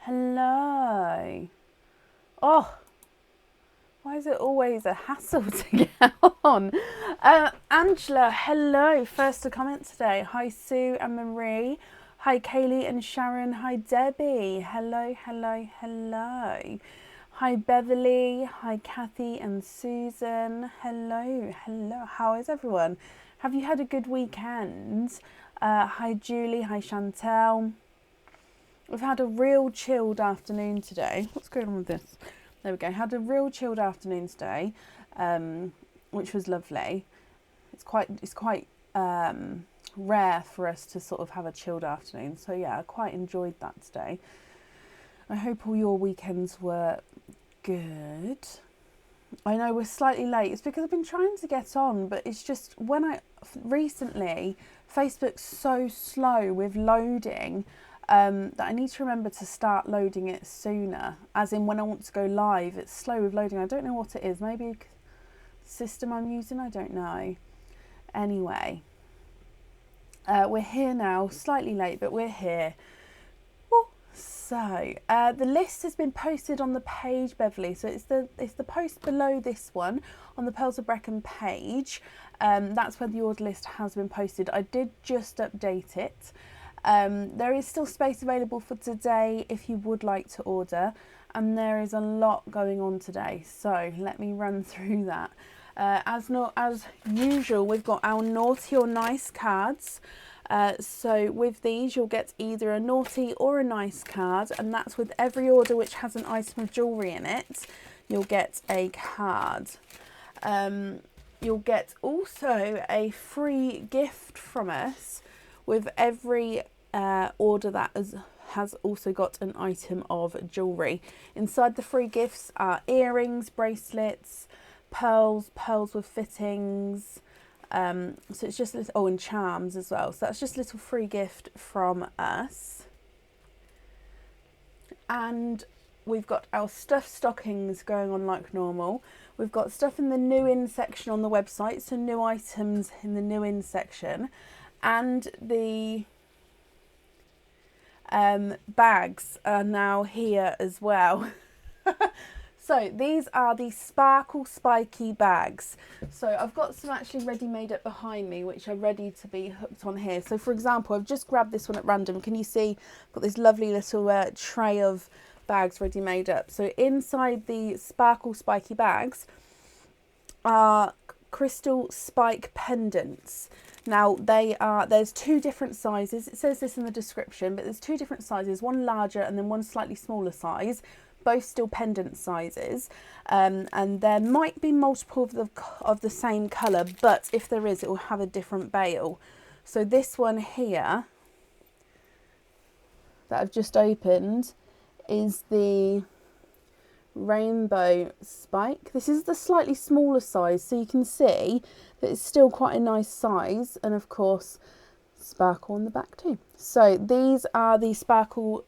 Hello. Oh, why is it always a hassle to get on? Angela, hello. First to comment today. Hi, Sue and Marie. Hi, Kaylee and Sharon. Hi, Debbie. Hello, hello, hello. Hi, Beverly. Hi, Kathy and Susan. Hello, hello. How is everyone? Have you had a good weekend? Hi, Julie. Hi, Chantel. We've had a real chilled afternoon today. What's going on with this? There we go. Had a real chilled afternoon today, which was lovely. It's quite rare for us to sort of have a chilled afternoon. So yeah, I quite enjoyed that today. I hope all your weekends were good. I know we're slightly late. It's because I've been trying to get on, but it's just recently Facebook's so slow with loading. That I need to remember to start loading it sooner, as in when I want to go live, it's slow with loading. I don't know what it is, maybe the system I'm using, I don't know. Anyway, we're here now, slightly late, but we're here. So, the list has been posted on the page, Beverly, so it's the post below this one on the Pearls of Brecon page. That's where the order list has been posted. I did just update it. There is still space available for today if you would like to order, and there is a lot going on today, so let me run through that. As usual, we've got our naughty or nice cards. So with these you'll get either a naughty or a nice card, and that's with every order which has an item of jewellery in it, you'll get a card. You'll get also a free gift from us with every order that has also got an item of jewellery. Inside the free gifts are earrings, bracelets, pearls with fittings. So it's just a little, and charms as well. So that's just a little free gift from us. And we've got our stuffed stockings going on like normal. We've got stuff in the new in section on the website, so new items in the new in section. And the bags are now here as well. So these are the Sparkle Spiky bags. So I've got some actually ready made up behind me, which are ready to be hooked on here. So for example, I've just grabbed this one at random. Can you see I've got this lovely little tray of bags ready made up. So inside the Sparkle Spiky bags are crystal spike pendants. Now there's two different sizes. It says this in the description, but there's two different sizes, one larger and then one slightly smaller size, both still pendant sizes, and there might be multiple of the same colour, but if there is, it will have a different bail. So this one here that I've just opened is the rainbow spike. This is the slightly smaller size, so you can see that it's still quite a nice size, and of course sparkle on the back too. So these are the Sparkle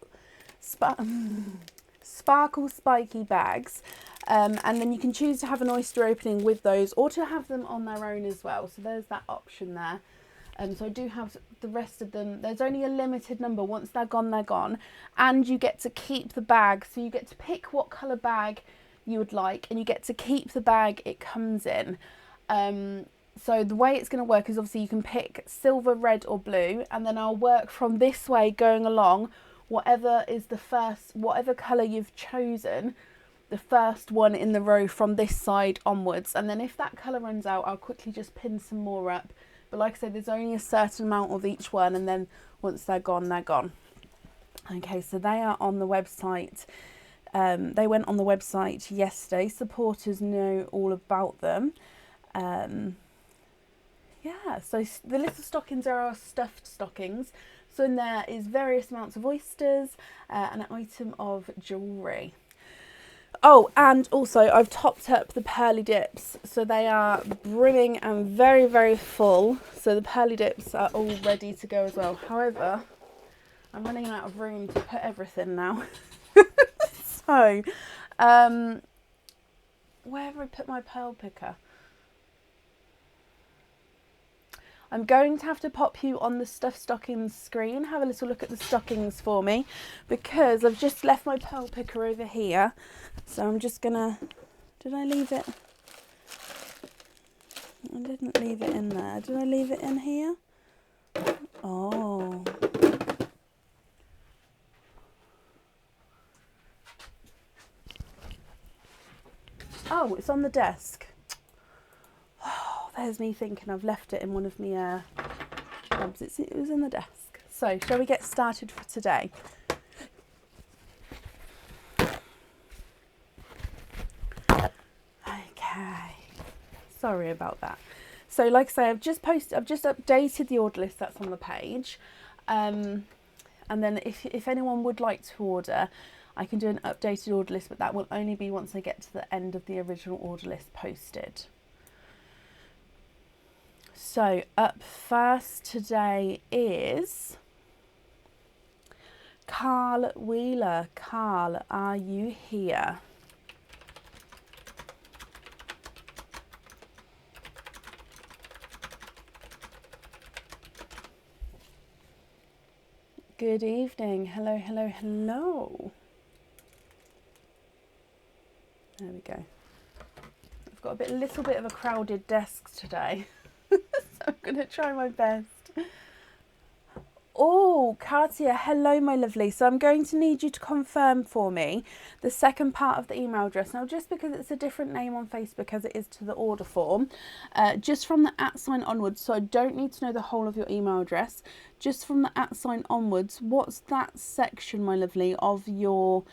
Spiky bags, and then you can choose to have an oyster opening with those or to have them on their own as well. So there's that option there. So I do have the rest of them. There's only a limited number. Once they're gone, they're gone. And you get to keep the bag. So you get to pick what colour bag you would like, and you get to keep the bag it comes in. So the way it's going to work is obviously you can pick silver, red or blue, and then I'll work from this way going along. Whatever colour you've chosen, the first one in the row from this side onwards. And then if that colour runs out, I'll quickly just pin some more up. But like I said, there's only a certain amount of each one, and then once they're gone, they're gone. Okay, so they are on the website. They went on the website yesterday. Supporters know all about them. Yeah, so the little stockings are our stuffed stockings. So in there is various amounts of oysters and an item of jewellery. Oh, and also I've topped up the pearly dips. So they are brimming and very, very full. So the pearly dips are all ready to go as well. However, I'm running out of room to put everything now. So, where have I put my pearl picker? I'm going to have to pop you on the stuffed stockings screen. Have a little look at the stockings for me, because I've just left my pearl picker over here. So I'm just gonna, did I leave it? I didn't leave it in there. Did I leave it in here? Oh. Oh, it's on the desk. Oh, there's me thinking I've left it in one of my tubs. It was in the desk. So, shall we get started for today? Okay. Sorry about that. So, like I say, I've just updated the order list that's on the page. And then if anyone would like to order, I can do an updated order list, but that will only be once I get to the end of the original order list posted. So up first today is Carl Wheeler. Carl, are you here? Good evening. Hello, hello, hello. There we go. I've got a little bit of a crowded desk today, so I'm going to try my best. Oh, Katia, hello, my lovely. So I'm going to need you to confirm for me the second part of the email address. Now, just because it's a different name on Facebook as it is to the order form, just from the @ sign onwards, so I don't need to know the whole of your email address, just from the @ sign onwards, what's that section, my lovely, of your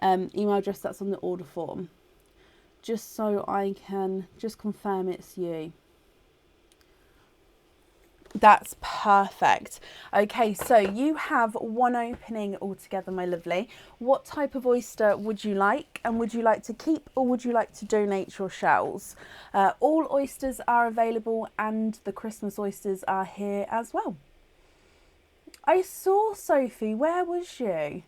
email address that's on the order form? Just so I can just confirm it's you. That's perfect. Okay, so you have one opening altogether, my lovely. What type of oyster would you like? And would you like to keep, or would you like to donate your shells? All oysters are available, and the Christmas oysters are here as well. I saw Sophie. Where was you?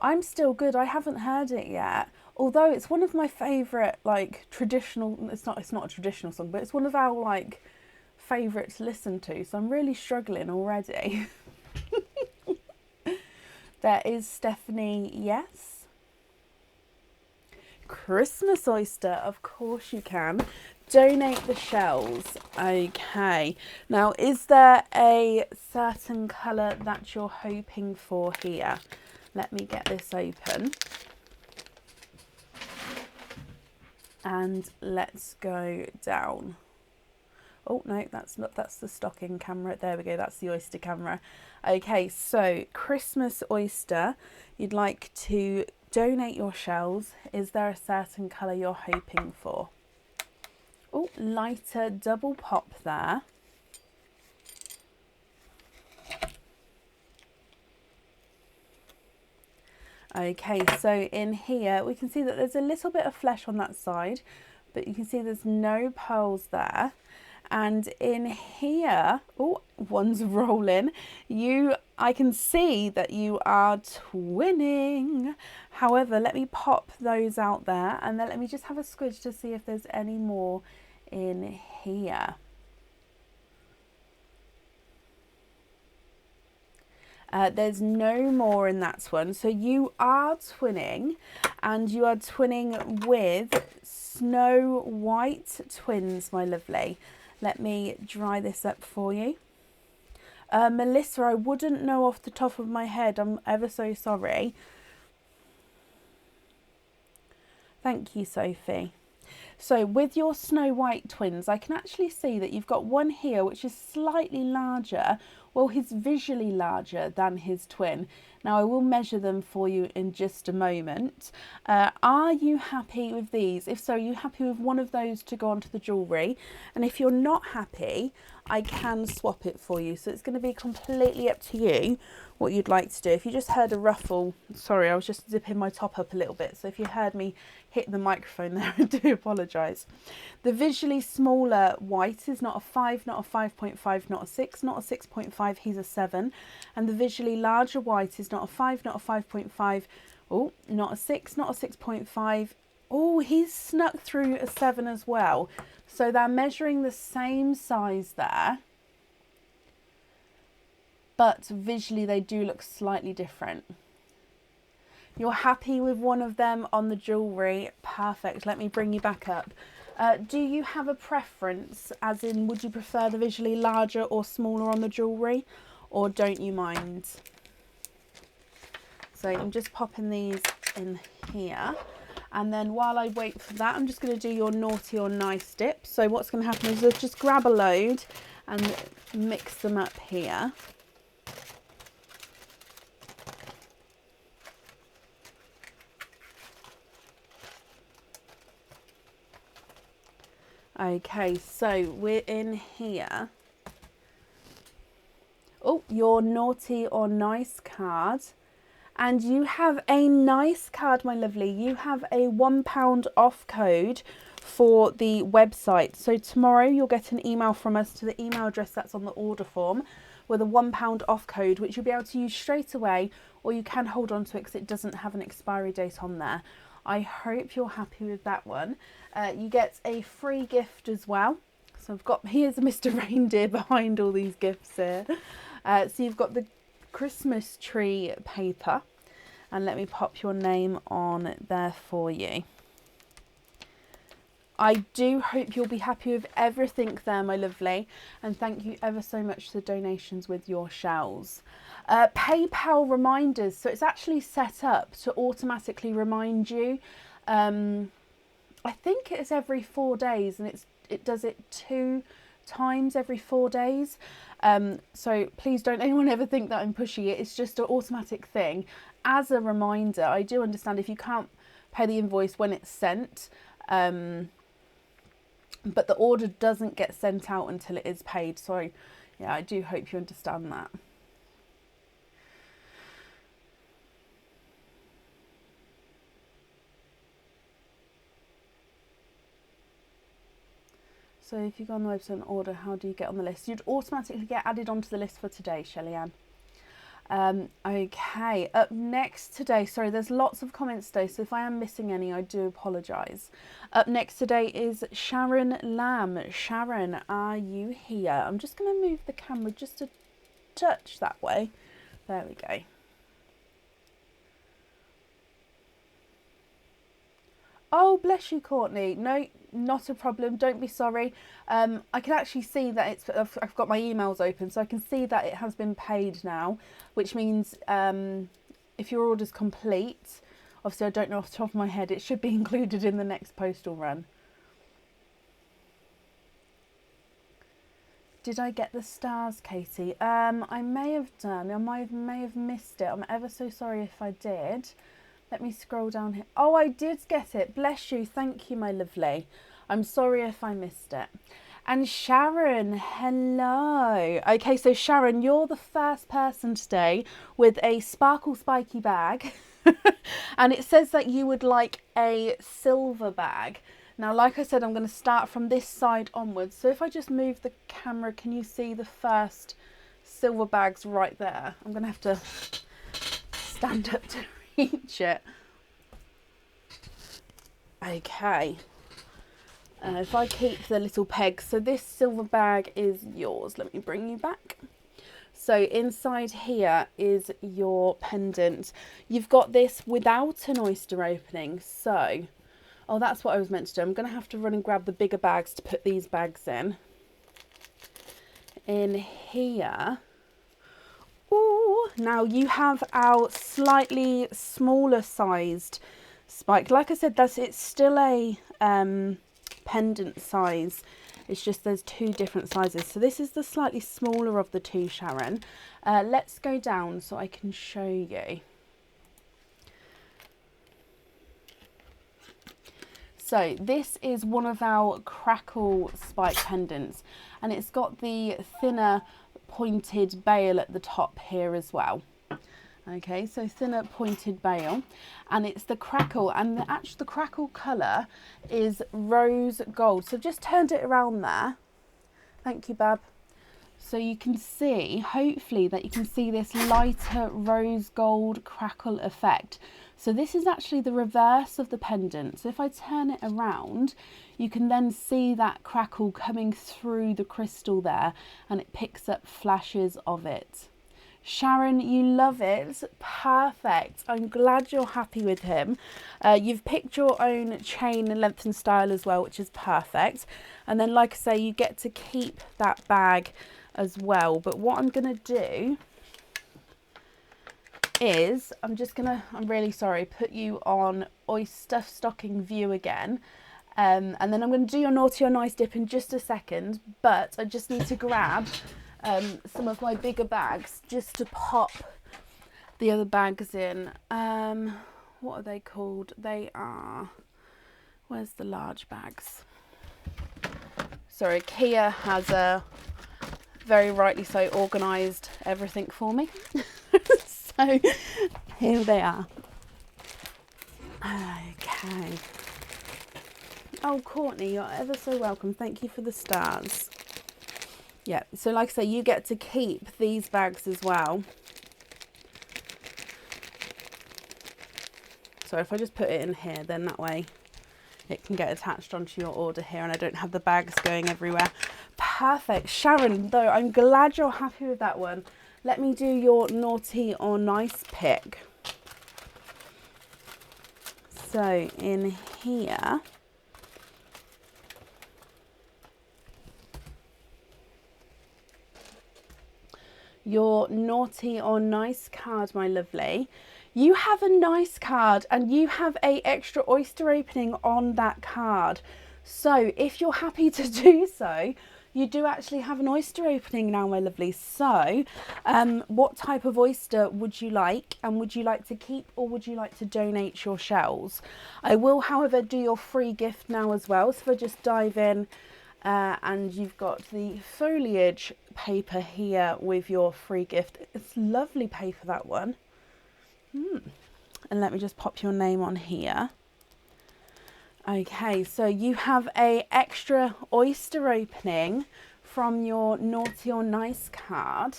I'm still good. I haven't heard it yet. Although it's one of my favourite, like, traditional, it's not a traditional song, but it's one of our, like, favourite to listen to, so I'm really struggling already. There is Stephanie, yes. Christmas oyster, of course you can. Donate the shells. Okay. Now, is there a certain colour that you're hoping for here? Let me get this open. And let's go down. Oh, no, that's the stocking camera. There we go, that's the oyster camera. Okay, so Christmas oyster, you'd like to donate your shells. Is there a certain colour you're hoping for? Oh, lighter double pop there. Okay, so in here we can see that there's a little bit of flesh on that side, but you can see there's no pearls there. And in here, oh, one's rolling. I can see that you are twinning. However, let me pop those out there, and then let me just have a squidge to see if there's any more in here. There's no more in that one. So you are twinning, and you are twinning with Snow White twins, my lovely. Let me dry this up for you. Melissa, I wouldn't know off the top of my head. I'm ever so sorry. Thank you, Sophie. So with your Snow White twins, I can actually see that you've got one here which is slightly larger. Well, he's visually larger than his twin. Now I will measure them for you in just a moment. Are you happy with these? If so, are you happy with one of those to go onto the jewellery? And if you're not happy, I can swap it for you. So it's going to be completely up to you what you'd like to do. If you just heard a ruffle, sorry, I was just zipping my top up a little bit. So if you heard me hit the microphone there, I do apologise. The visually smaller white is not a 5, not a 5.5, not a 6, not a 6.5, he's a 7. And the visually larger white is not a 5, not a 5.5, oh, not a 6, not a 6.5. Oh, he's snuck through a 7 as well. So they're measuring the same size there. but visually they do look slightly different. You're happy with one of them on the jewellery? Perfect. Let me bring you back up. Do you have a preference, as in would you prefer the visually larger or smaller on the jewellery, or don't you mind? So I'm just popping these in here, and then while I wait for that, I'm just going to do your naughty or nice dip. So what's going to happen is I'll just grab a load and mix them up here. Okay, so we're in here. Oh, your naughty or nice card. And you have a nice card, my lovely. You have a £1 off code for the website. So tomorrow you'll get an email from us to the email address that's on the order form with a £1 off code, which you'll be able to use straight away, or you can hold on to it because it doesn't have an expiry date on there. I hope you're happy with that one. You get a free gift as well. So I've got, here's Mr. Reindeer behind all these gifts here. So you've got the Christmas tree paper, and let me pop your name on there for you. I do hope you'll be happy with everything there, my lovely, and thank you ever so much for the donations with your shells. PayPal reminders, so it's actually set up to automatically remind you. I think it's every 4 days, and it does it 2 times every 4 days. So please don't anyone ever think that I'm pushing it. It's just an automatic thing. As a reminder, I do understand if you can't pay the invoice when it's sent, but the order doesn't get sent out until it is paid. So yeah, I do hope you understand that. So if you go on the website and order, how do you get on the list? You'd automatically get added onto the list for today, Shelley Ann. Okay, up next today, sorry, there's lots of comments today, so if I am missing any, I do apologise. Up next today is Sharon Lamb. Sharon, are you here? I'm just going to move the camera just a touch that way. There we go. Oh, bless you, Courtney. No, not a problem. Don't be sorry. I can actually see that I've got my emails open, so I can see that it has been paid now, which means if your order's complete, obviously I don't know off the top of my head, it should be included in the next postal run. Did I get the stars, Katie? I may have done. I may have missed it. I'm ever so sorry if I did. Let me scroll down here. Oh, I did get it. Bless you. Thank you, my lovely. I'm sorry if I missed it. And Sharon, hello. Okay, so Sharon, you're the first person today with a sparkle spiky bag. And it says that you would like a silver bag. Now, like I said, I'm going to start from this side onwards. So if I just move the camera, can you see the first silver bags right there? I'm going to have to stand up to reach it. Okay. If I keep the little peg, so this silver bag is yours. Let me bring you back. So inside here is your pendant. You've got this without an oyster opening. So, oh, that's what I was meant to do. I'm going to have to run and grab the bigger bags to put these bags in. In here. Ooh, now you have our slightly smaller sized spike. Like I said, it's still a pendant size. It's just there's 2 different sizes. So this is the slightly smaller of the 2, Sharon. Let's go down so I can show you. So this is one of our Crackle spike pendants, and it's got the thinner pointed bail at the top here as well. Okay, so thinner pointed bail, and it's the Crackle, and the Crackle colour is rose gold. So I've just turned it around there. Thank you, Bab. So you can see, hopefully, that you can see this lighter rose gold Crackle effect. So this is actually the reverse of the pendant. So if I turn it around, you can then see that Crackle coming through the crystal there, and it picks up flashes of it. Sharon, you love it. Perfect. I'm glad you're happy with him. You've picked your own chain length and style as well, which is perfect. And then, like I say, you get to keep that bag as well. But what I'm going to do is I'm really sorry, put you on Oyster stocking view again. And then I'm going to do your naughty or nice dip in just a second. But I just need to grab some of my bigger bags just to pop the other bags in. What are they called? They are, where's the large bags? Sorry, Kia has very rightly so organised everything for me. So here they are. Okay. Oh, Courtney, you're ever so welcome. Thank you for the stars. Yeah, so like I say, you get to keep these bags as well. So if I just put it in here, then that way it can get attached onto your order here and I don't have the bags going everywhere. Perfect. Sharon, though, I'm glad you're happy with that one. Let me do your naughty or nice pick. So in here, your naughty or nice card, my lovely. You have a nice card and you have a extra oyster opening on that card. So if you're happy to do so, you do actually have an oyster opening now, my lovely. So what type of oyster would you like, and would you like to keep or would you like to donate your shells? I will, however, do your free gift now as well. So if I just dive in and you've got the foliage paper here with your free gift. It's lovely paper, that one. And let me just pop your name on here. Okay, so you have a extra oyster opening from your naughty or nice card.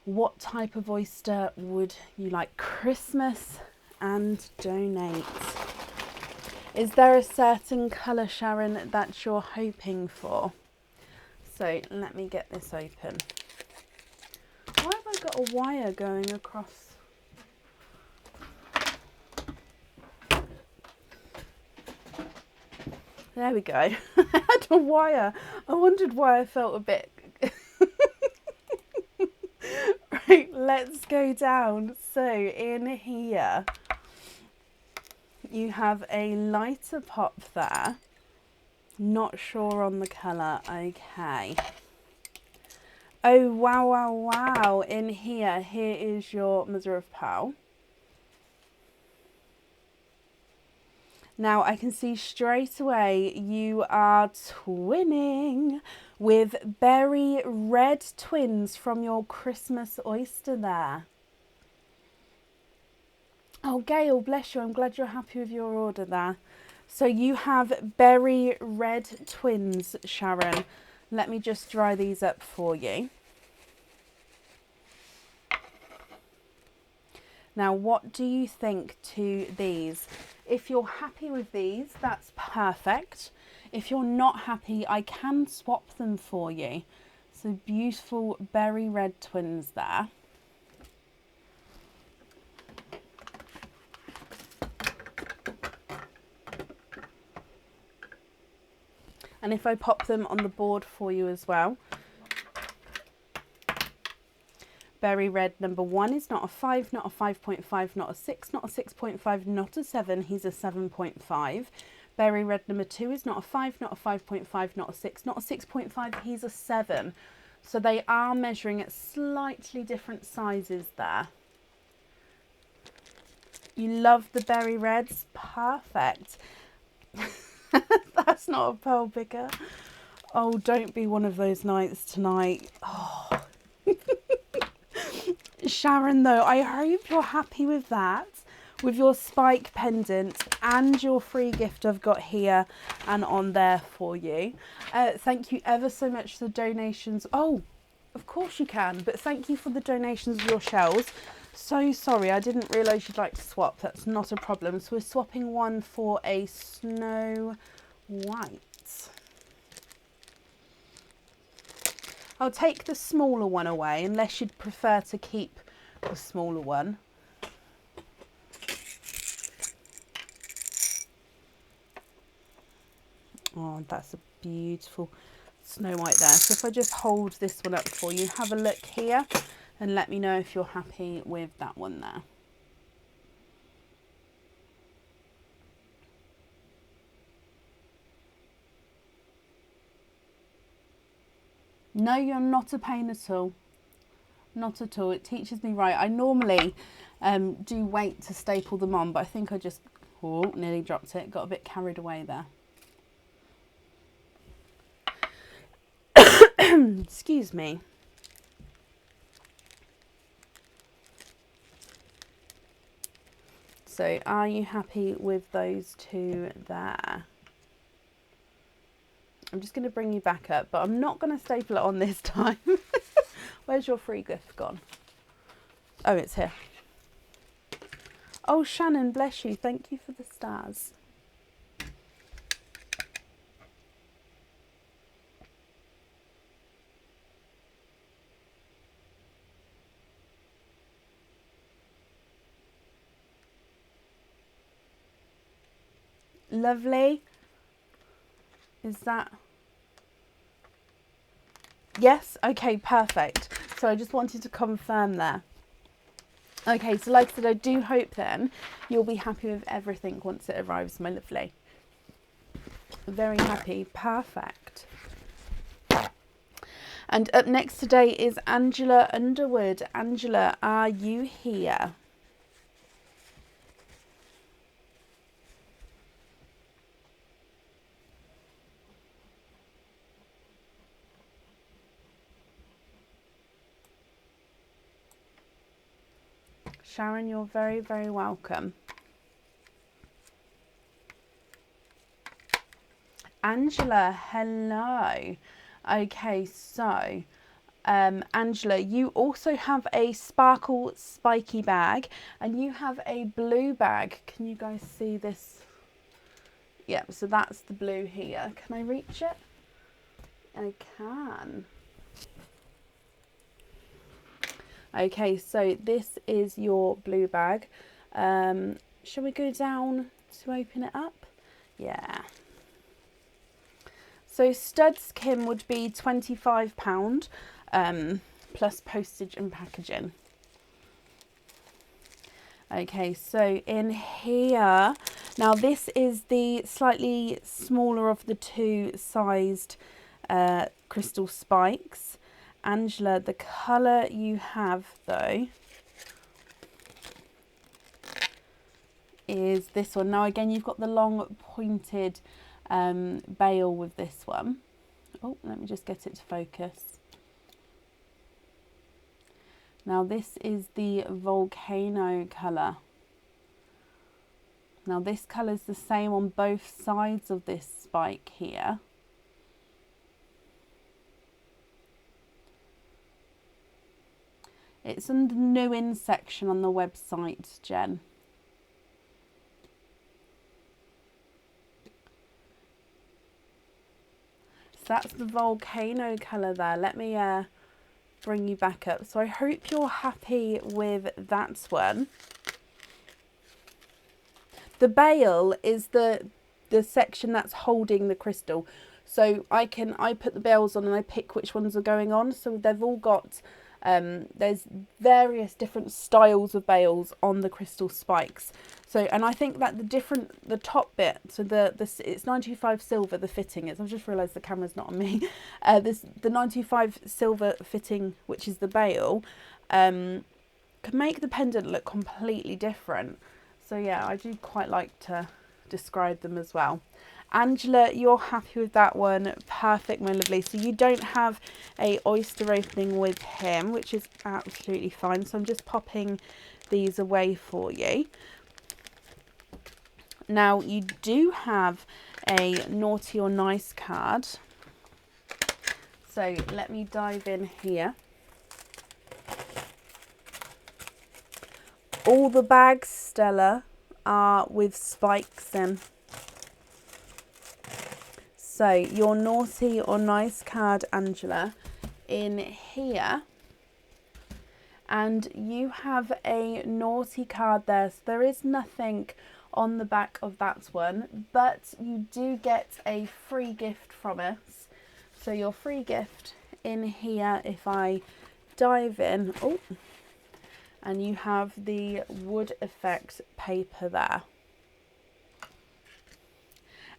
What type of oyster would you like? Christmas and donate. Is there a certain colour, Sharon, that you're hoping for? So let me get this open. Why have I got a wire going across? There we go. I had a wire. I wondered why I felt a bit... Right, let's go down. So in here, you have a lighter pop there. Not sure on the colour. Okay. Oh, wow, wow, wow. In here, here is your mother of pearl. Now I can see straight away you are twinning with berry red twins from your Christmas oyster there. Oh, Gail, bless you. I'm glad you're happy with your order there. So you have berry red twins, Sharon. Let me just dry these up for you. Now, what do you think to these? If you're happy with these, that's perfect. If you're not happy, I can swap them for you. So beautiful berry red twins there. And if I pop them on the board for you as well. Berry red number 1 is not a 5, not a 5.5, not a 6, not a 6.5, not a 7. He's a 7.5. Berry red number 2 is not a 5, not a 5.5, not a 6, not a 6.5. He's a 7. So they are measuring at slightly different sizes there. You love the berry reds? Perfect. That's not a pearl picker. Oh, don't be one of those nights tonight. Oh. Sharon, though, I hope you're happy with that, with your spike pendant and your free gift I've got here and on there for you. Thank you ever so much for the donations. Oh, of course you can, but thank you for the donations of your shells. So sorry, I didn't realise you'd like to swap. That's not a problem. So we're swapping one for a snow white. I'll take the smaller one away unless you'd prefer to keep the smaller one. Oh, that's a beautiful Snow White there. So if I just hold this one up for you, have a look here and let me know if you're happy with that one there. No, you're not a pain at all. Not at all. It teaches me right. I normally do wait to staple them on, but I think I just, oh, nearly dropped it. Got a bit carried away there. Excuse me. So are you happy with those two there? I'm just going to bring you back up, but I'm not going to staple it on this time. Where's your free gift gone? Oh, it's here. Oh, Shannon, bless you. Thank you for the stars. Lovely. Is that... Yes? Okay, perfect. So I just wanted to confirm there. Okay, so like I said, I do hope then you'll be happy with everything once it arrives, my lovely. Very happy. Perfect. And up next today is Angela Underwood. Angela, are you here? Sharon, you're very, very welcome. Angela, hello. Okay, so Angela, you also have a sparkle spiky bag and you have a blue bag. Can you guys see this? Yep, so that's the blue here. Can I reach it? I can. Okay, so this is your blue bag. Shall we go down to open it up? Yeah. So studs, Kim, would be £25 plus postage and packaging. Okay, so in here, now this is the slightly smaller of the two sized crystal spikes. Angela, the colour you have though is this one. Now again, you've got the long pointed bail with this one. Oh, let me just get it to focus. Now this is the volcano colour. Now this colour is the same on both sides of this spike here. It's in the new in section on the website, Jen. So that's the volcano colour there. Let me bring you back up. So I hope you're happy with that one. The bail is the section that's holding the crystal. So I put the bails on and I pick which ones are going on. So they've all got... there's various different styles of bails on the crystal spikes. So, and I think that the top bit, so it's 925 silver, the fitting is. I've just realised the camera's not on me. The 925 silver fitting, which is the bail, can make the pendant look completely different. So yeah, I do quite like to describe them as well. Angela, you're happy with that one. Perfect, my lovely. So you don't have a oyster opening with him, which is absolutely fine. So I'm just popping these away for you. Now you do have a naughty or nice card. So let me dive in here. All the bags, Stella, are with spikes in. So your naughty or nice card, Angela, in here, and you have a naughty card there, so there is nothing on the back of that one, but you do get a free gift from us. So your free gift in here, if I dive in, oh, and you have the wood effect paper there.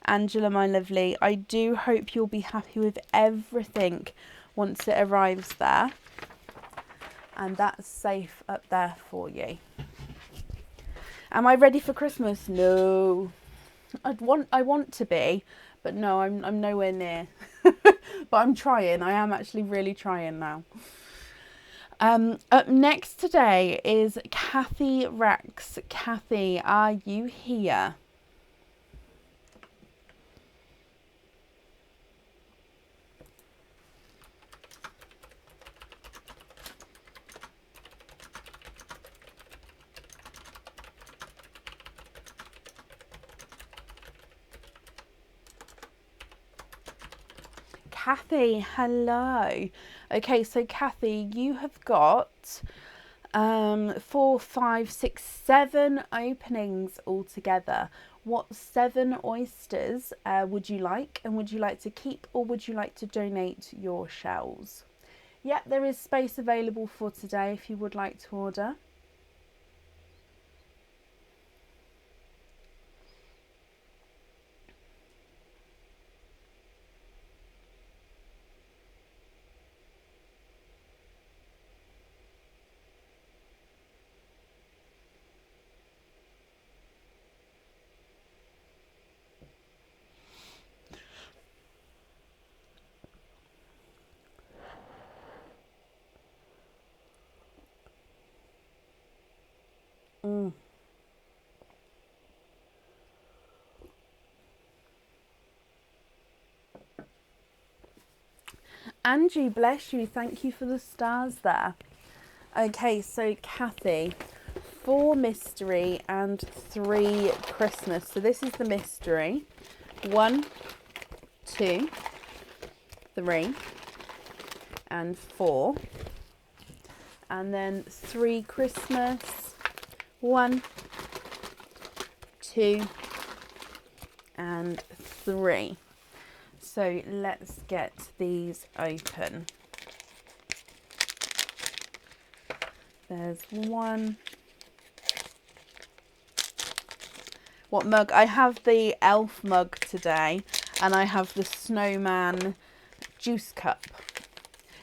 Angela, my lovely, I do hope you'll be happy with everything once it arrives there. And that's safe up there for you. Am I ready for Christmas? No. I want to be, but no, I'm nowhere near. But I'm trying. I am actually really trying now. Up next today is Kathy Rex. Kathy, are you here? Kathy, hello. Okay, so Kathy, you have got 4, 5, 6, 7 openings altogether. What 7 oysters would you like, and would you like to keep, or would you like to donate your shells? Yeah, there is space available for today if you would like to order. Angie, bless you. Thank you for the stars there. Okay, so Kathy, 4 mystery and 3 Christmas. So this is the mystery. 1, 2, 3, and 4. And then 3 Christmas. 1, 2, and 3. So let's get these open. There's one. What mug? I have the elf mug today, and I have the snowman juice cup.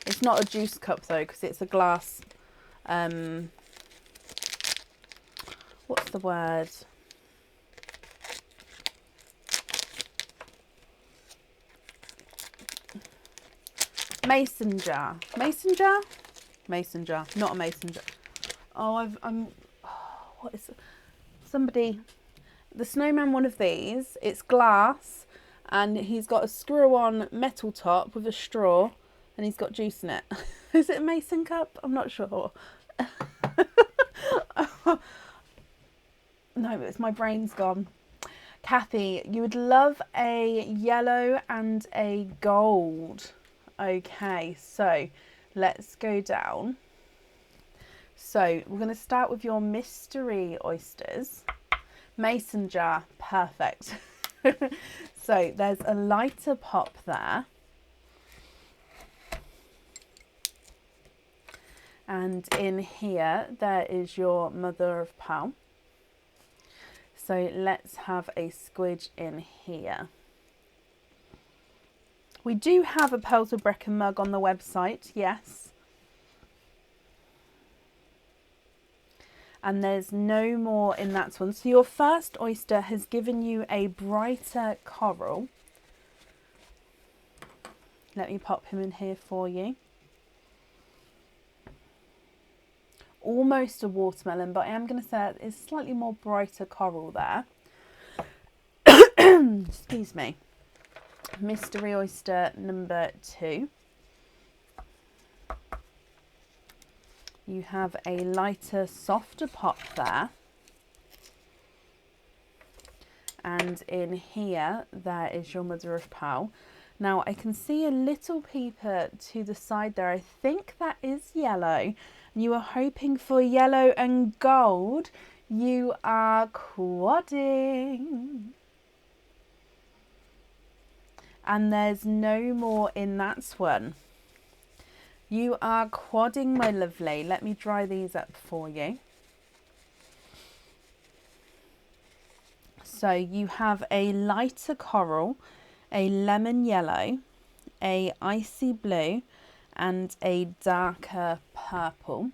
It's not a juice cup though, because it's a glass. What's the word? Mason jar. Mason jar? Mason jar. Not a mason jar. Oh, what is it? Somebody, the snowman, one of these, it's glass, and he's got a screw-on metal top with a straw, and he's got juice in it. Is it a mason cup? I'm not sure. No, it's my brain's gone. Kathy, you would love a yellow and a gold. Okay, so let's go down. So we're going to start with your mystery oysters. Mason jar, perfect. So there's a lighter pop there. And in here, there is your mother of pearl. So let's have a squidge in here. We do have a Pearls of Brecon mug on the website, yes. And there's no more in that one. So your first oyster has given you a brighter coral. Let me pop him in here for you. Almost a watermelon, but I am going to say it's slightly more brighter coral there. Excuse me. Mystery oyster number 2. You have a lighter, softer pop there. And in here, there is your mother of pearl. Now I can see a little peeper to the side there. I think that is yellow. You are hoping for yellow and gold. You are quadding. And there's no more in that one. You are quadding, my lovely. Let me dry these up for you. So you have a lighter coral, a lemon yellow, a icy blue, and a darker purple.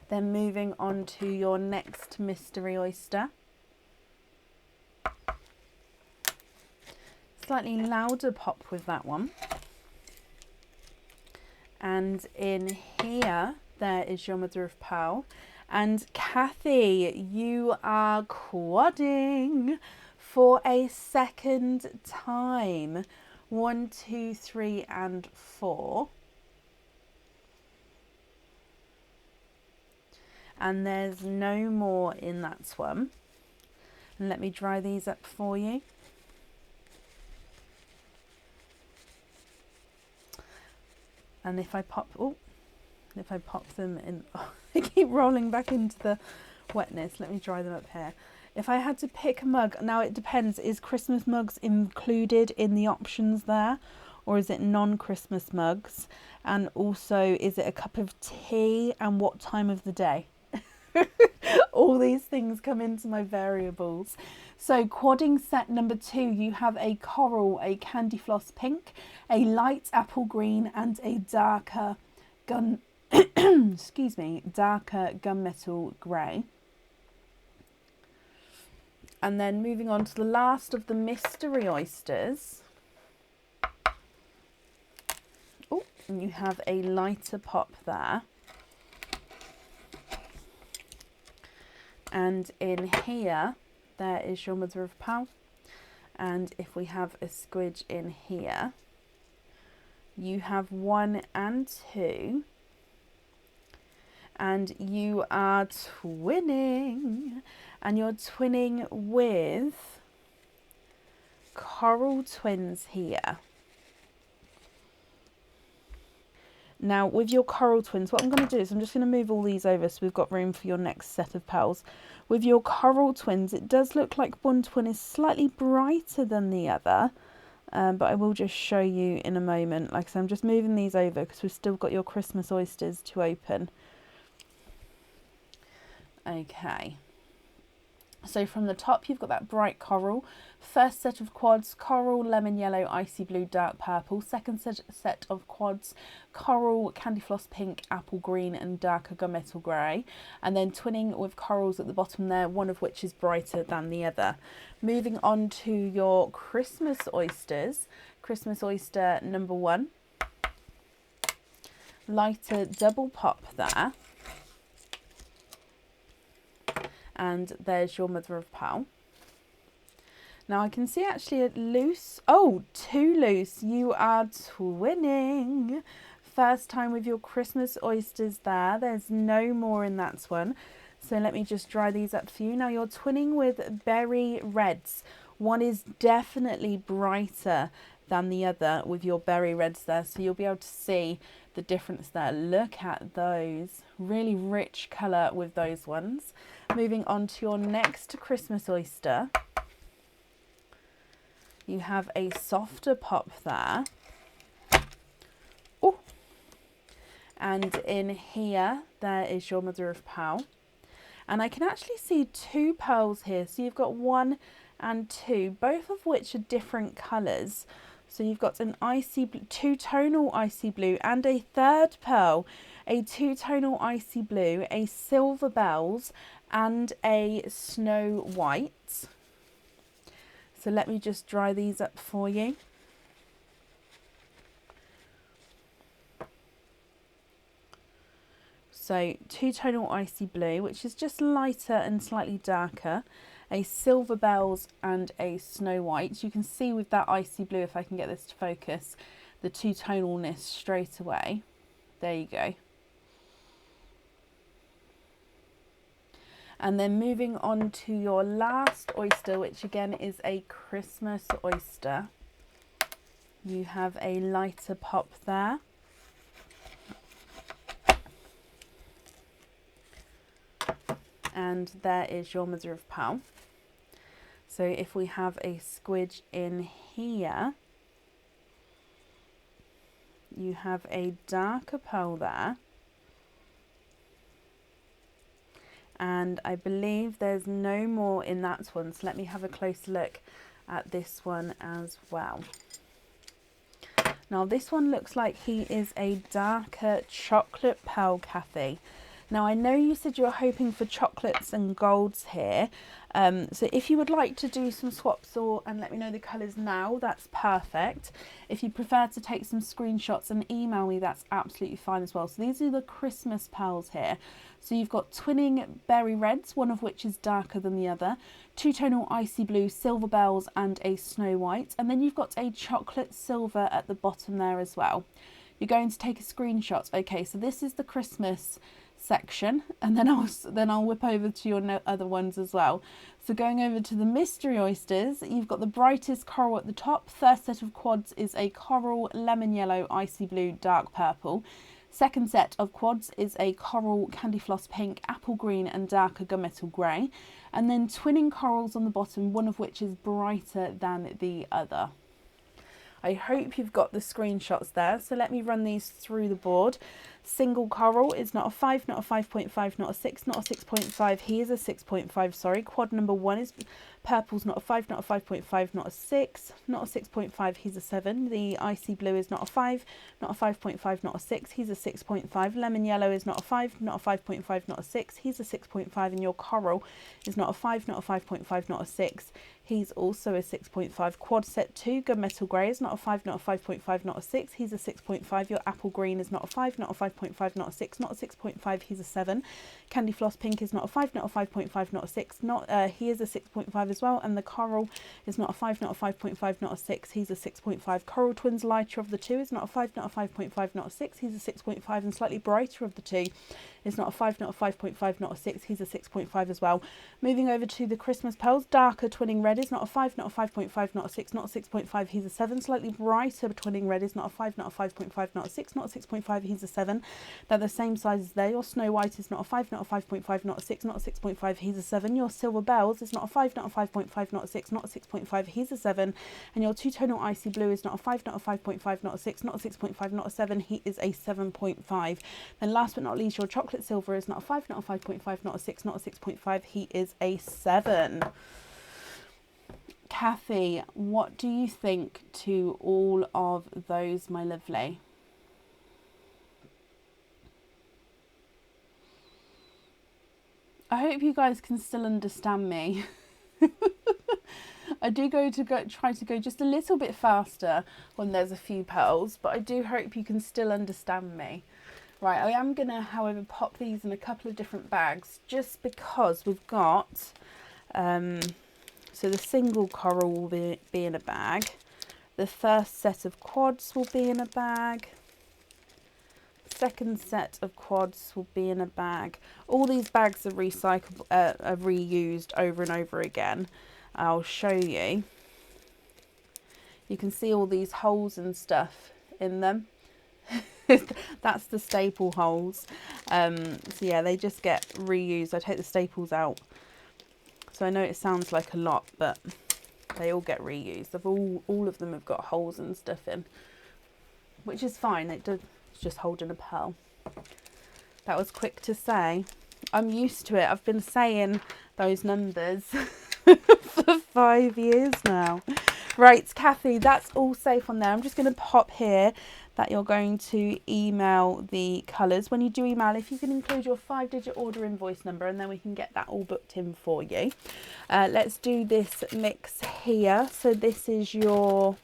Then moving on to your next mystery oyster. Slightly louder pop with that one. And in here, there is your mother of pearl. And Kathy, you are quadding for a second time. 1, 2, 3, and 4. And there's no more in that one. And let me dry these up for you. And if I pop them in, they keep rolling back into the wetness. Let me dry them up here. If I had to pick a mug, now it depends, is Christmas mugs included in the options there? Or is it non-Christmas mugs? And also, is it a cup of tea and what time of the day? All these things come into my variables. So quadding set number 2, you have a coral, a candy floss pink, a light apple green, and a darker excuse me, darker gunmetal grey. And then moving on to the last of the mystery oysters. Oh, and you have a lighter pop there. And in here, there is your mother of pearl. And if we have a squidge in here, you have 1 and 2. And you are twinning. And you're twinning with coral twins here. Now, with your coral twins, what I'm going to do is I'm just going to move all these over so we've got room for your next set of pearls. With your coral twins, it does look like one twin is slightly brighter than the other, but I will just show you in a moment. Like I said, I'm just moving these over because we've still got your Christmas oysters to open. Okay. So from the top, you've got that bright coral. First set of quads, coral, lemon yellow, icy blue, dark purple. Second set of quads, coral, candy floss pink, apple green, and darker gunmetal grey. And then twinning with corals at the bottom there, one of which is brighter than the other. Moving on to your Christmas oysters. Christmas oyster number 1. Lighter double pop there. And there's your mother of pearl. Now I can see actually a loose, oh, 2 loose. You are twinning. First time with your Christmas oysters there. There's no more in that one. So let me just dry these up for you. Now you're twinning with berry reds. One is definitely brighter than the other with your berry reds there. So you'll be able to see the difference there. Look at those. Really rich colour with those ones. Moving on to your next Christmas oyster. You have a softer pop there. Oh, and in here, there is your mother of pearl. And I can actually see 2 pearls here. So you've got 1 and 2, both of which are different colours. So you've got an icy, 2-tonal icy blue and a third pearl, a 2-tonal icy blue, a silver bells, and a snow white. So let me just dry these up for you. So 2-tonal icy blue, which is just lighter and slightly darker, a silver bells and a snow white. You can see with that icy blue, if I can get this to focus, the 2-tonalness straight away. There you go. And then moving on to your last oyster, which again is a Christmas oyster. You have a lighter pop there. And there is your mother of pearl. So if we have a squidge in here, you have a darker pearl there. And I believe there's no more in that one. So let me have a close look at this one as well. Now this one looks like he is a darker chocolate pearl, Kathy. Now I know you said you were hoping for chocolates and golds here. So if you would like to do some swaps and let me know the colours now, that's perfect. If you prefer to take some screenshots and email me, that's absolutely fine as well. So these are the Christmas pearls here. So you've got twinning berry reds, one of which is darker than the other, two-tonal icy blue, silver bells and a snow white. And then you've got a chocolate silver at the bottom there as well. You're going to take a screenshot. Okay, so this is the Christmas section, and then I'll whip over to your other ones as well. So going over to the mystery oysters, you've got the brightest coral at the top. First set of quads is a coral, lemon yellow, icy blue, dark purple. Second set of quads is a coral, candy floss pink, apple green and darker gunmetal grey. And then twinning corals on the bottom, one of which is brighter than the other. I hope you've got the screenshots there. So let me run these through the board. Single coral is not a 5, not a 5.5, not a 6, not a 6.5. He is a 6.5, sorry. Quad number 1 is purple's not a 5, not a 5.5, not a 6, not a 6.5, he's a 7. The icy blue is not a 5, not a 5.5, not a 6, he's a 6.5. Lemon yellow is not a 5, not a 5.5, not a 6, he's a 6.5. And your coral is not a 5, not a 5.5, not a 6, he's also a 6.5. Quad set 2, gunmetal grey is not a 5, not a 5.5, not a 6, he's a 6.5. Your apple green is not a 5, not a 5.5, not a 6, not a 6.5, he's a 7. Candy floss pink is not a 5, not a 5.5, not a 6, he is a 6.5 as well. And the coral is not a 5, not a 5.5, not a 6, he's a 6.5. Coral twins lighter of the two is not a 5, not a 5.5, not a 6, he's a 6.5. And slightly brighter of the two is not a 5, not a 5.5, not a 6, he's a 6.5 as well. Moving over to the Christmas pearls, darker twinning red is not a 5, not a 5.5, not a 6, not a 6.5, he's a 7. Slightly brighter twinning red is not a 5, not a 5.5, not a 6, not a 6.5, he's a 7. They're the same size as there. Your snow white is not a 5, not a 5.5, not a 6, not a 6.5, he's a 7. Your silver bells is not a 5, not a 5.5, not a 6, not a 6.5, he's a 7. And your two-tonal icy blue is not a 5, not a 5.5, not a 6, not a 6.5, not a 7, he is a 7.5. Then last but not least, your chocolate silver is not a 5, not a 5.5, not a 6, not a 6.5, he is a 7. Kathy, what do you think to all of those, my lovely? I hope you guys can still understand me. I do try to go just a little bit faster when there's a few pearls, but I do hope you can still understand me. Right, I am going to, however, pop these in a couple of different bags just because we've got, so the single coral will be in a bag. The first set of quads will be in a bag. Second set of quads will be in a bag. All these bags are recyclable, are reused over and over again. I'll show you. You can see all these holes and stuff in them. That's the staple holes. So yeah, they just get reused. I take the staples out. So I know it sounds like a lot, but they all get reused. All of them have got holes and stuff in, which is fine. It's just holding a pearl. That was quick to say. I'm used to it. I've been saying those numbers for 5 years now. Right, Kathy, that's all safe on there. I'm just going to pop here that you're going to email the colours. When you do email, if you can include your 5-digit order invoice number, and then we can get that all booked in for you. Let's do this mix here. So this is your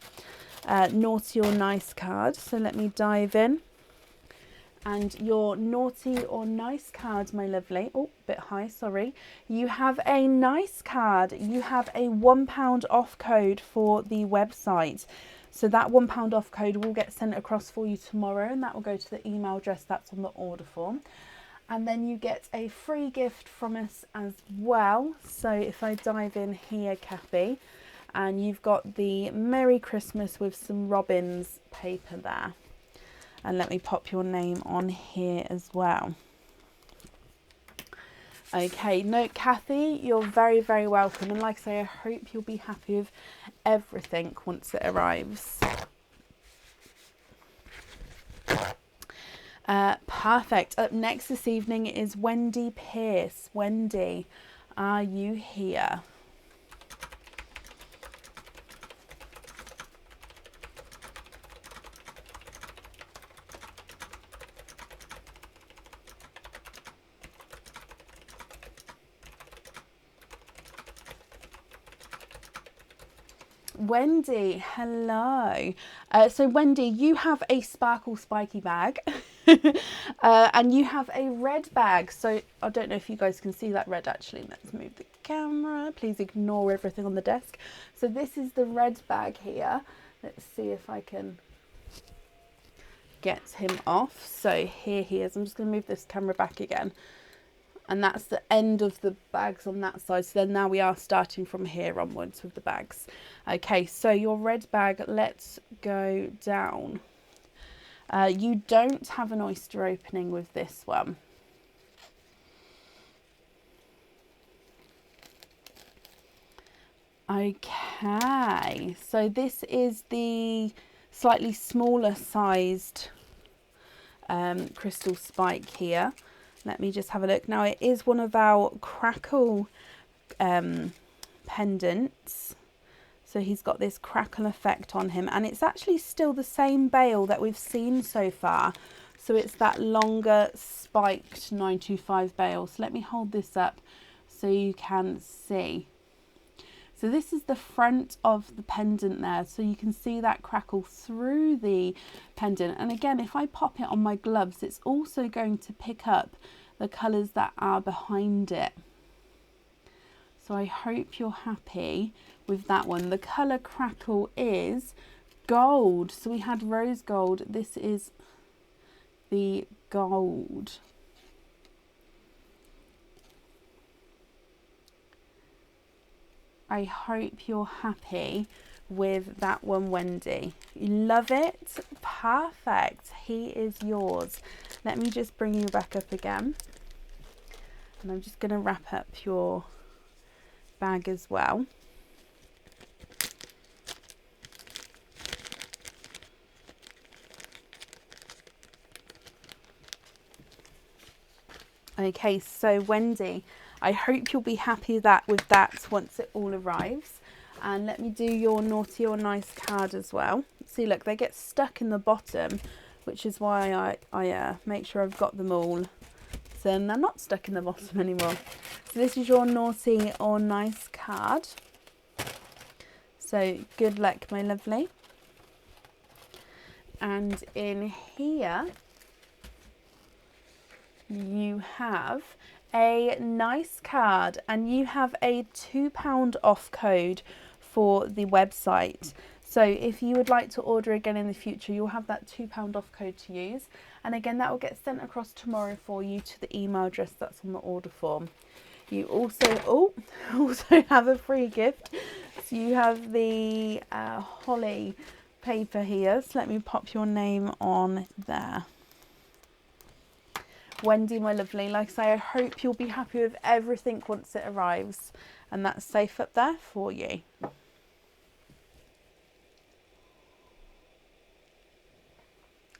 naughty or nice card. So let me dive in. And your naughty or nice card, my lovely, oh, a bit high, sorry. You have a nice card. You have a £1 off code for the website. So that £1 off code will get sent across for you tomorrow, and that will go to the email address that's on the order form. And then you get a free gift from us as well. So if I dive in here, Kathy, and you've got the Merry Christmas with some robins paper there. And let me pop your name on here as well. Okay, no, Kathy, you're very, very welcome. And like I say, I hope you'll be happy with everything once it arrives. Perfect. Up next this evening is Wendy Pierce. Wendy, are you here? Wendy, hello. So Wendy, you have a sparkle spiky bag and you have a red bag. So I don't know if you guys can see that red actually. Let's move the camera. Please ignore everything on the desk. So this is the red bag here. Let's see if I can get him off. So here he is. I'm just going to move this camera back again. And that's the end of the bags on that side. So then now we are starting from here onwards with the bags. Okay, so your red bag, let's go down. You don't have an oyster opening with this one. Okay, so this is the slightly smaller sized crystal spike here. Let me just have a look. Now it is one of our Crackle pendants. So he's got this crackle effect on him, and it's actually still the same bail that we've seen so far. So it's that longer spiked 925 bail. So let me hold this up so you can see. So this is the front of the pendant there. So you can see that crackle through the pendant. And again, if I pop it on my gloves, it's also going to pick up the colours that are behind it. So I hope you're happy with that one. The colour crackle is gold. So we had rose gold. This is the gold. I hope you're happy with that one, Wendy. You love it? Perfect. He is yours. Let me just bring you back up again. And I'm just going to wrap up your bag as well. Okay, so Wendy, I hope you'll be happy with that once it all arrives. And let me do your naughty or nice card as well. See, look, they get stuck in the bottom, which is why I make sure I've got them all. So they're not stuck in the bottom anymore. So this is your naughty or nice card. So good luck, my lovely. And in here, you have a nice card, and you have a £2 off code for the website. So if you would like to order again in the future, you'll have that £2 off code to use. And again, that will get sent across tomorrow for you to the email address that's on the order form. You also have a free gift. So you have the holly paper here. So let me pop your name on there. Wendy, my lovely, like I say, I hope you'll be happy with everything once it arrives, and that's safe up there for you.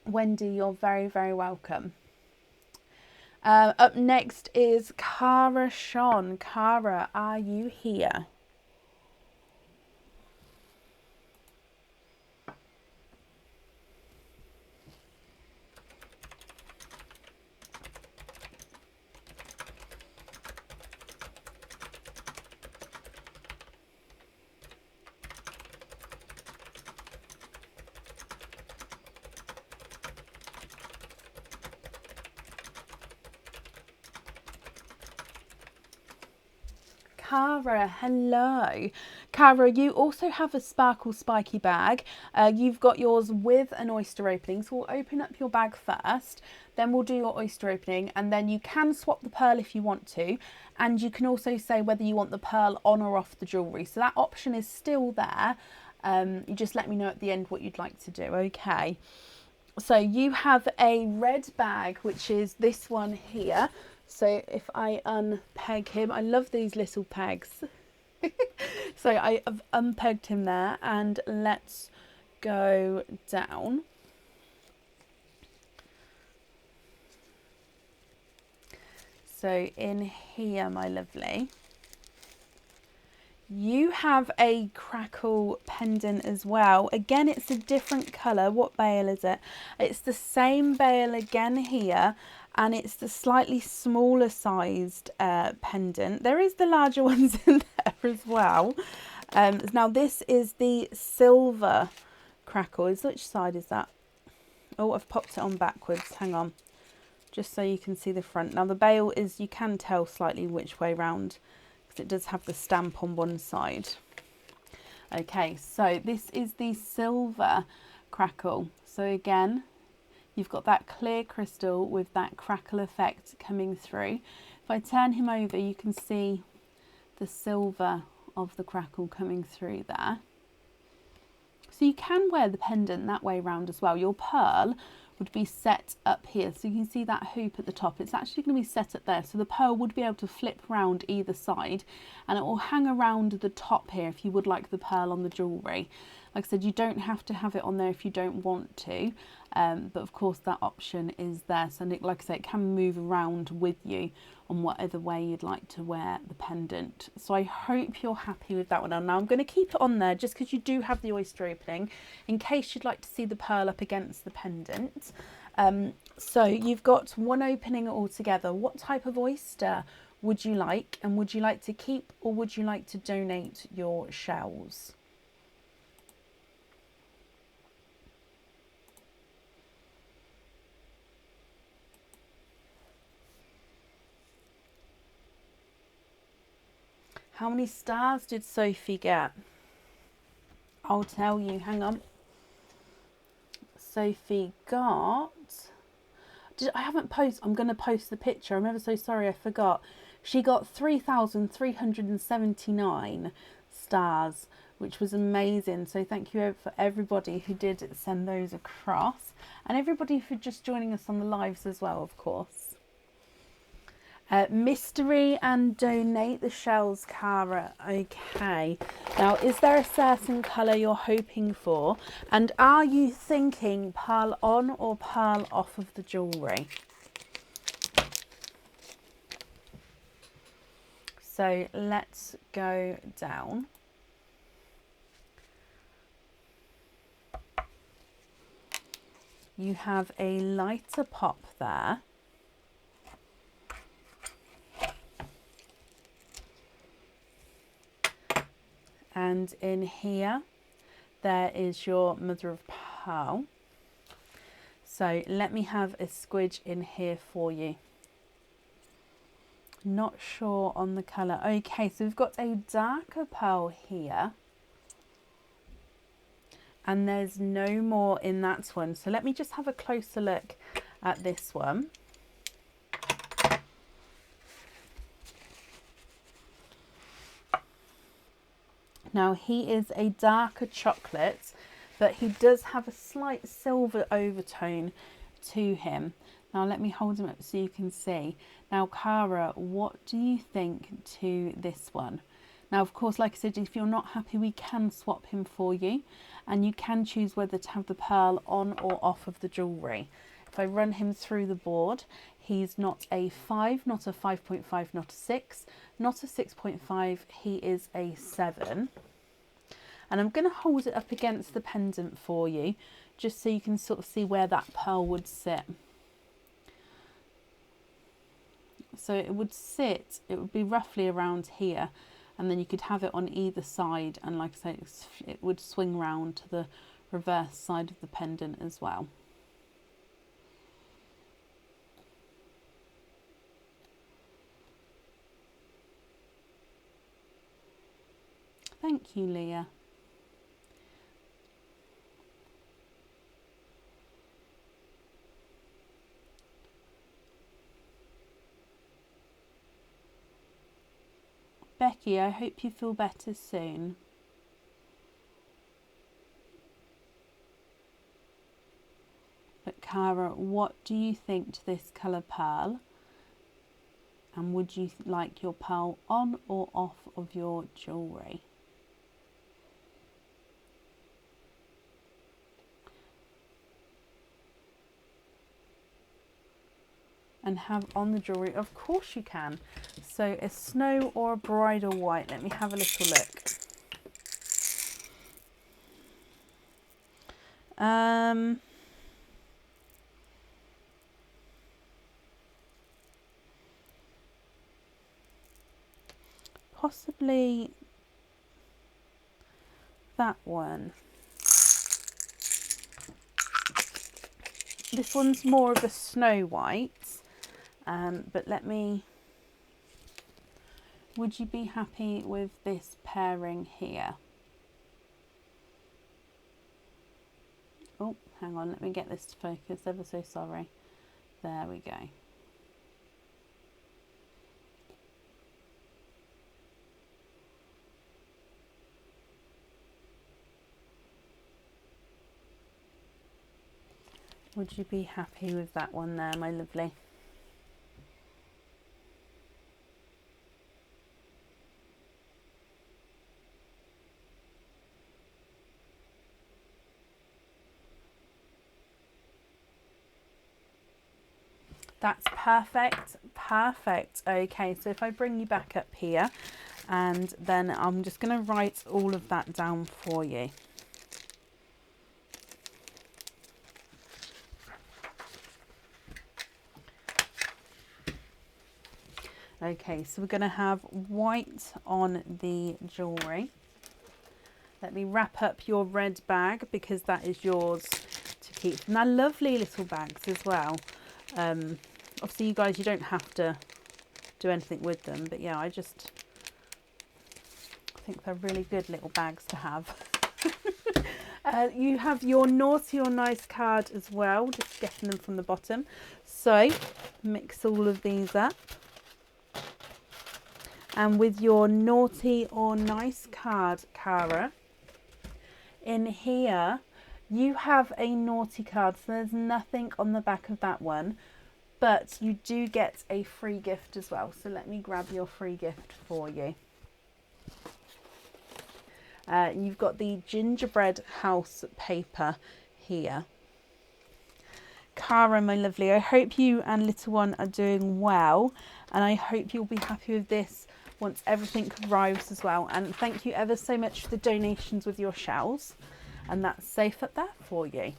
Wendy, you're very, very welcome. Up next is Cara Sean. Cara, are you here? Cara, hello. Cara, you also have a sparkle spiky bag. You've got yours with an oyster opening, so we'll open up your bag first, then we'll do your oyster opening, and then you can swap the pearl if you want to, and you can also say whether you want the pearl on or off the jewellery, so that option is still there. You just let me know at the end what you'd like to do, okay? So you have a red bag, which is this one here. So if I unpeg him, I love these little pegs. So I have unpegged him there, and let's go down. So in here, my lovely, you have a crackle pendant as well. Again, it's a different colour. What bale is it? It's the same bale again here, and it's the slightly smaller sized pendant. There is the larger ones in there as well. Now this is the silver crackle. Which side is that? Oh, I've popped it on backwards. Hang on. Just so you can see the front. Now the bale is, you can tell slightly which way round, because it does have the stamp on one side. Okay, so this is the silver crackle. So again, you've got that clear crystal with that crackle effect coming through. If I turn him over, you can see the silver of the crackle coming through there. So you can wear the pendant that way round as well. Your pearl would be set up here, so you can see that hoop at the top. It's actually going to be set up there, so the pearl would be able to flip round either side, and it will hang around the top here if you would like the pearl on the jewellery. Like I said, you don't have to have it on there if you don't want to, but of course that option is there. So like I say, it can move around with you on whatever way you'd like to wear the pendant. So I hope you're happy with that one. And now I'm going to keep it on there just because you do have the oyster opening, in case you'd like to see the pearl up against the pendant. So you've got one opening altogether. What type of oyster would you like, and would you like to keep, or would you like to donate your shells? How many stars did Sophie get? I'll tell you, hang on. Sophie got... I haven't posted, I'm going to post the picture. I'm ever so sorry, I forgot. She got 3,379 stars, which was amazing. So thank you for everybody who did send those across. And everybody for just joining us on the lives as well, of course. Mystery and donate the shells, Cara. Okay. Now, is there a certain colour you're hoping for? And are you thinking pearl on or pearl off of the jewellery? So let's go down. You have a lighter pop there. And in here, there is your mother of pearl. So let me have a squidge in here for you. Not sure on the colour. Okay, so we've got a darker pearl here. And there's no more in that one. So let me just have a closer look at this one. Now he is a darker chocolate, but he does have a slight silver overtone to him. Now let me hold him up so you can see. Now Cara, what do you think to this one? Now of course, like I said, if you're not happy, we can swap him for you, and you can choose whether to have the pearl on or off of the jewellery. If I run him through the board, he's not a 5, not a 5.5, not a 6, not a 6.5, he is a 7. And I'm going to hold it up against the pendant for you, just so you can sort of see where that pearl would sit. So it would sit, it would be roughly around here, and then you could have it on either side, and like I say, it would swing round to the reverse side of the pendant as well. Thank you, Leah. Becky, I hope you feel better soon. But Cara, what do you think to this colour pearl? And would you like your pearl on or off of your jewellery? And have on the jewellery? Of course you can. So a snow or a bridal white. Let me have a little look. Possibly that one. This one's more of a snow white, but would you be happy with this pairing here? Oh, hang on, let me get this to focus, ever so sorry. There we go. Would you be happy with that one there, my lovely? That's perfect, perfect. Okay, so if I bring you back up here, and then I'm just going to write all of that down for you. Okay, so we're going to have white on the jewellery. Let me wrap up your red bag because that is yours to keep. And they're lovely little bags as well. Obviously, you guys, you don't have to do anything with them. But yeah, I think they're really good little bags to have. You have your naughty or nice card as well. Just getting them from the bottom. So mix all of these up. And with your naughty or nice card, Cara, in here you have a naughty card, so there's nothing on the back of that one, but you do get a free gift as well. So let me grab your free gift for you. You've got the gingerbread house paper here. Cara, my lovely, I hope you and little one are doing well, and I hope you'll be happy with this once everything arrives as well. And thank you ever so much for the donations with your shells, and that's safe up there for you.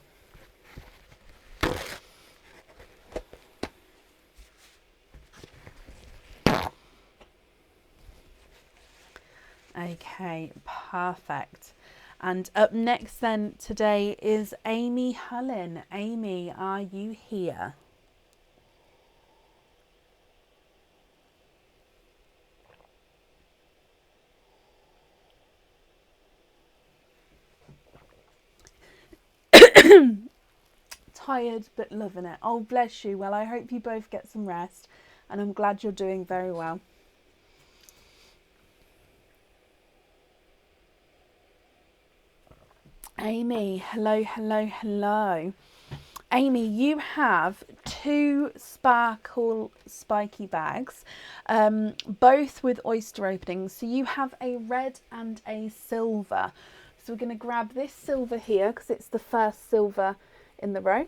Okay, perfect. And up next then today is Amy Hullen. Amy, are you here? Tired but loving it. Oh, bless you. Well, I hope you both get some rest, and I'm glad you're doing very well. Amy, hello, hello, hello. Amy, you have two sparkle spiky bags, both with oyster openings. So you have a red and a silver. So we're going to grab this silver here because it's the first silver in the row.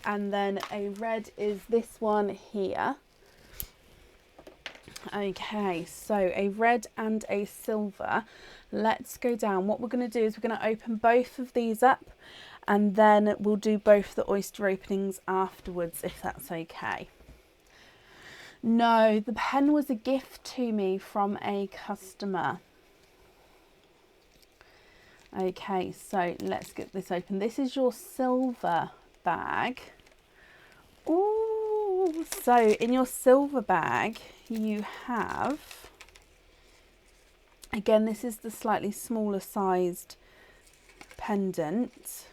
And then a red is this one here. Okay, so a red and a silver. Let's go down. What we're going to do is we're going to open both of these up, and then we'll do both the oyster openings afterwards, if that's okay. No, the pen was a gift to me from a customer. Okay, so let's get this open. This is your silver bag. Ooh, so in your silver bag, you have Again, this is the slightly smaller sized pendant.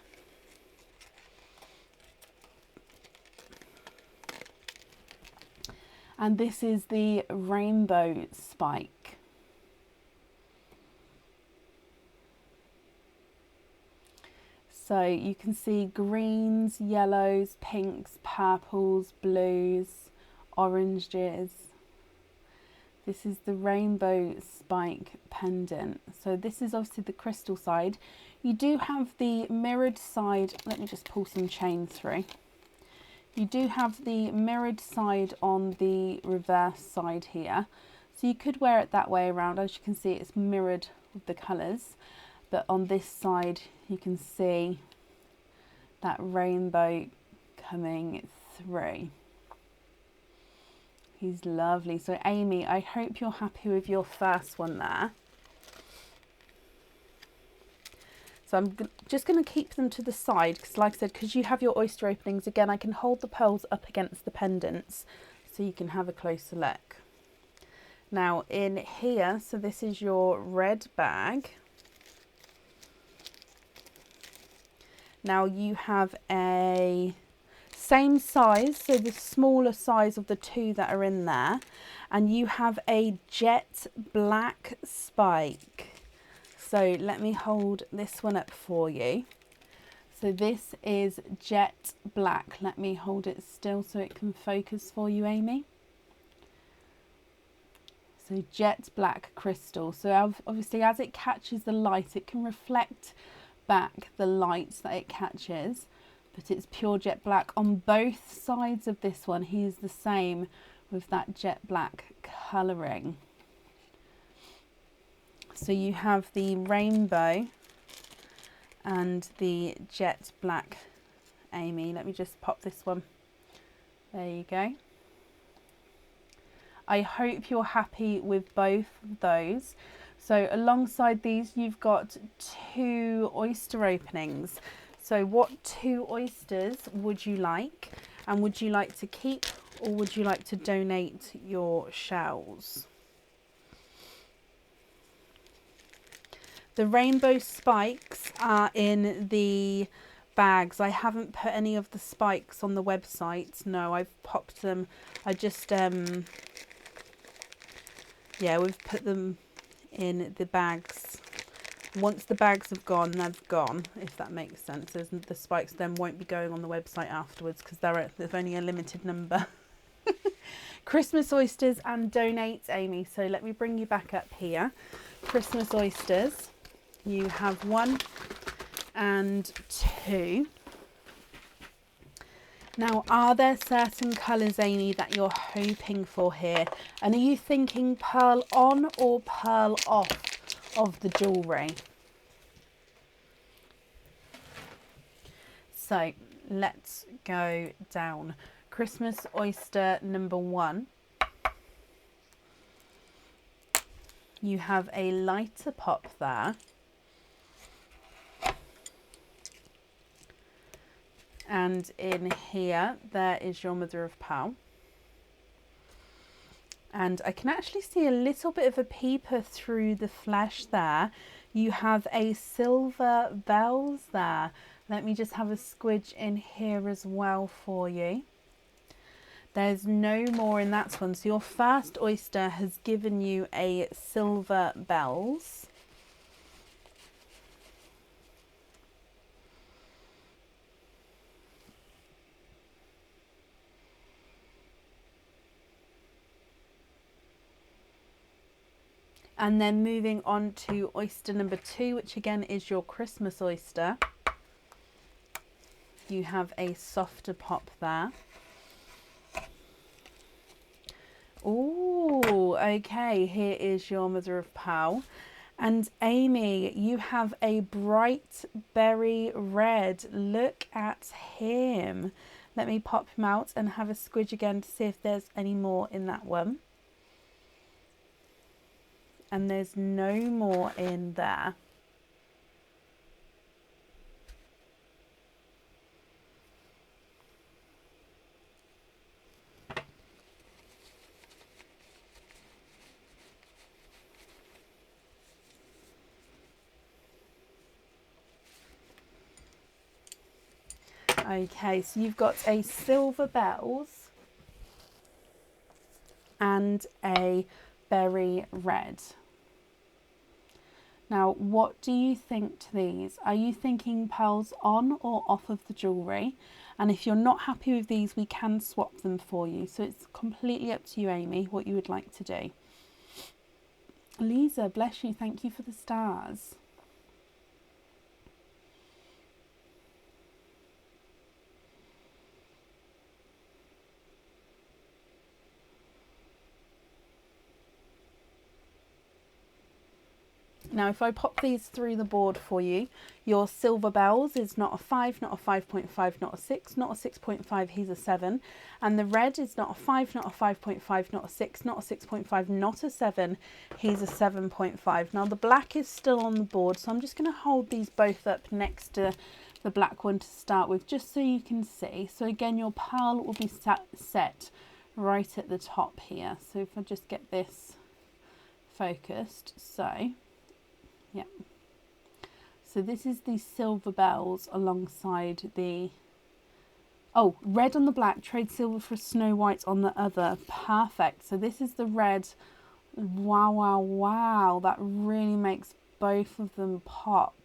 And this is the rainbow spike. So you can see greens, yellows, pinks, purples, blues, oranges. This is the rainbow spike pendant. So this is obviously the crystal side. You do have the mirrored side. Let me just pull some chain through. You do have the mirrored side on the reverse side here. So you could wear it that way around. As you can see, it's mirrored with the colours. But on this side, you can see that rainbow coming through. He's lovely. So Amy, I hope you're happy with your first one there. So I'm just going to keep them to the side because, like I said, because you have your oyster openings, again, I can hold the pearls up against the pendants so you can have a closer look. Now in here, so this is your red bag. Now you have a same size, so the smaller size of the two that are in there, and you have a jet black spike. So let me hold this one up for you. So this is jet black. Let me hold it still so it can focus for you, Amy. So jet black crystal. So obviously as it catches the light, it can reflect back the light that it catches, but it's pure jet black. On both sides of this one, he is the same with that jet black colouring. So you have the rainbow and the jet black, Amy. Let me just pop this one. There you go. I hope you're happy with both of those. So alongside these, you've got 2 oyster openings. So what 2 oysters would you like? And would you like to keep or would you like to donate your shells? The rainbow spikes are in the bags. I haven't put any of the spikes on the website. No, I've popped them. I just, yeah, we've put them in the bags. Once the bags have gone, they've gone, if that makes sense. The spikes then won't be going on the website afterwards because there's only a limited number. Christmas oysters and donate, Amy. So let me bring you back up here. Christmas oysters. You have 1 and 2. Now, are there certain colours, Amy, that you're hoping for here? And are you thinking pearl on or pearl off of the jewellery? So let's go down. Christmas oyster number 1. You have a lighter pop there. And in here, there is your mother of pearl. And I can actually see a little bit of a peeper through the flesh there. You have a silver bells there. Let me just have a squidge in here as well for you. There's no more in that one. So your first oyster has given you a silver bells. And then moving on to oyster number 2, which again is your Christmas oyster. You have a softer pop there. Oh, okay, here is your mother of pearl. And Amy, you have a bright berry red. Look at him. Let me pop him out and have a squidge again to see if there's any more in that one. And there's no more in there. Okay, so you've got a silver bells and a berry red. Now, what do you think to these? Are you thinking pearls on or off of the jewellery? And if you're not happy with these, we can swap them for you. So it's completely up to you, Amy, what you would like to do. Lisa, bless you. Thank you for the stars. Now, if I pop these through the board for you, your silver bells is not a 5, not a 5.5, not a 6, not a 6.5, he's a 7. And the red is not a 5, not a 5.5, not a 6, not a 6.5, not a 7, he's a 7.5. Now, the black is still on the board, so I'm just going to hold these both up next to the black one to start with, just so you can see. So again, your pearl will be set right at the top here. So if I just get this focused, so... yeah, so this is the silver bells alongside the, oh, red on the black, trade silver for snow white on the other. Perfect. So this is the red. Wow, wow, wow. That really makes both of them pop.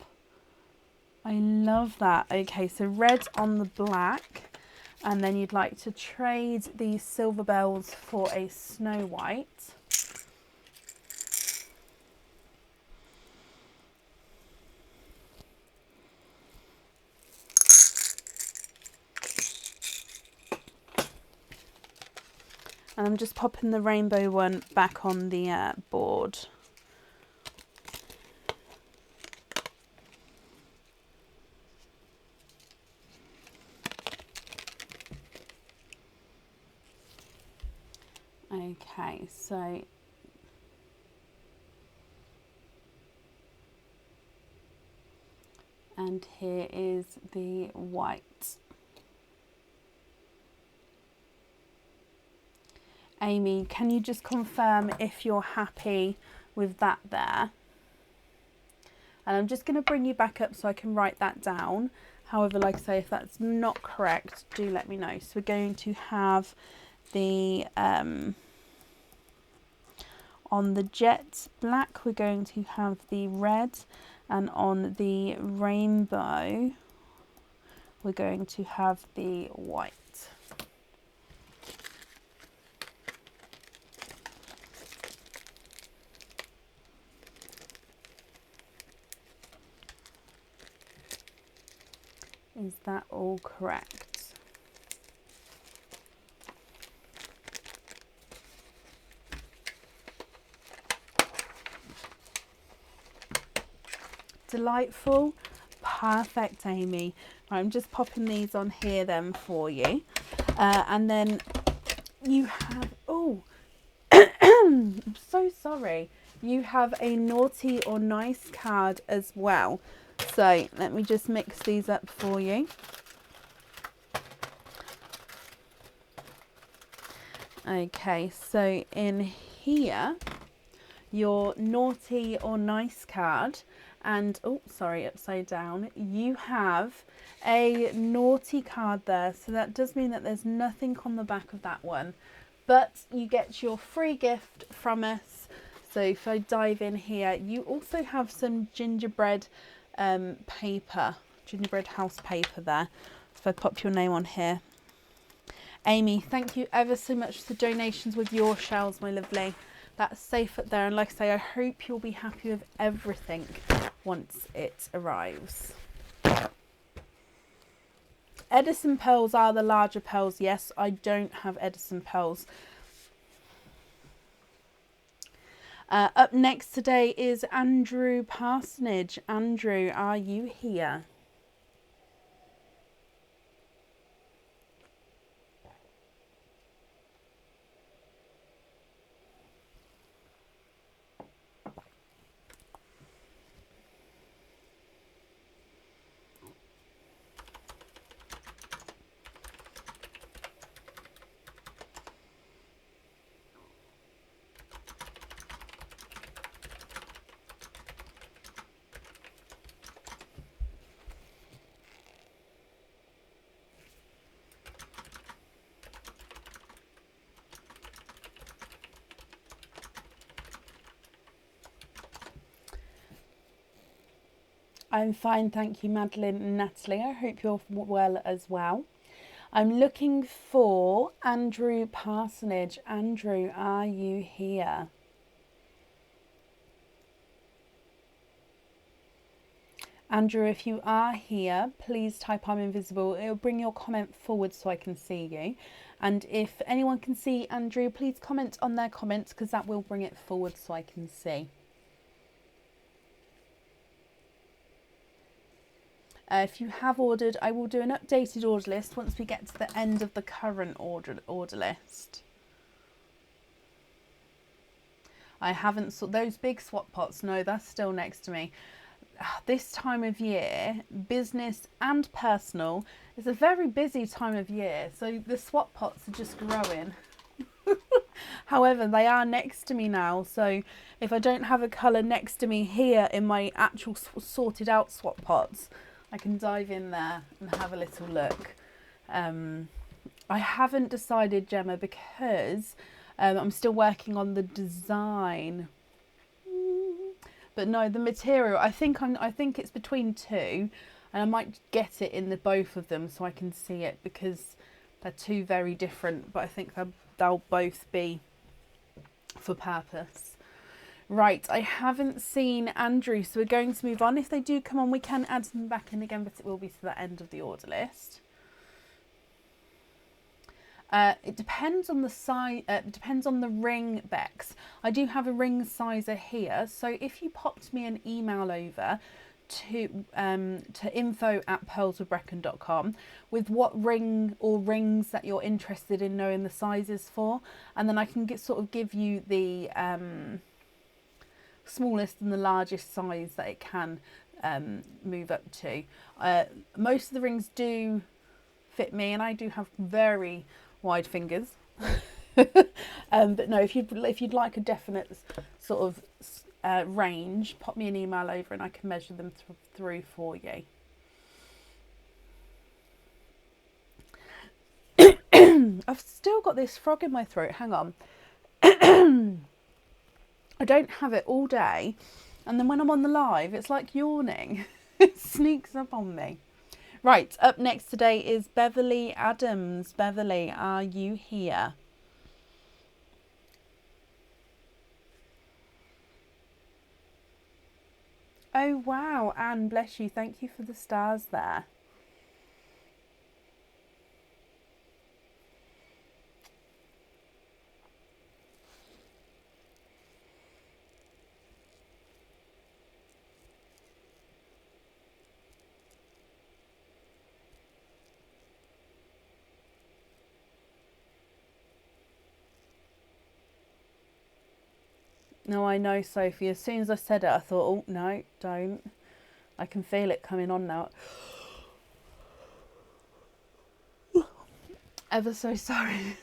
I love that. Okay, so red on the black, and then you'd like to trade the silver bells for a snow white. And I'm just popping the rainbow one back on the board. Okay, so and here is the white. Amy, can you just confirm if you're happy with that there? And I'm just going to bring you back up so I can write that down. However, like I say, if that's not correct, do let me know. So we're going to have the, on the jet black, we're going to have the red, and on the rainbow, we're going to have the white. Is that all correct? Delightful. Perfect, Amy. I'm just popping these on here then for you. And then you have, oh, I'm so sorry. You have a naughty or nice card as well. So let me just mix these up for you. Okay, so in here, your naughty or nice card, and oh, sorry, upside down, you have a naughty card there. So that does mean that there's nothing on the back of that one, but you get your free gift from us. So if I dive in here, you also have some gingerbread paper, gingerbread house paper there. If I pop your name on here. Amy, thank you ever so much for the donations with your shells, my lovely. That's safe up there, and like I say, I hope you'll be happy with everything once it arrives. Edison pearls are the larger pearls. Yes, I don't have Edison pearls. Up next today is Andrew Parsonage. Andrew, are you here? I'm fine, thank you, Madeline and Natalie. I hope you're well as well. I'm looking for Andrew Parsonage. Andrew, are you here? Andrew, if you are here, please type I'm invisible. It'll bring your comment forward so I can see you. And if anyone can see Andrew, please comment on their comments because that will bring it forward so I can see. If you have ordered, I will do an updated order list once we get to the end of the current order list. I haven't saw those big swap pots. No, that's still next to me. This time of year, business and personal, it's a very busy time of year, so the swap pots are just growing. However, they are next to me now, so if I don't have a colour next to me here in my actual sorted out swap pots, I can dive in there and have a little look. I haven't decided, Gemma, because I'm still working on the design. But no, the material, I think it's between two, and I might get it in the both of them so I can see it because they're two very different, but I think they'll both be for purpose. Right, I haven't seen Andrew, so we're going to move on. If they do come on, we can add them back in again, but it will be to the end of the order list. It depends on the size. It depends on the ring, Bex. I do have a ring sizer here, so if you popped me an email over to info@pearlswithbrecken.com with what ring or rings that you're interested in knowing the sizes for, and then I can give you the smallest and the largest size that it can move up to. Most of the rings do fit me, and I do have very wide fingers. But no, if you'd like a definite sort of range, pop me an email over and I can measure them through for you. I've still got this frog in my throat. Hang on. I don't have it all day, and then when I'm on the live, it's like yawning. It sneaks up on me. Right, up next today is Beverly Adams. Beverly, are you here? Oh wow, Anne, bless you. Thank you for the stars there. No, I know, Sophie. As soon as I said it, I thought, oh, no, don't. I can feel it coming on now. Ever so sorry.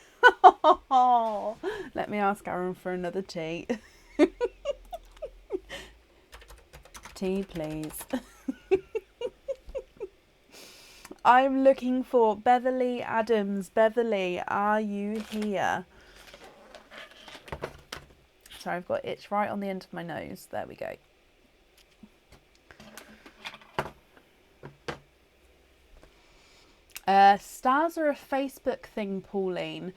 Let me ask Aaron for another tea. Tea, please. I'm looking for Beverly Adams. Beverly, are you here? Sorry, I've got itch right on the end of my nose. There we go. Stars are a Facebook thing, Pauline.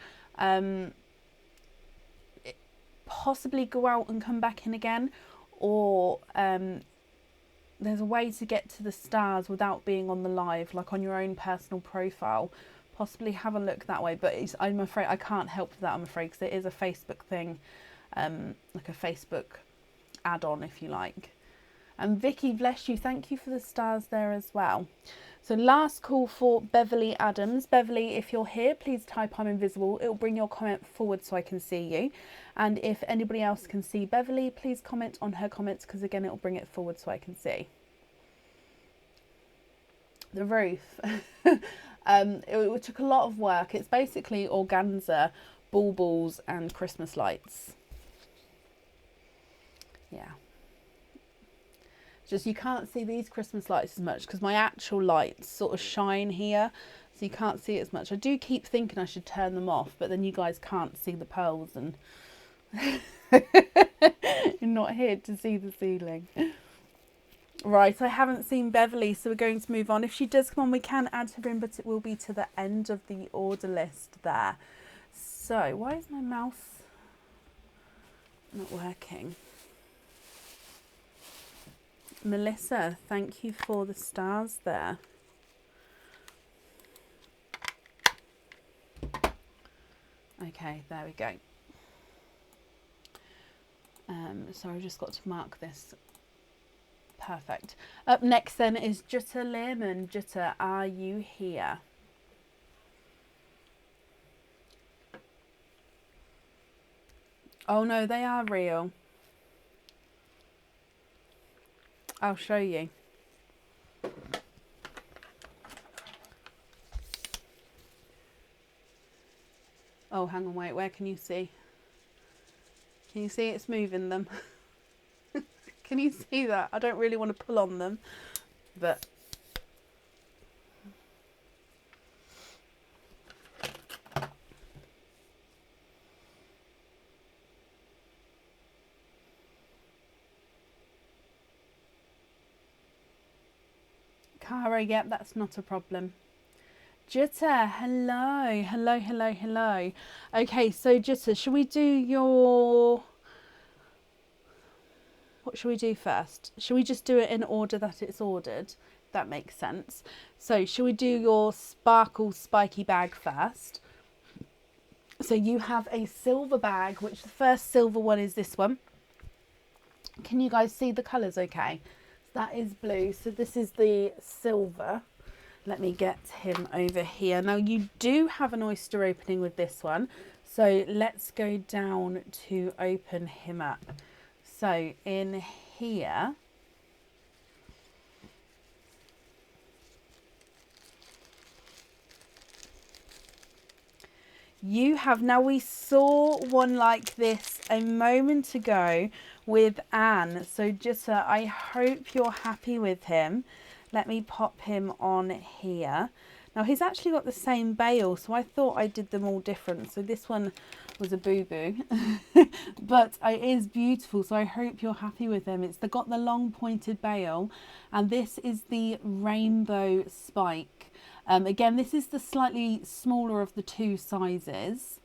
Possibly go out and come back in again, or there's a way to get to the stars without being on the live, like on your own personal profile. Possibly have a look that way, but I'm afraid I can't help with that, I'm afraid, because it is a Facebook thing. Like a Facebook add-on, if you like. And Vicky, bless you, thank you for the stars there as well. So last call for Beverly Adams. Beverly, if you're here, please type I'm invisible. It'll bring your comment forward so I can see you. And if anybody else can see Beverly, please comment on her comments, because again, it'll bring it forward so I can see. The roof. It took a lot of work. It's basically organza, baubles and Christmas lights. Yeah, just you can't see these Christmas lights as much because my actual lights sort of shine here, so you can't see it as much. I do keep thinking I should turn them off, but then you guys can't see the pearls and you're not here to see the ceiling. Right, I haven't seen Beverly, so we're going to move on. If she does come on, we can add her in, but it will be to the end of the order list there. So, why is my mouse not working? Melissa, thank you for the stars there. Okay, there we go. So I've just got to mark this. Perfect. Up next then is Jutta Lehrman. Jutta, are you here? Oh no, they are real. I'll show you. Oh, hang on, wait, where can you see? Can you see it's moving them? Can you see that? I don't really want to pull on them, but... Cara, yep, that's not a problem. Jutta, hello, hello, hello, hello. Okay, so Jutta, shall we do your... What shall we do first? Shall we just do it in order that it's ordered? That makes sense. So shall we do your sparkle spiky bag first? So you have a silver bag, which the first silver one is this one. Can you guys see the colours okay? That is blue. So this is the silver. Let me get him over here. Now you do have an oyster opening with this one. So let's go down to open him up. So in here, you have, now we saw one like this a moment ago with Anne. So Jutta, I hope you're happy with him. Let me pop him on here. Now he's actually got the same bail, so I thought I did them all different. So this one was a boo-boo, but it is beautiful. So I hope you're happy with him. It's got the long pointed bail, and this is the rainbow spike. Again, this is the slightly smaller of the two sizes.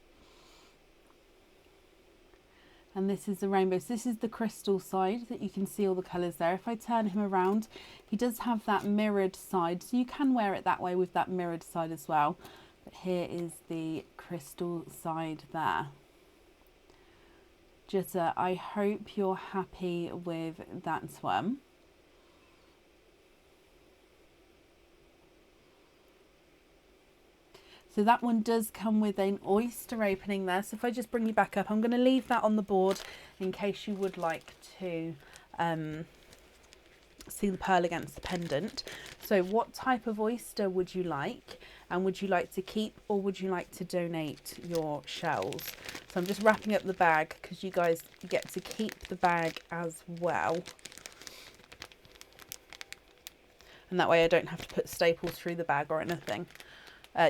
And this is the rainbow. So this is the crystal side that you can see all the colours there. If I turn him around, he does have that mirrored side. So you can wear it that way with that mirrored side as well. But here is the crystal side there. Jutta, I hope you're happy with that one. So that one does come with an oyster opening there. So if I just bring you back up, I'm going to leave that on the board in case you would like to see the pearl against the pendant. So what type of oyster would you like? And would you like to keep, or would you like to donate your shells? So I'm just wrapping up the bag because you guys get to keep the bag as well. And that way I don't have to put staples through the bag or anything.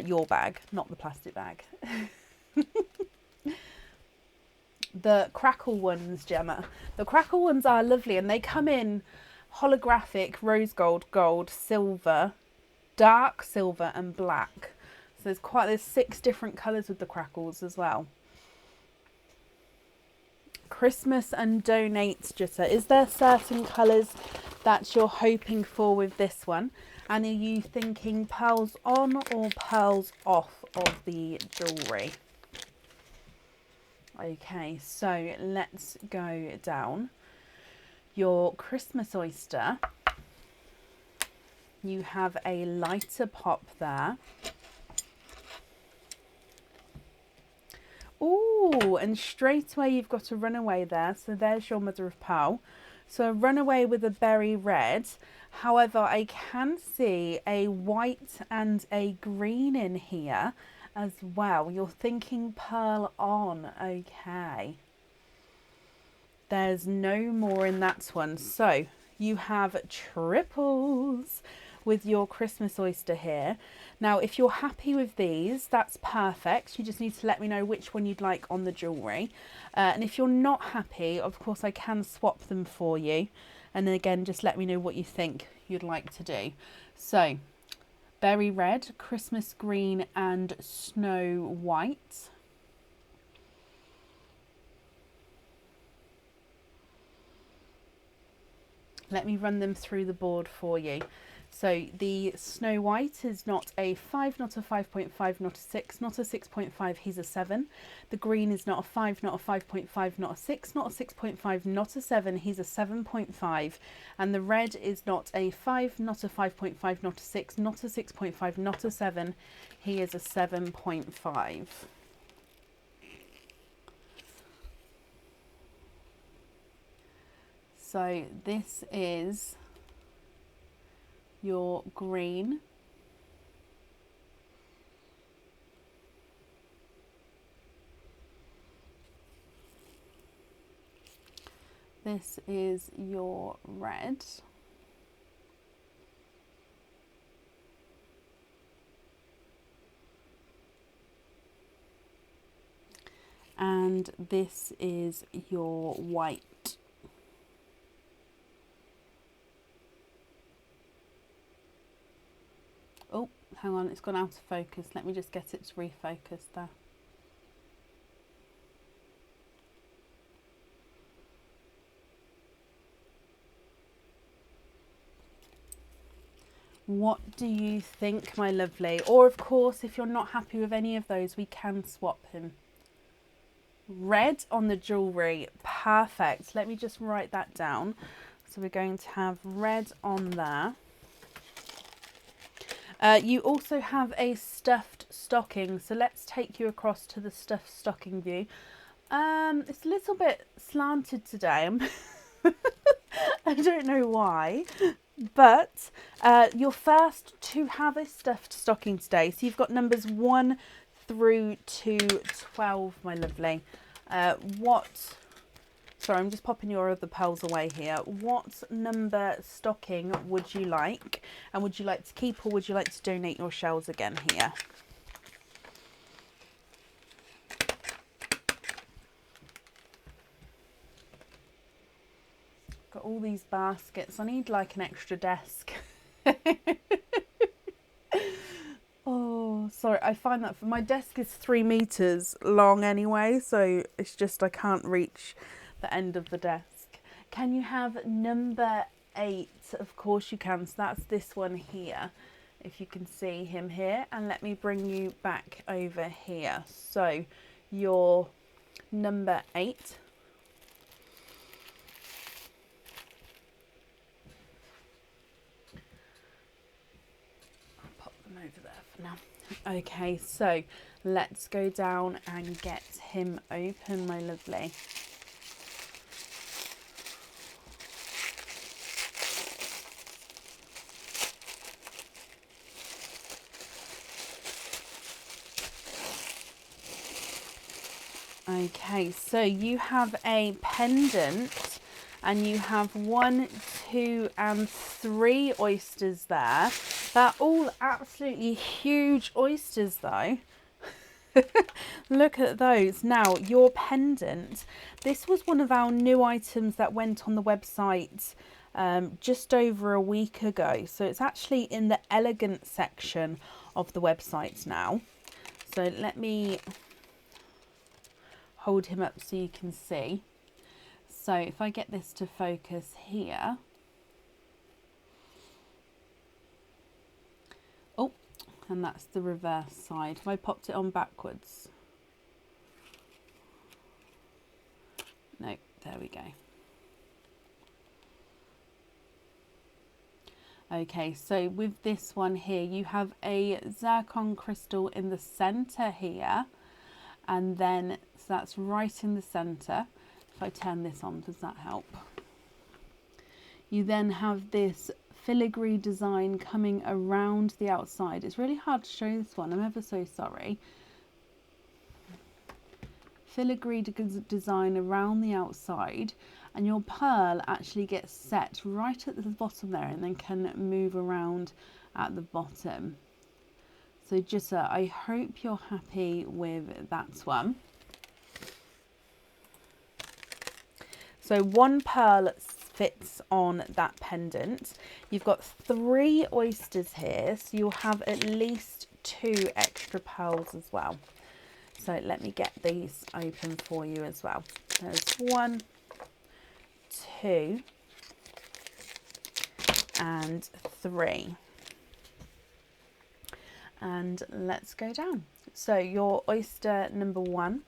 Your bag, not the plastic bag. The Crackle ones, Gemma. The Crackle ones are lovely, and they come in holographic, rose gold, gold, silver, dark silver and black. So there's 6 different colours with the Crackles as well. Christmas and donates, Jutta. Is there certain colours that you're hoping for with this one? And are you thinking pearls on or pearls off of the jewellery? Okay, so let's go down. Your Christmas oyster. You have a lighter pop there. Ooh, and straight away you've got a runaway there. So there's your mother of pearl. So a runaway with a berry red. However, I can see a white and a green in here as well. You're thinking pearl on. Okay. There's no more in that one. So you have triples with your Christmas oyster here. Now, if you're happy with these, that's perfect. You just need to let me know which one you'd like on the jewellery. And if you're not happy, of course, I can swap them for you. And then again, just let me know what you think you'd like to do. So berry red, Christmas green and snow white. Let me run them through the board for you. So the Snow White is not a 5, not a 5.5, not a 6, not a 6.5, he's a 7. The green is not a 5, not a 5.5, not a 6, not a 6.5, not a 7, he's a 7.5. And the red is not a 5, not a 5.5, not a 6, not a 6.5, not a 7, he is a 7.5. So this is your green. This is your red. And this is your white. Oh, hang on, it's gone out of focus. Let me just get it to refocus there. What do you think, my lovely? Or of course, if you're not happy with any of those, we can swap him. Red on the jewellery, perfect. Let me just write that down. So we're going to have red on there. You also have a stuffed stocking, so let's take you across to the stuffed stocking view. It's a little bit slanted today. I don't know why, but you're first to have a stuffed stocking today. So you've got numbers 1 through to 12, my lovely. Sorry, I'm just popping your other pearls away here. What number stocking would you like? And would you like to keep or would you like to donate your shells again here? Got all these baskets. I need like an extra desk. Oh, sorry. I find that my desk is 3 meters long anyway. So it's just I can't reach the end of the desk. Can you have number 8? Of course you can. So that's this one here, if you can see him here. And let me bring you back over here. So your number 8. I'll pop them over there for now. Okay, so let's go down and get him open, my lovely. Okay, so you have a pendant and you have 1, 2 and 3 oysters there. They're all absolutely huge oysters though. Look at those. Now your pendant, this was one of our new items that went on the website just over a week ago. So it's actually in the elegant section of the website now. So let me hold him up so you can see. So if I get this to focus here. Oh, and that's the reverse side. Have I popped it on backwards? No, there we go. Okay, so with this one here, you have a zircon crystal in the center here. And then, so that's right in the center. If I turn this on, does that help? You then have this filigree design coming around the outside. It's really hard to show this one. I'm ever so sorry. Filigree design around the outside, and your pearl actually gets set right at the bottom there and then can move around at the bottom. So Jitta, I hope you're happy with that one. So 1 pearl fits on that pendant. You've got 3 oysters here, so you'll have at least 2 extra pearls as well. So let me get these open for you as well. There's 1, 2, and 3. And let's go down. So your oyster number 1.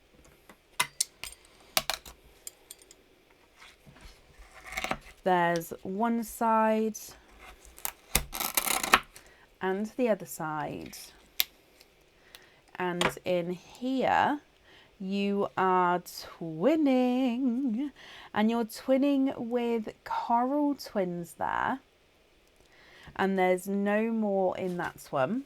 There's one side and the other side. And in here you are twinning, and you're twinning with coral twins there, and there's no more in that one.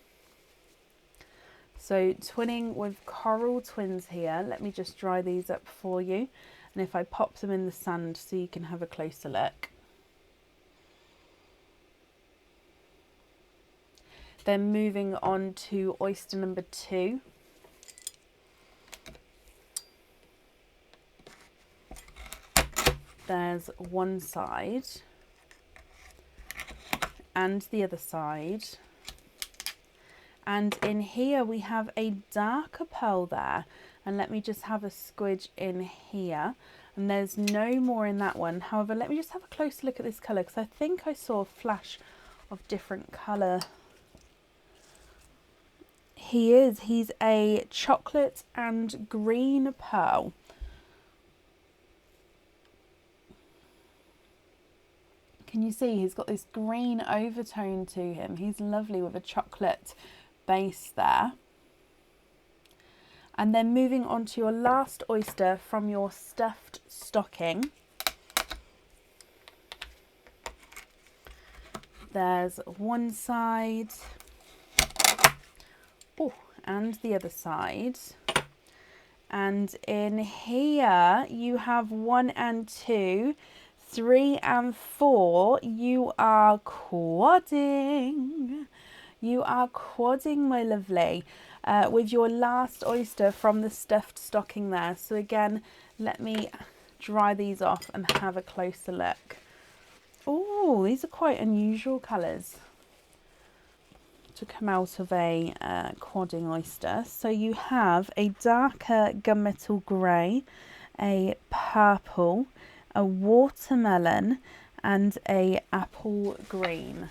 So twinning with coral twins here. Let me just dry these up for you, and if I pop them in the sand so you can have a closer look. Then moving on to oyster number 2. There's one side and the other side. And in here we have a darker pearl there. And let me just have a squidge in here. And there's no more in that one. However, let me just have a closer look at this colour, because I think I saw a flash of different colour. He's a chocolate and green pearl. Can you see he's got this green overtone to him? He's lovely with a chocolate base there. And then moving on to your last oyster from your stuffed stocking. There's one side, oh, and the other side. And in here you have 1 and 2, 3 and 4. You are quadding. You are quadding, my lovely, with your last oyster from the stuffed stocking there. So again, let me dry these off and have a closer look. Oh, these are quite unusual colours to come out of a quadding oyster. So you have a darker gunmetal grey, a purple, a watermelon, and a apple green.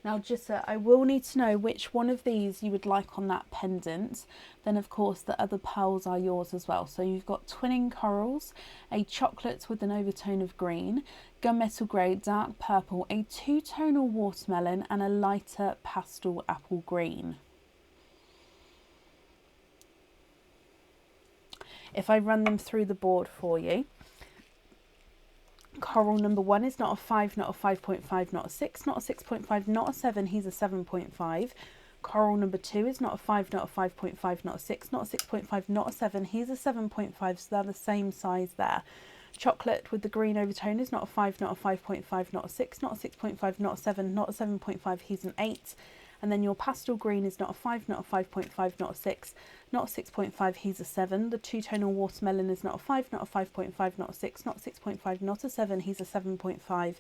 Now Jitta, I will need to know which one of these you would like on that pendant. Then of course the other pearls are yours as well. So you've got twinning corals, a chocolate with an overtone of green, gunmetal grey, dark purple, a two-tonal watermelon, and a lighter pastel apple green. If I run them through the board for you, coral number 1 is not a 5, not a 5.5, not a 6, not a 6.5, not a 7, he's a 7.5. Coral number 2 is not a 5, not a 5.5, not a 6, not a 6.5, not a 7, he's a 7.5, so they're the same size there. Chocolate with the green overtone is not a 5, not a 5.5, not a 6, not a 6.5, not a 7, not a 7.5, he's an 8. And then your pastel green is not a 5, not a 5.5, not a 6, not a 6.5, he's a 7. The two-tonal watermelon is not a 5, not a 5.5, not a 6, not a 6.5, not a 7, he's a 7.5.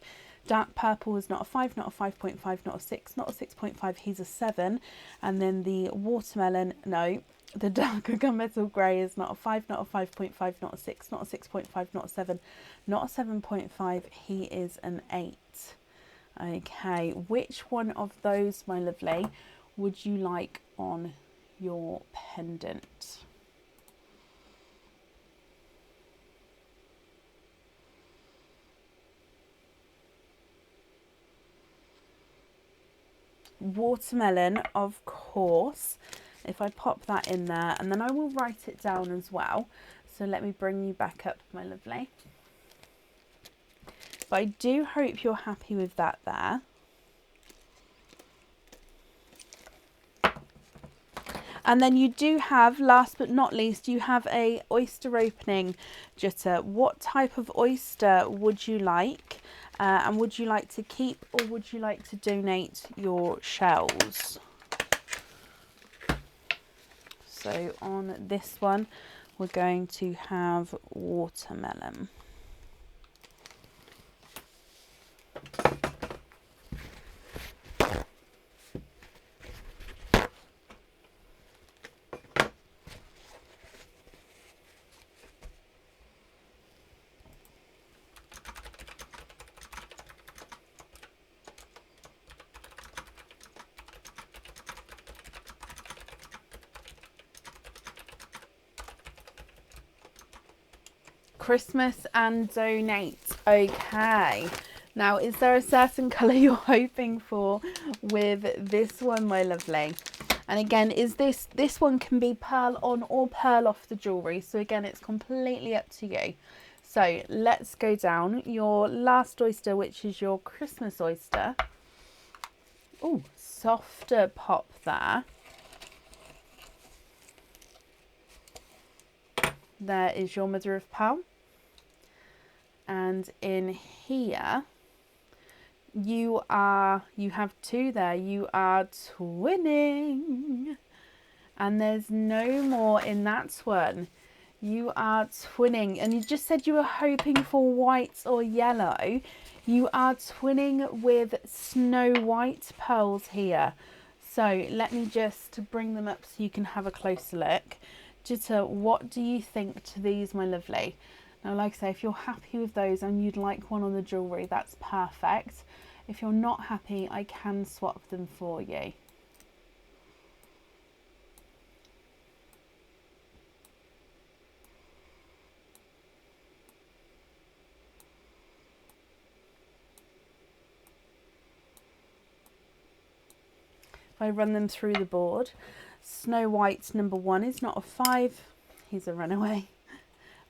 Dark purple is not a 5, not a 5.5, not a 6, not a 6.5, he's a 7. And then the watermelon, no, the darker gunmetal grey is not a 5, not a 5.5, not a 6, not a 6.5, not a 7, not a 7.5, he is an 8. Okay, which one of those, my lovely, would you like on your pendant? Watermelon, of course. If I pop that in there, and then I will write it down as well. So let me bring you back up, my lovely. But I do hope you're happy with that there. And then you do have, last but not least, you have a oyster opening, Jitta. What type of oyster would you like? And would you like to keep, or would you like to donate your shells? So on this one, we're going to have watermelon. Christmas and donate. Okay. Now, is there a certain colour you're hoping for with this one, my lovely? And again, is this one can be pearl on or pearl off the jewellery. So again, it's completely up to you. So let's go down your last oyster, which is your Christmas oyster. Oh, softer pop there. There is your mother of pearl. And in here, you have two there. You are twinning. And there's no more in that one. You are twinning. And you just said you were hoping for white or yellow. You are twinning with snow white pearls here. So let me just bring them up so you can have a closer look. Jitta, what do you think to these, my lovely? Now, like I say, if you're happy with those and you'd like one on the jewellery, that's perfect. If you're not happy, I can swap them for you. If I run them through the board, Snow White number 1 is not a 5. He's a runaway.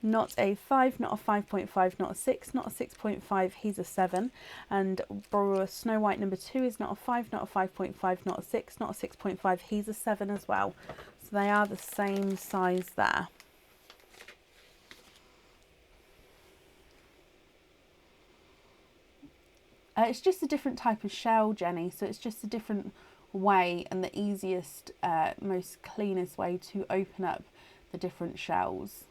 Not a 5, not a 5.5, not a 6, not a 6.5, he's a 7. And Snow White number 2 is not a 5, not a 5.5, not a 6, not a 6.5, he's a 7 as well. So they are the same size there. It's just a different type of shell, Jenny, so it's just a different way and the easiest, most cleanest way to open up the different shells.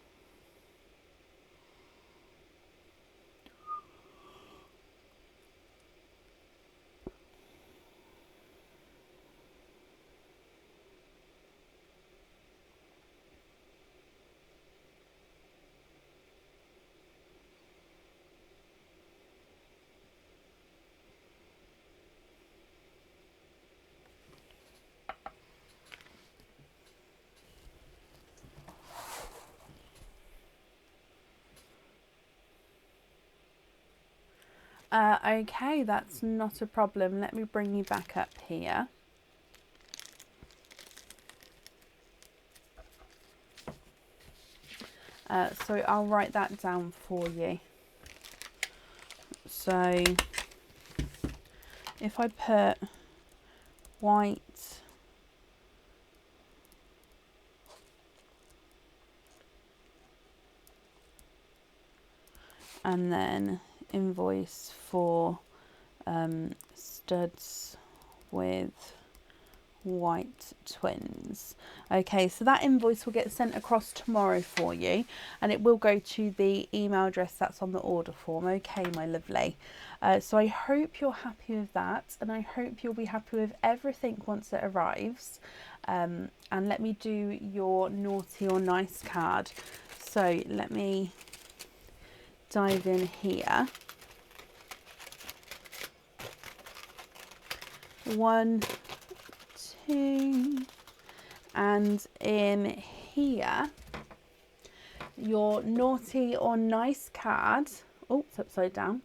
Okay, that's not a problem. Let me bring you back up here. So I'll write that down for you. So if I put white, and then invoice for studs with white twins. Okay, so that invoice will get sent across tomorrow for you, and it will go to the email address that's on the order form. Okay, my lovely. So I hope you're happy with that, and I hope you'll be happy with everything once it arrives. And let me do your naughty or nice card. So let me dive in here. 1, 2, and in here, your naughty or nice card. Oh, it's upside down.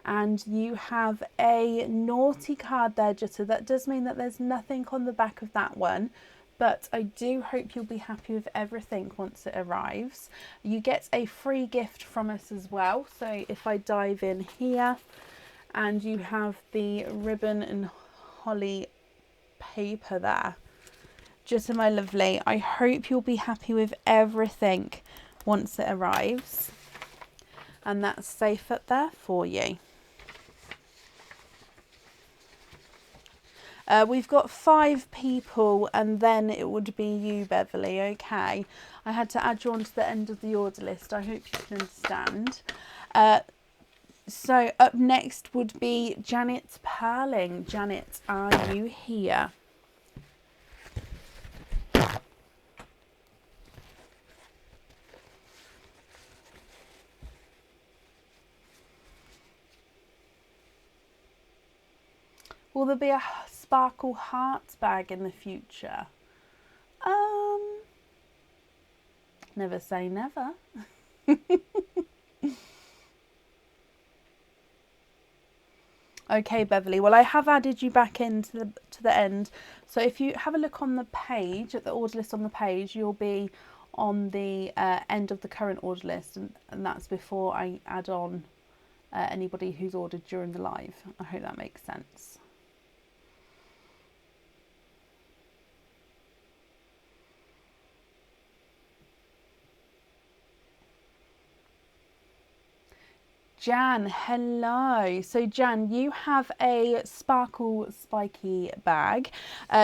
And you have a naughty card there, Jutta. That does mean that there's nothing on the back of that one, but I do hope you'll be happy with everything once it arrives. You get a free gift from us as well. So if I dive in here, and you have the ribbon and holly paper there. Jutta, my lovely, I hope you'll be happy with everything once it arrives. And that's safe up there for you. We've got 5 people, and then it would be you, Beverly. Okay, I had to add you on to the end of the order list. I hope you can understand. So up next would be Janet's Pearling. Janet, are you here? Will there be a sparkle heart bag in the future? Never say never. Okay, Beverly. Well, I have added you back into the end. So if you have a look on the page, at the order list on the page, you'll be on the end of the current order list, and that's before I add on anybody who's ordered during the live. I hope that makes sense. Jan, hello. So Jan, you have a sparkle spiky bag.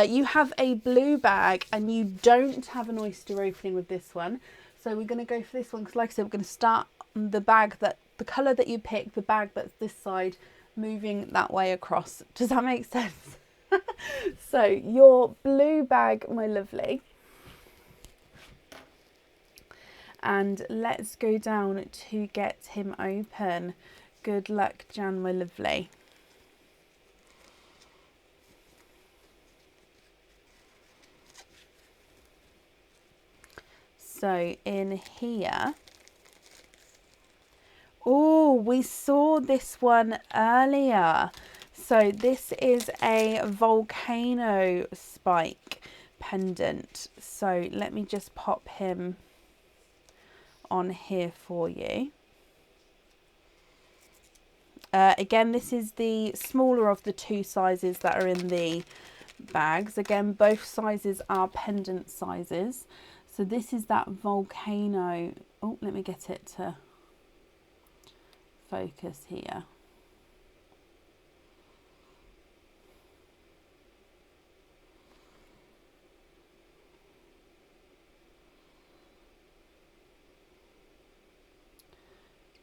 You have a blue bag and you don't have an oyster opening with this one. So we're going to go for this one because like I said, we're going to start on the bag that, the colour that you pick, the bag that's this side, moving that way across. Does that make sense? So your blue bag, my lovely. And let's go down to get him open. Good luck, Jan, my lovely. So in here, oh, we saw this one earlier. So this is a volcano spike pendant. So let me just pop him on here for you. Again, this is the smaller of the two sizes that are in the bags. Again, both sizes are pendant sizes. So this is that volcano. Oh, let me get it to focus here.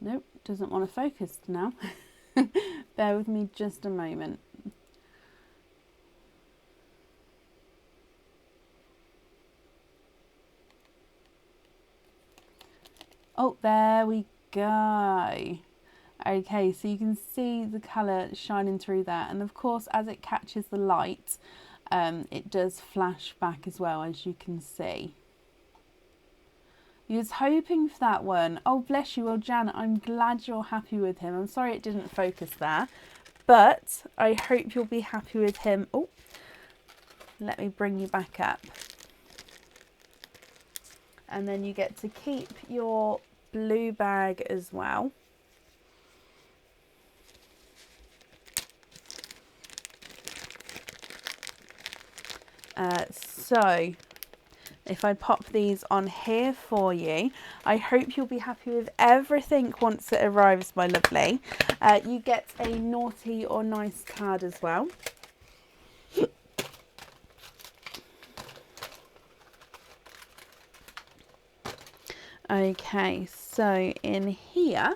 Nope, doesn't want to focus now. Bear with me just a moment. Oh, there we go. Okay, so you can see the colour shining through there. And of course, as it catches the light, it does flash back as well, as you can see. You was hoping for that one. Oh, bless you. Well, Jan, I'm glad you're happy with him. I'm sorry it didn't focus there, but I hope you'll be happy with him. Oh, let me bring you back up. And then you get to keep your blue bag as well. So if I pop these on here for you, I hope you'll be happy with everything once it arrives, my lovely. You get a naughty or nice card as well. Okay, so in here,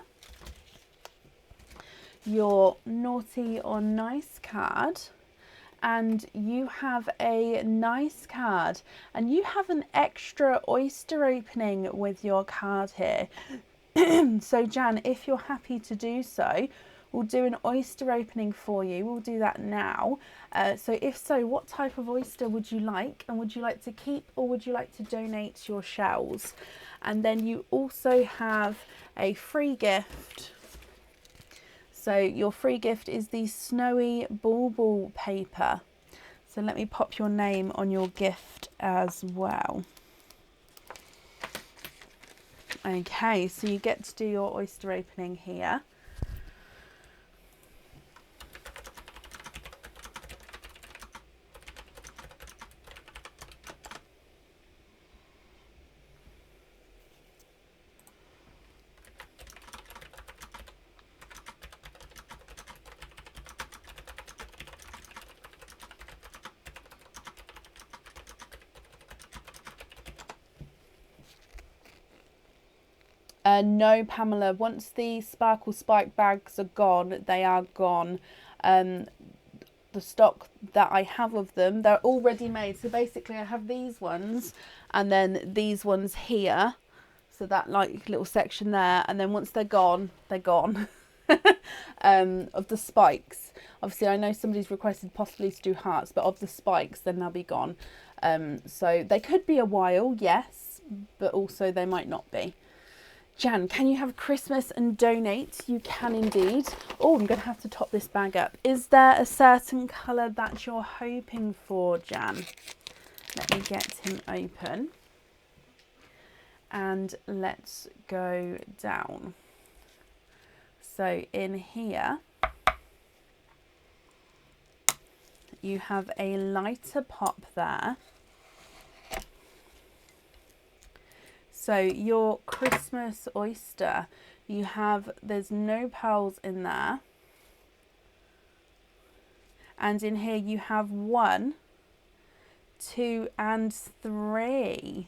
your naughty or nice card, and you have a nice card, and you have an extra oyster opening with your card here. So Jan, if you're happy to do so, we'll do an oyster opening for you. We'll do that now. So if so, what type of oyster would you like? And would you like to keep, or would you like to donate your shells? And then you also have a free gift. So your free gift is the snowy bauble paper. So let me pop your name on your gift as well. Okay, so you get to do your oyster opening here. No, Pamela, once the sparkle spike bags are gone, they are gone. The stock that I have of them, they're already made. So basically I have these ones and then these ones here. So that like little section there. And then once they're gone, they're gone. Of the spikes. Obviously I know somebody's requested possibly to do hearts, but of the spikes, then they'll be gone. So they could be a while, yes, but also they might not be. Jan, can you have Christmas and donate? You can indeed. Oh, I'm going to have to top this bag up. Is there a certain colour that you're hoping for, Jan? Let me get him open. And let's go down. So in here, you have a lighter pop there. So your Christmas oyster, there's no pearls in there. And in here you have 1, 2 and 3.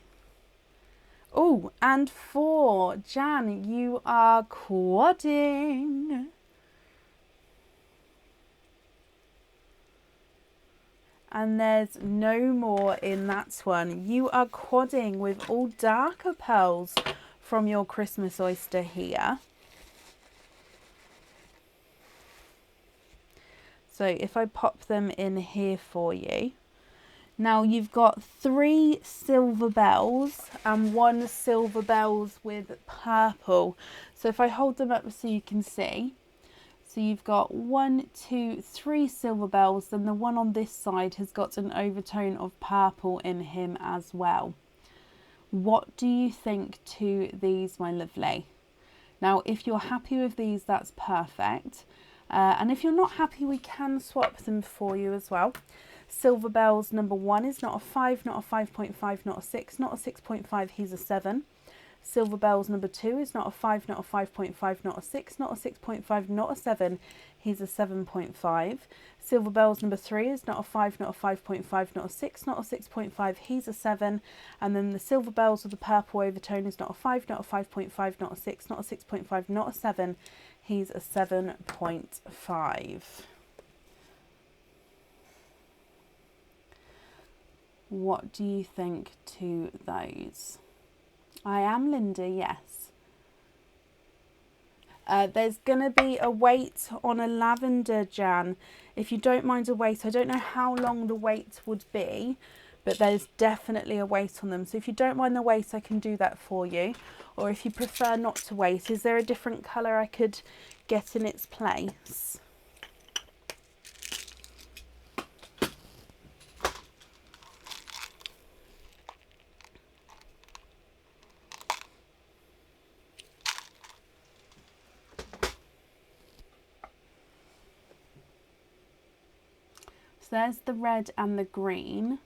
Oh, and 4. Jan, you are quadding. And there's no more in that one. You are quadding with all darker pearls from your Christmas oyster here. So if I pop them in here for you. Now you've got 3 silver bells and 1 silver bells with purple. So if I hold them up so you can see. So you've got 1, 2, 3 silver bells, then the one on this side has got an overtone of purple in him as well. What do you think to these, my lovely? Now, if you're happy with these, that's perfect. And if you're not happy, we can swap them for you as well. Silver bells number 1 is not a 5, not a 5.5, not a 6, not a 6.5, he's a 7. Silver bells number 2 is not a 5, not a 5.5, not a 6, not a 6.5, not a 7. He's a 7.5. Silver bells number 3 is not a 5, not a 5.5, not a 6, not a 6.5. He's a 7. And then the silver bells with the purple overtone is not a 5, not a 5.5, not a 6, not a 6.5, not a 7. He's a 7.5. What do you think to those? I am Linda, yes. There's going to be a wait on a lavender, Jan. If you don't mind a wait, I don't know how long the wait would be, but there's definitely a wait on them. So if you don't mind the wait, I can do that for you. Or if you prefer not to wait, is there a different colour I could get in its place? There's the red and the green.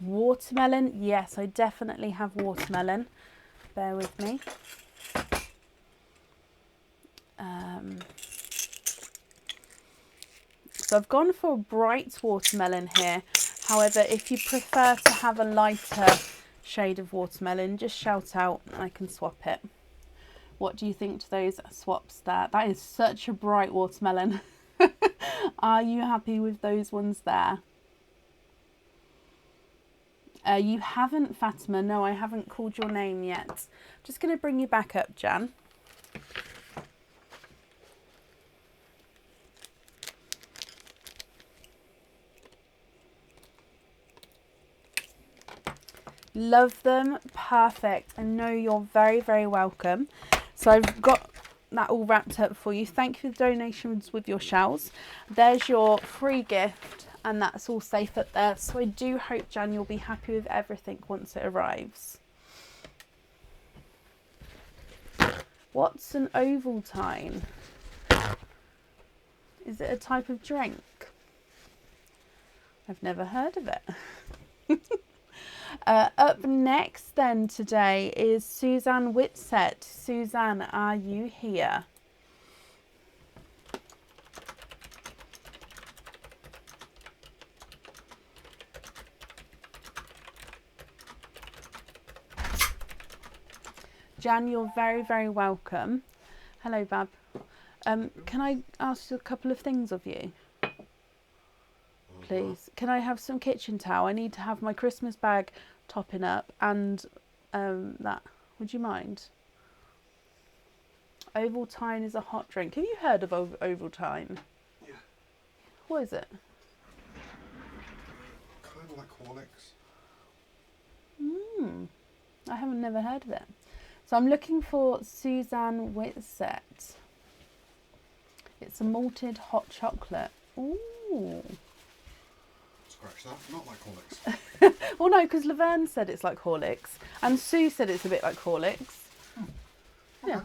Watermelon, yes, I definitely have watermelon. Bear with me. So I've gone for a bright watermelon here. However, if you prefer to have a lighter shade of watermelon, just shout out and I can swap it. What do you think to those swaps there? That is such a bright watermelon. Are you happy with those ones there? You haven't, Fatima. No, I haven't called your name yet. Just going to bring you back up, Jan. Love them. Perfect. And no, you're very, very welcome. So I've got that all wrapped up for you. Thank you for the donations with your shells. There's your free gift and that's all safe up there. So I do hope, Jan, you'll be happy with everything once it arrives. What's an Ovaltine? Is it a type of drink? I've never heard of it. Up next then today is Suzanne Whitsett. Suzanne, are you here? Jan, you're very, very welcome. Hello, Bab. Can I ask a couple of things of you? Please. Can I have some kitchen towel? I need to have my Christmas bag topping up and that. Would you mind? Ovaltine is a hot drink. Have you heard of Ovaltine? Yeah. What is it? Kind of like Horlicks. I haven't never heard of it. So I'm looking for Suzanne Whitsett. It's a malted hot chocolate. Ooh. Scratch that. Not like Horlicks. Well, no, because Laverne said it's like Horlicks, and Sue said it's a bit like Horlicks. Okay. Yeah.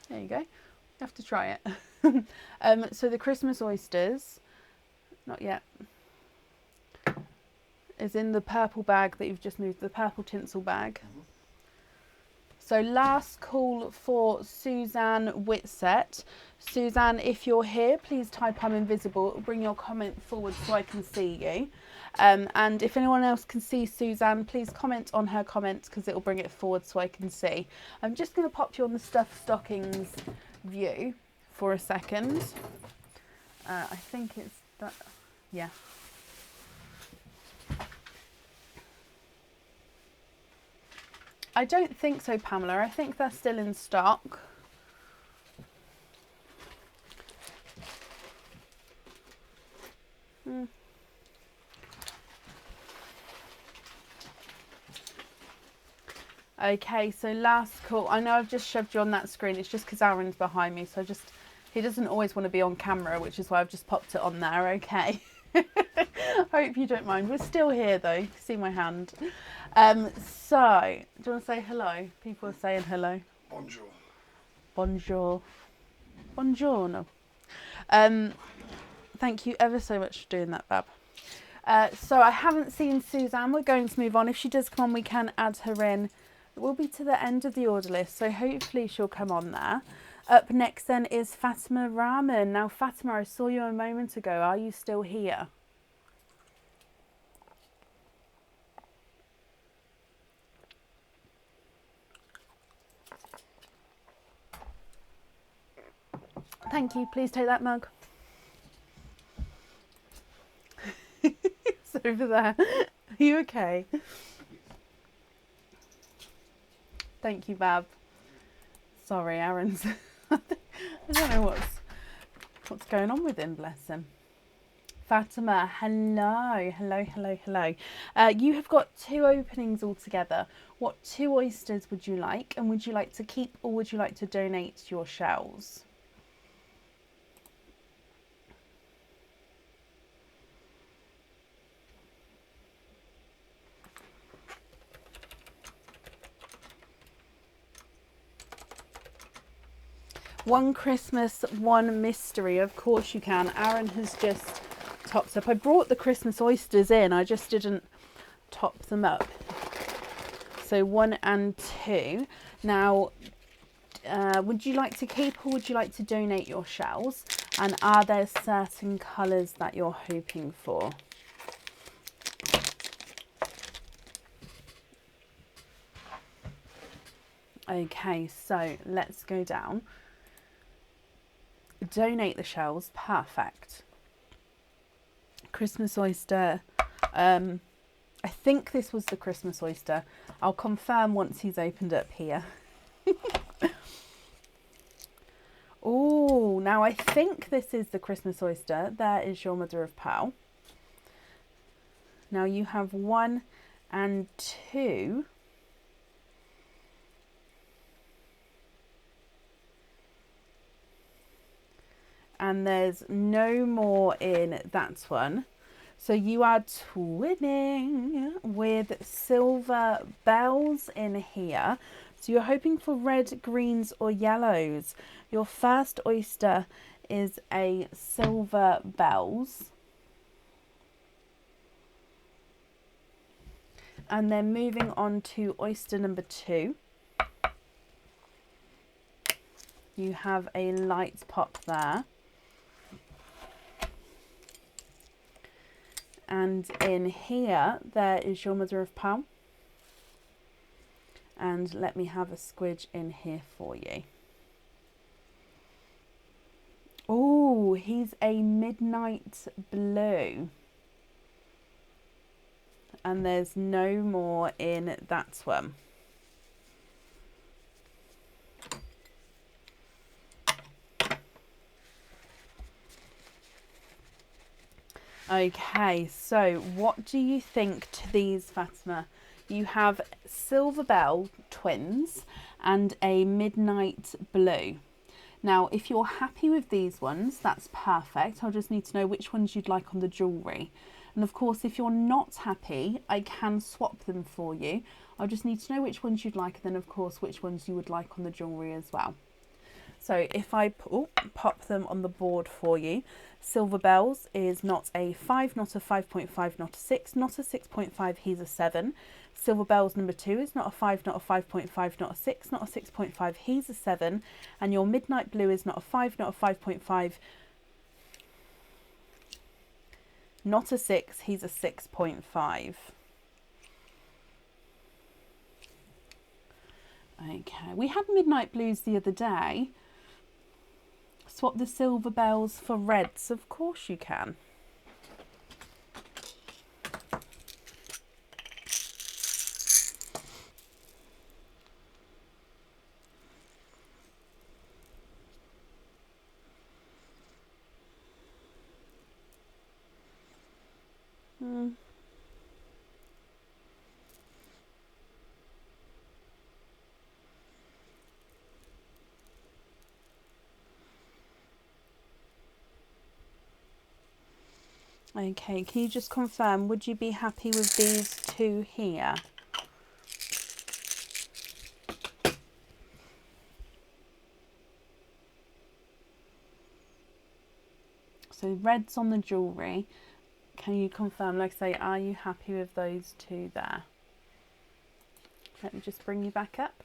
There you go. You have to try it. So the Christmas oysters, not yet, is in the purple bag that you've just moved, the purple tinsel bag. So last call for Suzanne Whitsett. Suzanne, if you're here, please type I'm invisible. It'll bring your comment forward so I can see you. And if anyone else can see Suzanne, please comment on her comments because it'll bring it forward so I can see. I'm just going to pop you on the stuffed stockings view for a second. I think it's that, yeah. I don't think so, Pamela. I think they're still in stock. Okay, so last call. I know I've just shoved you on that screen. It's just because Aaron's behind me, so he doesn't always want to be on camera, which is why I've just popped it on there. Okay. Hope you don't mind. We're still here though. You can see my hand. So, do you want to say hello? People are saying hello. Bonjour. Bonjour. Buongiorno. Thank you ever so much for doing that, Bab. So I haven't seen Suzanne. We're going to move on. If she does come on, we can add her in. It will be to the end of the order list, so hopefully she'll come on there. Up next then is Fatima Rahman. Now Fatima, I saw you a moment ago. Are you still here? Thank you. Please take that mug. It's over there. Are you okay? Thank you, Bab. Sorry, Aaron's. I don't know what's going on with him, bless him. Fatima, hello, hello, hello, hello. You have got 2 openings altogether. What 2 oysters would you like? And would you like to keep or would you like to donate your shells? One Christmas, one mystery. Of course you can. Aaron has just topped up. I brought the Christmas oysters in. I just didn't top them up. So 1 and 2. Now, would you like to keep or would you like to donate your shells? And are there certain colours that you're hoping for? Okay, so let's go down. Donate the shells, perfect. Christmas oyster. I think this was the Christmas oyster. I'll confirm once he's opened up here. Oh, now I think this is the Christmas oyster. There is your mother of pearl. Now you have 1 and 2. And there's no more in that one. So you are twinning with silver bells in here. So you're hoping for red, greens or yellows. Your first oyster is a silver bells. And then moving on to oyster number 2. You have a light pop there. And in here, there is your mother of pearl. And let me have a squidge in here for you. Oh, he's a midnight blue. And there's no more in that one. Okay, so what do you think to these, Fatima? you have Silver Bell Twins and a Midnight Blue. Now, if you're happy with these ones, that's perfect. I'll just need to know which ones you'd like on the jewellery. And of course, if you're not happy, I can swap them for you. I'll just need to know which ones you'd like, and then of course, which ones you would like on the jewellery as well. So if I pop them on the board for you, Silver Bells is not a 5, not a 5.5, not a 6, not a 6.5, he's a 7. Silver Bells number 2 is not a 5, not a 5.5, not a 6, not a 6.5, he's a 7. And your Midnight Blue is not a 5, not a 5.5, not a 6, he's a 6.5. Okay, we had Midnight Blues the other day. Swap the Silver Bells for reds, of course you can. Okay, can you just confirm, would you be happy with these two here? So reds on the jewellery. Can you confirm, like I say, are you happy with those two there? Let me just bring you back up.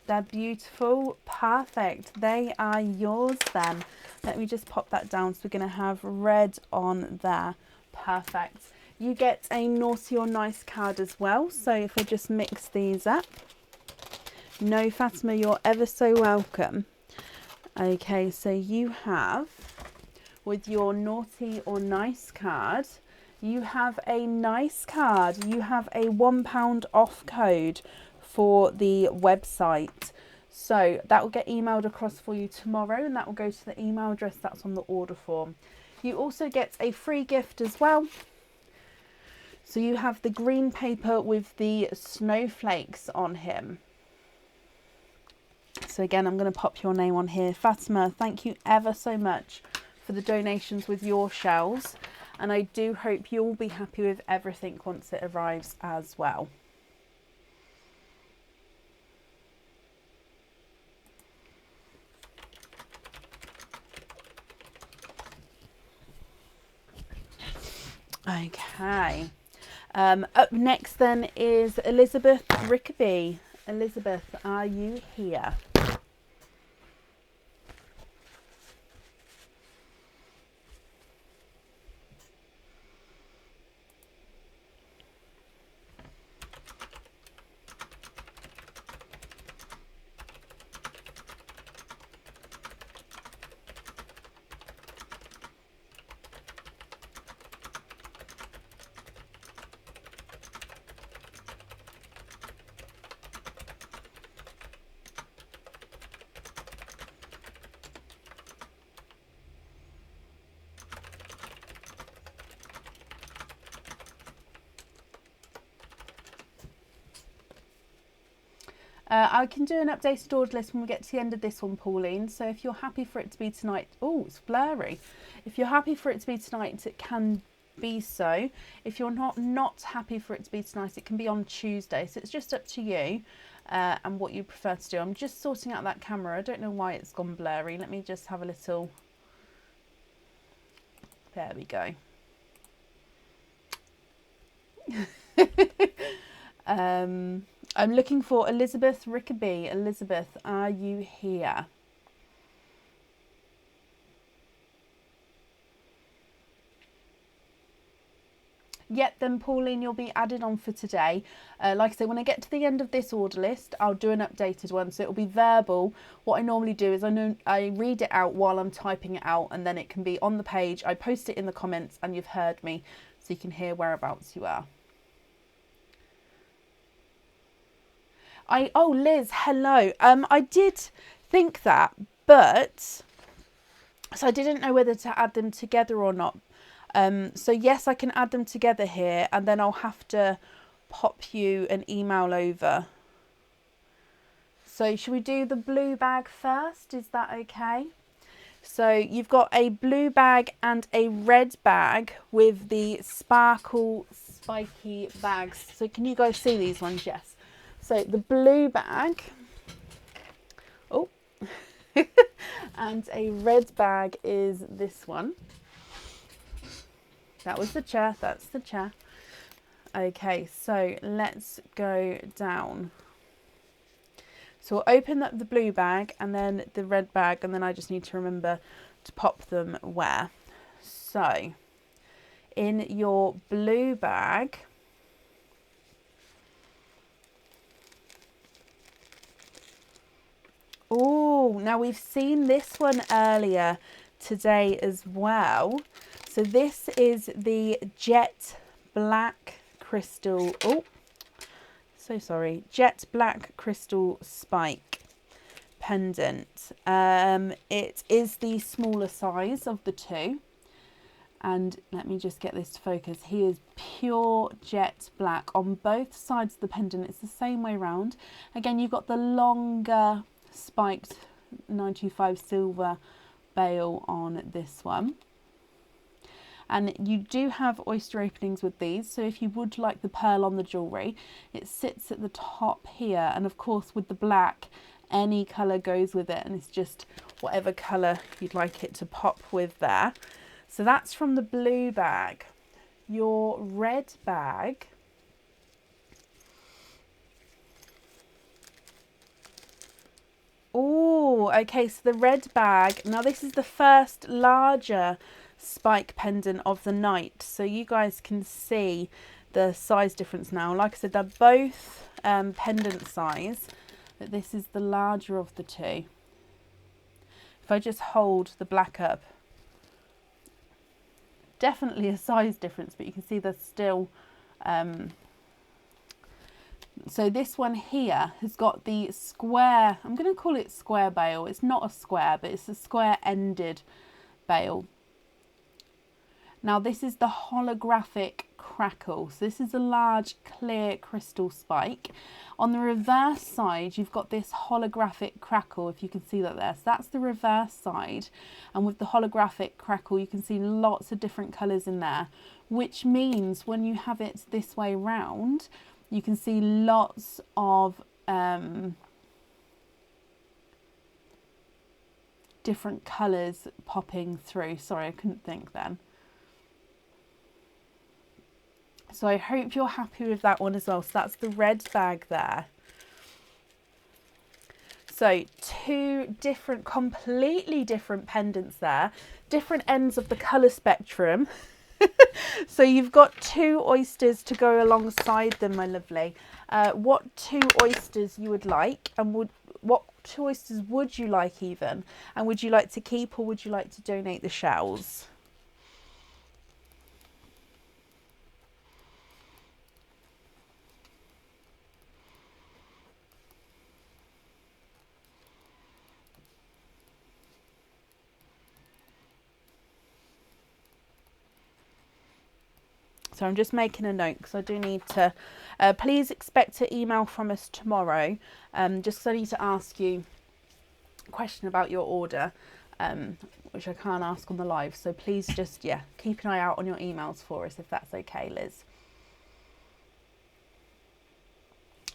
They're beautiful, perfect. They are yours then. Let me just pop that down. So we're going to have red on there. Perfect. You get a naughty or nice card as well. So if I just mix these up. No, Fatima, you're ever so welcome. Okay, so you have, with your naughty or nice card, you have a nice card. You have a £1 off code for the website. So that will get emailed across for you tomorrow, and that will go to the email address that's on the order form. You also get a free gift as well. So you have the green paper with the snowflakes on him. So again, I'm going to pop your name on here. Fatima, thank you ever so much for the donations with your shells. And I do hope you'll be happy with everything once it arrives as well. Okay. Up next then is Elizabeth Rickerby. Elizabeth, are you here? I can do an updated order list when we get to the end of this one, Pauline. So if you're happy for it to be tonight, oh, it's blurry. If you're happy for it to be tonight, it can be so. If you're not happy for it to be tonight, it can be on Tuesday. So it's just up to you and what you prefer to do. I'm just sorting out that camera. I don't know why it's gone blurry. Let me just have a little. There we go. I'm looking for Elizabeth Rickerby. Elizabeth, are you here? Yep, then Pauline, you'll be added on for today. Like I say, when I get to the end of this order list, I'll do an updated one. So it'll be verbal. What I normally do is I read it out while I'm typing it out, and then it can be on the page. I post it in the comments and you've heard me, so you can hear whereabouts you are. Oh, Liz, hello. I did think that, but so I didn't know whether to add them together or not. So yes, I can add them together here, and then I'll have to pop you an email over. So should we do the blue bag first? Is that okay? So you've got a blue bag and a red bag with the sparkle spiky bags. So can you guys see these ones? Yes. So the blue bag, oh, and a red bag is this one. That was the chair, that's the chair. Okay, so let's go down. So we'll open up the blue bag and then the red bag, and then I just need to remember to pop them where. So in your blue bag, oh, now we've seen this one earlier today as well. So this is the jet black crystal, oh, so sorry, jet black crystal spike pendant. It is the smaller size of the two. And let me just get this to focus. He is pure jet black on both sides of the pendant. It's the same way round. Again, you've got the longer spiked 925 silver bail on this one. And you do have oyster openings with these, so if you would like the pearl on the jewellery, it sits at the top here, and of course with the black, any colour goes with it, and it's just whatever colour you'd like it to pop with there. So that's from the blue bag. Your red bag, oh, okay, so the red bag, now this is the first larger spike pendant of the night, so you guys can see the size difference now. Like I said, they're both pendant size, but this is the larger of the two. If I just hold the black up, definitely a size difference, but you can see there's still so this one here has got the square, I'm going to call it square bail. It's not a square, but it's a square ended bail. Now this is the holographic crackle. So this is a large clear crystal spike. On the reverse side, you've got this holographic crackle, if you can see that there. So that's the reverse side. And with the holographic crackle, you can see lots of different colours in there, which means when you have it this way round, you can see lots of different colours popping through. Sorry, I couldn't think then. So I hope you're happy with that one as well. So that's the red bag there. So two different, completely different pendants there, different ends of the colour spectrum. So you've got two oysters to go alongside them, my lovely. What two oysters you would like, and what two oysters would you like even? And would you like to keep, or would you like to donate the shells? So I'm just making a note because I do need to, please expect an email from us tomorrow, just because I need to ask you a question about your order, which I can't ask on the live. So please just, yeah, keep an eye out on your emails for us if that's okay, Liz.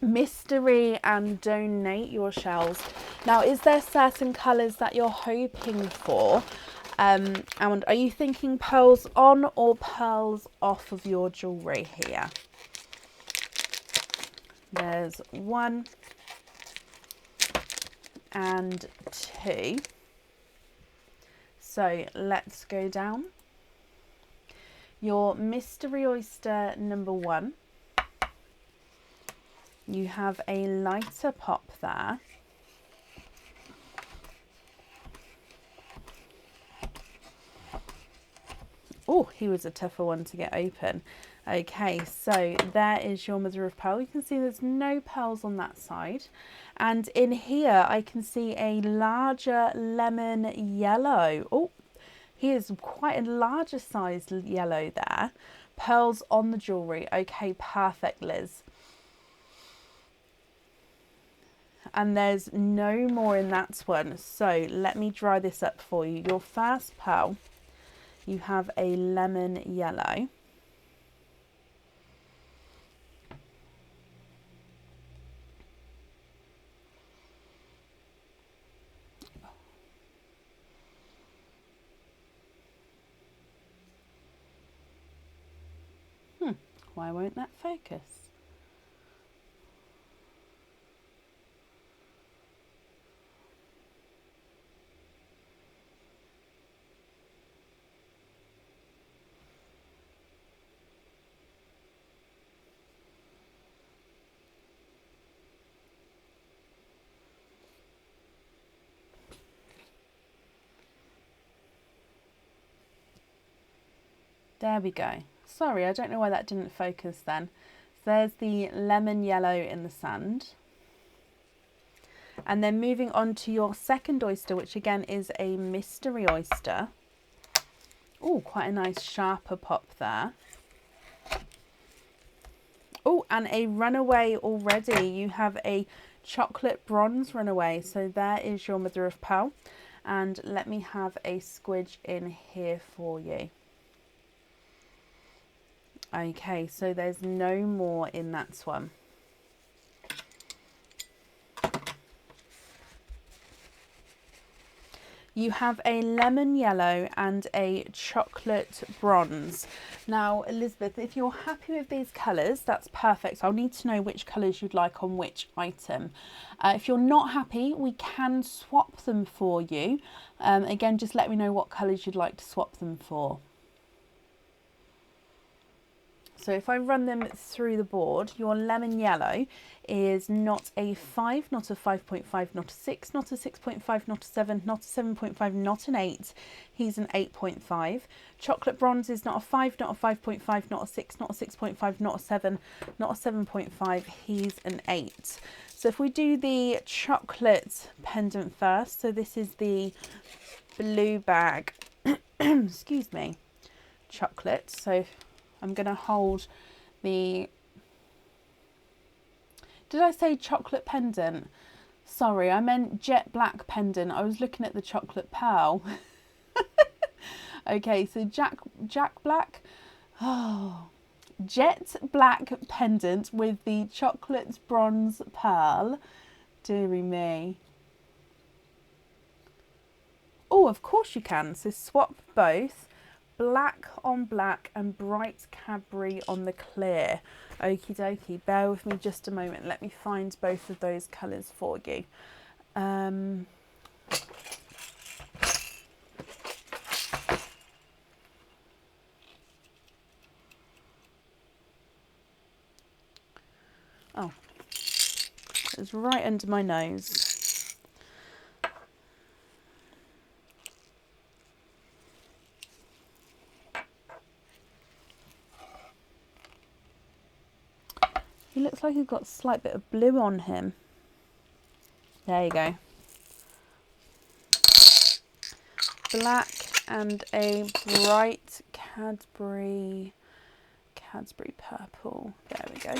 Mystery and donate your shells. Now, is there certain colours that you're hoping for? And are you thinking pearls on or pearls off of your jewellery here? There's 1 and 2. So let's go down. Your mystery oyster number 1. You have a lighter pop there. Oh, he was a tougher one to get open. Okay, so there is your mother of pearl. You can see there's no pearls on that side. And in here, I can see a larger lemon yellow. Oh, here's quite a larger sized yellow there. Pearls on the jewellery. Okay, perfect, Liz. And there's no more in that one. So let me dry this up for you. Your first pearl, you have a lemon yellow. Why won't that focus? There we go. Sorry, I don't know why that didn't focus then. So there's the lemon yellow in the sand. And then moving on to your second oyster, which again is a mystery oyster. Oh, quite a nice sharper pop there. Oh, and a runaway already. You have a chocolate bronze runaway. So there is your mother of pearl. And let me have a squidge in here for you. Okay, so there's no more in that one. You have a lemon yellow and a chocolate bronze. Now, Elizabeth, if you're happy with these colours, that's perfect. I'll need to know which colours you'd like on which item. If you're not happy, we can swap them for you. Again, just let me know what colours you'd like to swap them for. So if I run them through the board, your lemon yellow is not a 5, not a 5.5, not a 6, not a 6.5, not a 7, not a 7.5, not an 8. He's an 8.5. Chocolate bronze is not a 5, not a 5.5, not a 6, not a 6.5, not a 7, not a 7.5. He's an 8. So if we do the chocolate pendant first, so this is the blue bag, excuse me, chocolate. So I'm going to hold the, did I say chocolate pendant? Sorry, I meant jet black pendant. I was looking at the chocolate pearl. Okay, so Jack Black, oh, jet black pendant with the chocolate bronze pearl. Dearie me. Oh, of course you can. So swap both. Black on black and bright Cadbury on the clear. Okie dokie, bear with me just a moment. Let me find both of those colours for you. Oh, it's right under my nose. He looks like he's got a slight bit of blue on him. There you go. Black and a bright Cadbury purple. There we go.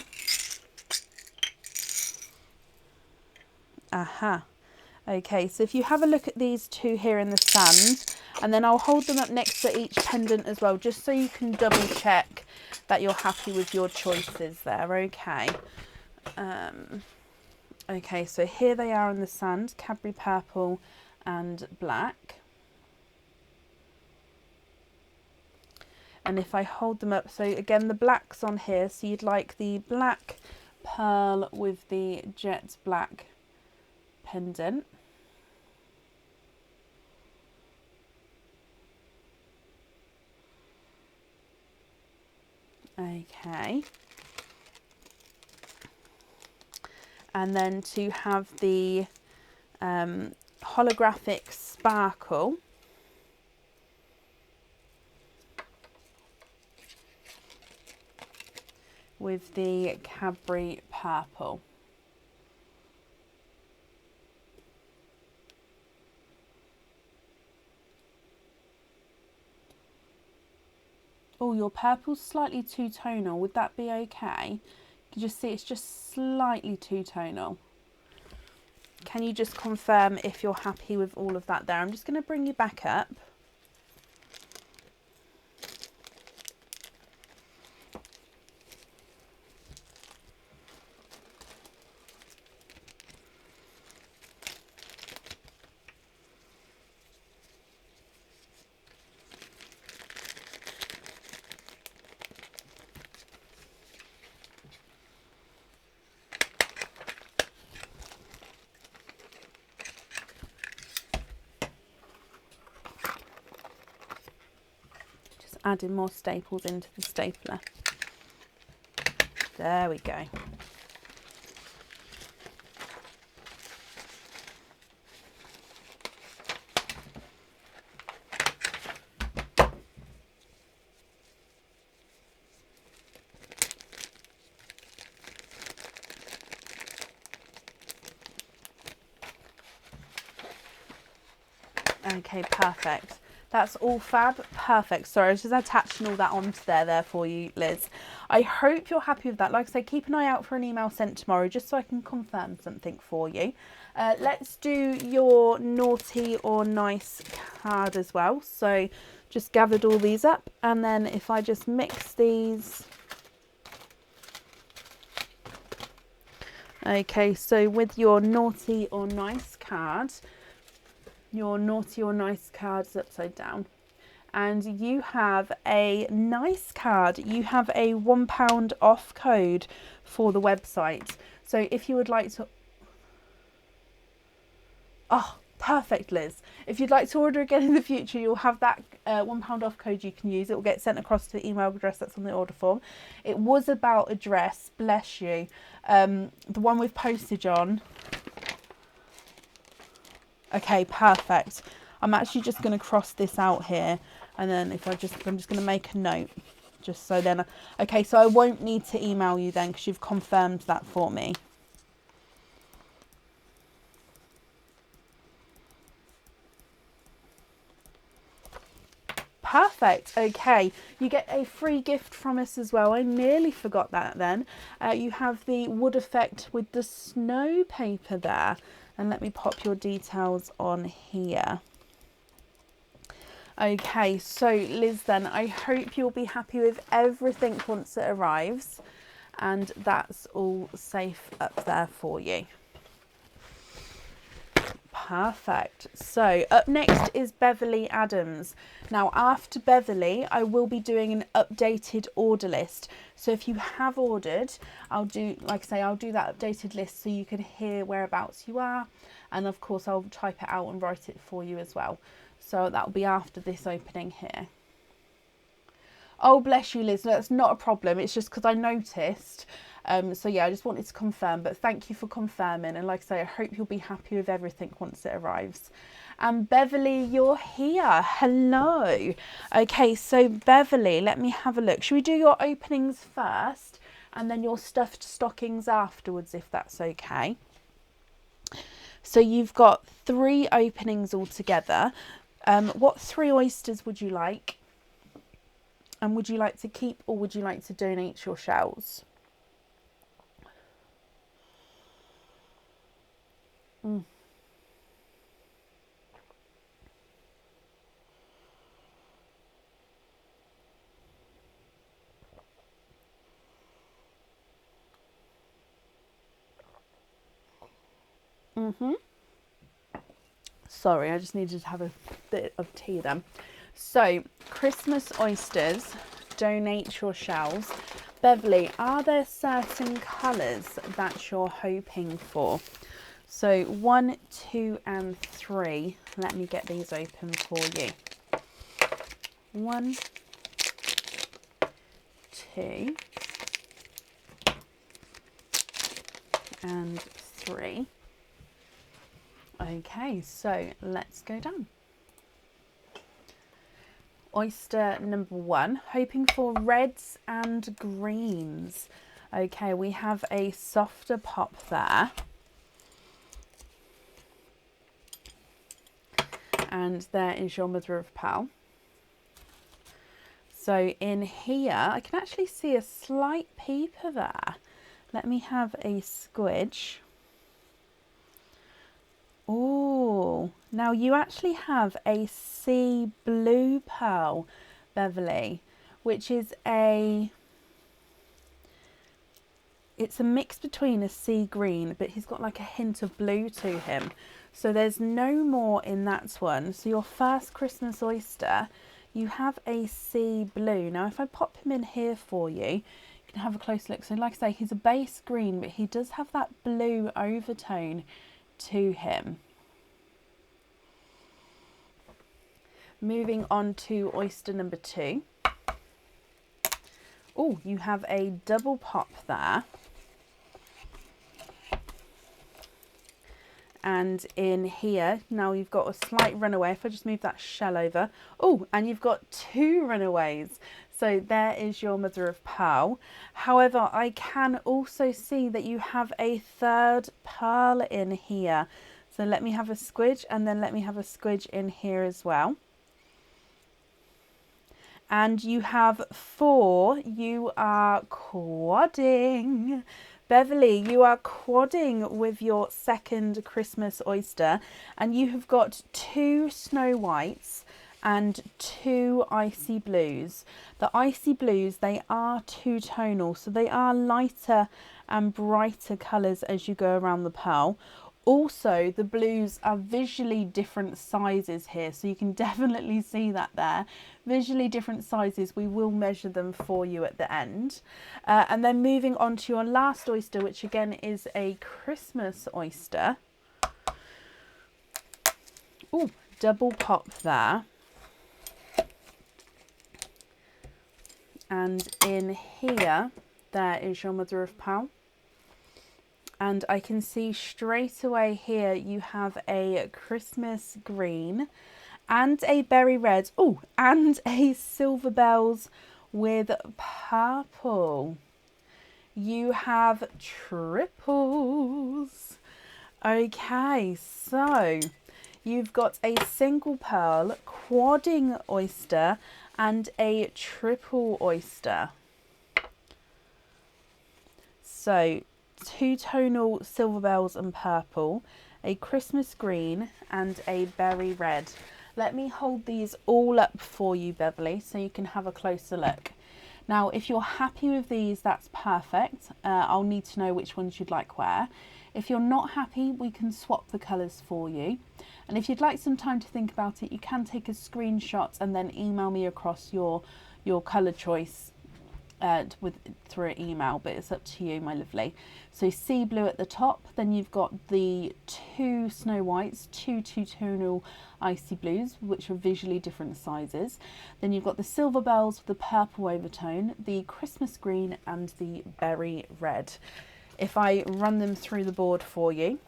Aha. Okay, so if you have a look at these two here in the sand, and then I'll hold them up next to each pendant as well, just so you can double check that you're happy with your choices there. Okay. Okay, so here they are in the sand, Cadbury purple and black. And if I hold them up, so again the black's on here, so you'd like the black pearl with the jet black pendant. Okay. And then to have the holographic sparkle. with the Cadbury purple. Oh, your purple's slightly two-tonal. Would that be okay? You can just see it's just slightly two-tonal. Can you just confirm if you're happy with all of that there? I'm just going to bring you back up. Adding more staples into the stapler. There we go. Okay, perfect. That's all fab. Perfect. Sorry, I was just attaching all that onto there for you, Liz. I hope you're happy with that. Like I say, keep an eye out for an email sent tomorrow just so I can confirm something for you. Let's do your naughty or nice card as well. So just gathered all these up, and then if I just mix these. Okay, so with your naughty or nice card, your naughty or nice card is upside down, and you have a nice card. You have a £1 off code for the website. So if you would like to, oh, perfect, Liz. If you'd like to order again in the future, you'll have that £1 off code you can use. It will get sent across to the email address that's on the order form. It was about address, bless you. The one with postage on. Okay, perfect. I'm actually just going to cross this out here, and then I'm just going to make a note, just so then, okay, so I won't need to email you then because you've confirmed that for me. Perfect. Okay, you get a free gift from us as well. I nearly forgot that then. You have the wood effect with the snow paper there. And let me pop your details on here. Okay, so Liz then, I hope you'll be happy with everything once it arrives. And that's all safe up there for you. Perfect. So up next is Beverly Adams. Now after Beverly, I will be doing an updated order list. So if you have ordered, I'll do, like I say, I'll do that updated list so you can hear whereabouts you are. And of course I'll type it out and write it for you as well. So that'll be after this opening here. Oh, bless you, Liz. No, that's not a problem. It's just because I noticed. So yeah, I just wanted to confirm, but thank you for confirming. And like I say, I hope you'll be happy with everything once it arrives. And Beverly, you're here. Hello. Okay, so Beverly, let me have a look. Should we do your openings first and then your stuffed stockings afterwards, if that's okay? So you've got 3 openings altogether. What 3 oysters would you like? And would you like to keep or would you like to donate your shells? Sorry, I just needed to have a bit of tea then. So, Christmas oysters, donate your shells. Beverly, are there certain colours that you're hoping for? So 1, 2 and 3. Let me get these open for you. 1, 2 and 3. Okay, so let's go down. Oyster number 1, hoping for reds and greens. Okay, we have a softer pop there. And there is your mother of pearl. So in here, I can actually see a slight peeper there. Let me have a squidge. Oh, now you actually have a sea blue pearl, Beverly, which is it's a mix between a sea green, but he's got like a hint of blue to him. So there's no more in that one. So your first Christmas oyster, you have a sea blue. Now if I pop him in here for you, you can have a close look. So like I say, he's a base green, but he does have that blue overtone to him. Moving on to oyster number 2. Oh, you have a double pop there. And in here, now you've got a slight runaway. If I just move that shell over. Oh, and you've got 2 runaways. So there is your mother of pearl. However, I can also see that you have a 3rd pearl in here. So let me have a squidge, and then let me have a squidge in here as well. And you have 4. You are quadding. Beverly, you are quadding with your second Christmas oyster, and you have got 2 snow whites and 2 icy blues. The icy blues, they are 2-tonal, so they are lighter and brighter colours as you go around the pearl. Also, the blues are visually different sizes here, so you can definitely see that there. Visually different sizes, we will measure them for you at the end. And then moving on to your last oyster, which again is a Christmas oyster. Oh, double pop there. And in here, there is your mother of pearl. And I can see straight away here you have a Christmas green and a berry red. Oh, and a silver bells with purple. You have triples. Okay, so you've got a single pearl, quadding oyster, and a triple oyster. So 2-tonal silver bells and purple, a Christmas green, and a berry red. Let me hold these all up for you, Beverly, so you can have a closer look. Now, if you're happy with these, that's perfect. I'll need to know which ones you'd like where. If you're not happy, we can swap the colours for you. And if you'd like some time to think about it, you can take a screenshot and then email me across your colour choice through an email, but it's up to you, my lovely. So sea blue at the top, then you've got the 2 snow whites, 2 2-tonal icy blues, which are visually different sizes. Then you've got the silver bells with the purple overtone, the Christmas green, and the berry red. If I run them through the board for you,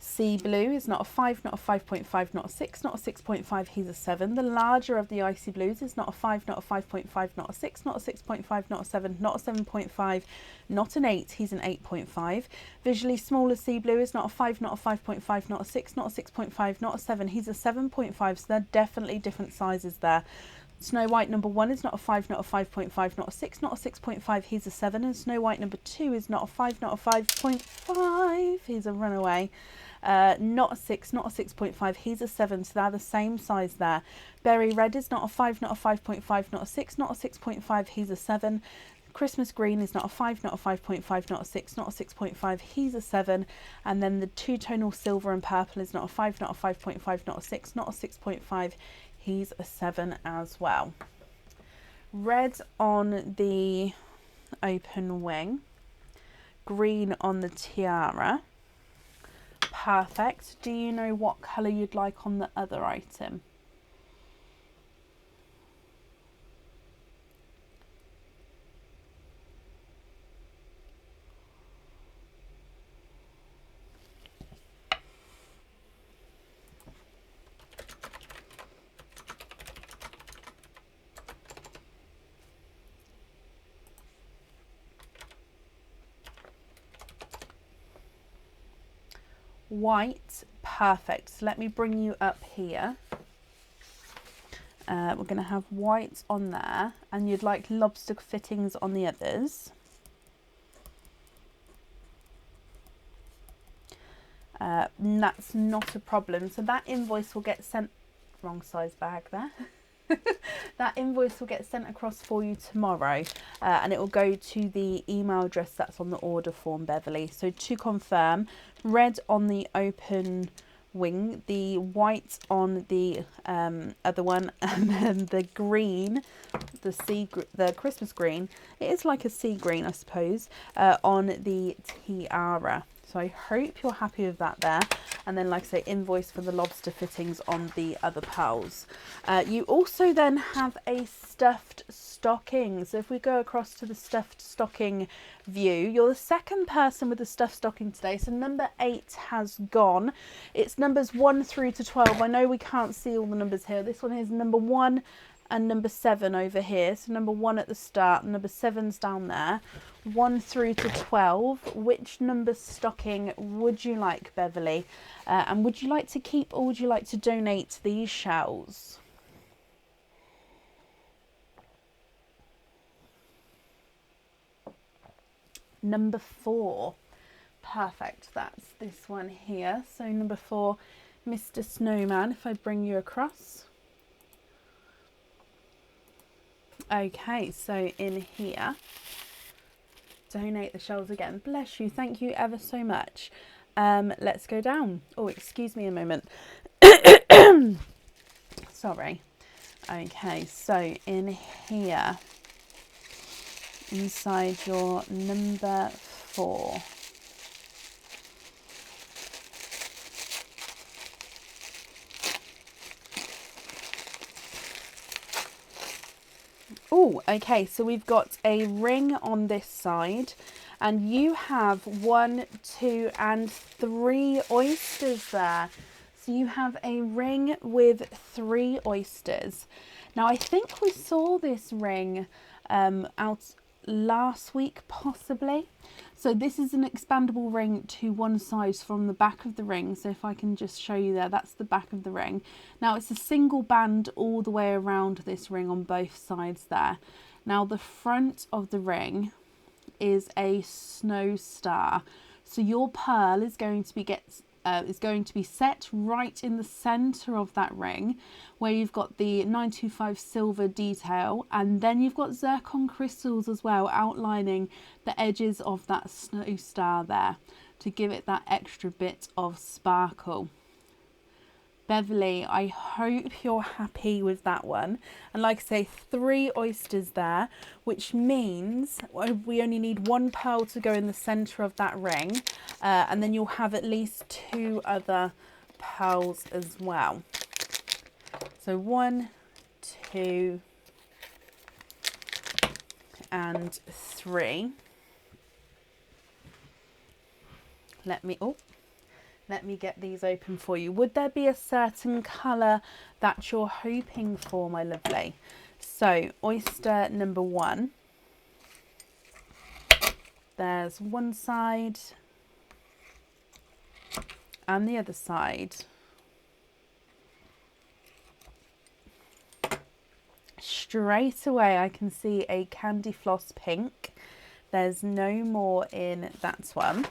sea blue is not a 5, not a 5.5, not a 6, not a 6.5, he's a 7. The larger of the icy blues is not a 5, not a 5.5, not a 6, not a 6.5, not a 7, not a 7.5, not an 8, he's an 8.5. Visually smaller sea blue is not a 5, not a 5.5, not a 6, not a 6.5, not a 7, he's a 7.5, so they're definitely different sizes there. Snow White number 1 is not a 5, not a 5.5, not a 6, not a 6.5, he's a 7. And Snow White number 2 is not a 5, not a 5.5, he's a runaway. Not a 6, not a 6.5, he's a 7, so they're the same size there. Berry Red is not a 5, not a 5.5, not a 6, not a 6.5, he's a 7. Christmas Green is not a 5, not a 5.5, not a 6, not a 6.5, he's a 7. And then the 2-tonal silver and purple is not a 5, not a 5.5, not a 6, not a 6.5, he's a 7 as well. Red on the open wing, green on the tiara. Perfect. Do you know what colour you'd like on the other item? white. Perfect. So let me bring you up here. We're going to have white on there, and you'd like lobster fittings on the others. That's not a problem. So that invoice will get sent, wrong size bag there. That invoice will get sent across for you tomorrow, and it will go to the email address that's on the order form, Beverly. So to confirm, red on the open wing, the white on the other one, and then the green, the Christmas green, it is like a sea green I suppose, on the tiara. So I hope you're happy with that there. And then, like I say, invoice for the lobster fittings on the other pearls. You also then have a stuffed stocking. So if we go across to the stuffed stocking view, you're the second person with a stuffed stocking today. So number 8 has gone. It's numbers 1 through to 12. I know we can't see all the numbers here. This one is number 1 and number 7 over here. So number 1 at the start, number 7's down there. 1 through to 12. Which number stocking would you like, Beverly? And would you like to keep, or would you like to donate these shells? Number 4. Perfect. That's this one here. So number 4, Mr. Snowman, if I bring you across. Okay, so in here, donate the shells again. Bless you. Thank you ever so much. Let's go down. Oh, excuse me a moment. Sorry. Okay, so in here, inside your number 4. Oh, okay, so we've got a ring on this side, and you have 1, 2, and 3 oysters there. So you have a ring with 3 oysters. Now, I think we saw this ring out last week, possibly. So this is an expandable ring to one side from the back of the ring. So if I can just show you there, that's the back of the ring. Now it's a single band all the way around this ring on both sides there. Now the front of the ring is a snow star. So your pearl is going to be set right in the center of that ring, where you've got the 925 silver detail, and then you've got zircon crystals as well outlining the edges of that snow star there to give it that extra bit of sparkle. Beverly, I hope you're happy with that one. And like I say, 3 oysters there, which means we only need 1 pearl to go in the center of that ring, and then you'll have at least 2 other pearls as well. So 1, 2, and 3. Let me get these open for you. Would there be a certain colour that you're hoping for, my lovely? So, oyster number 1. There's one side and the other side. Straight away I can see a candy floss pink. There's no more in that one.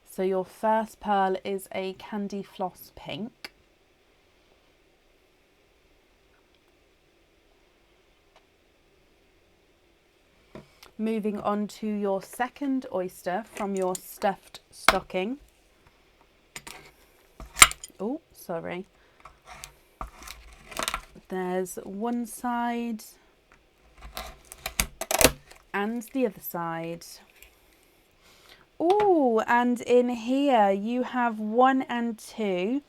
So your first pearl is a candy floss pink. Moving on to your second oyster from your stuffed stocking. Oh, sorry. There's one side and the other side. Oh, and in here you have 1 and 2,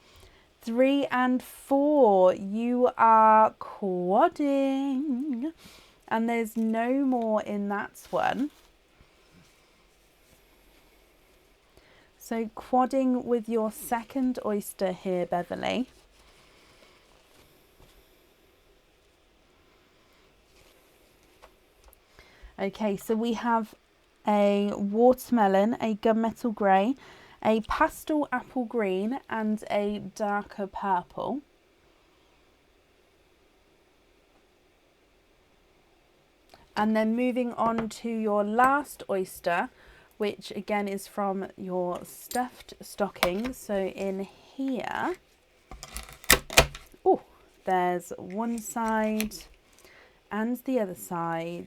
3 and 4. You are quadding. And there's no more in that one. So quadding with your second oyster here, Beverly. Okay, so we have a watermelon, a gunmetal grey, a pastel apple green and a darker purple. And then moving on to your last oyster, which again is from your stuffed stocking. So in here, oh, there's one side and the other side.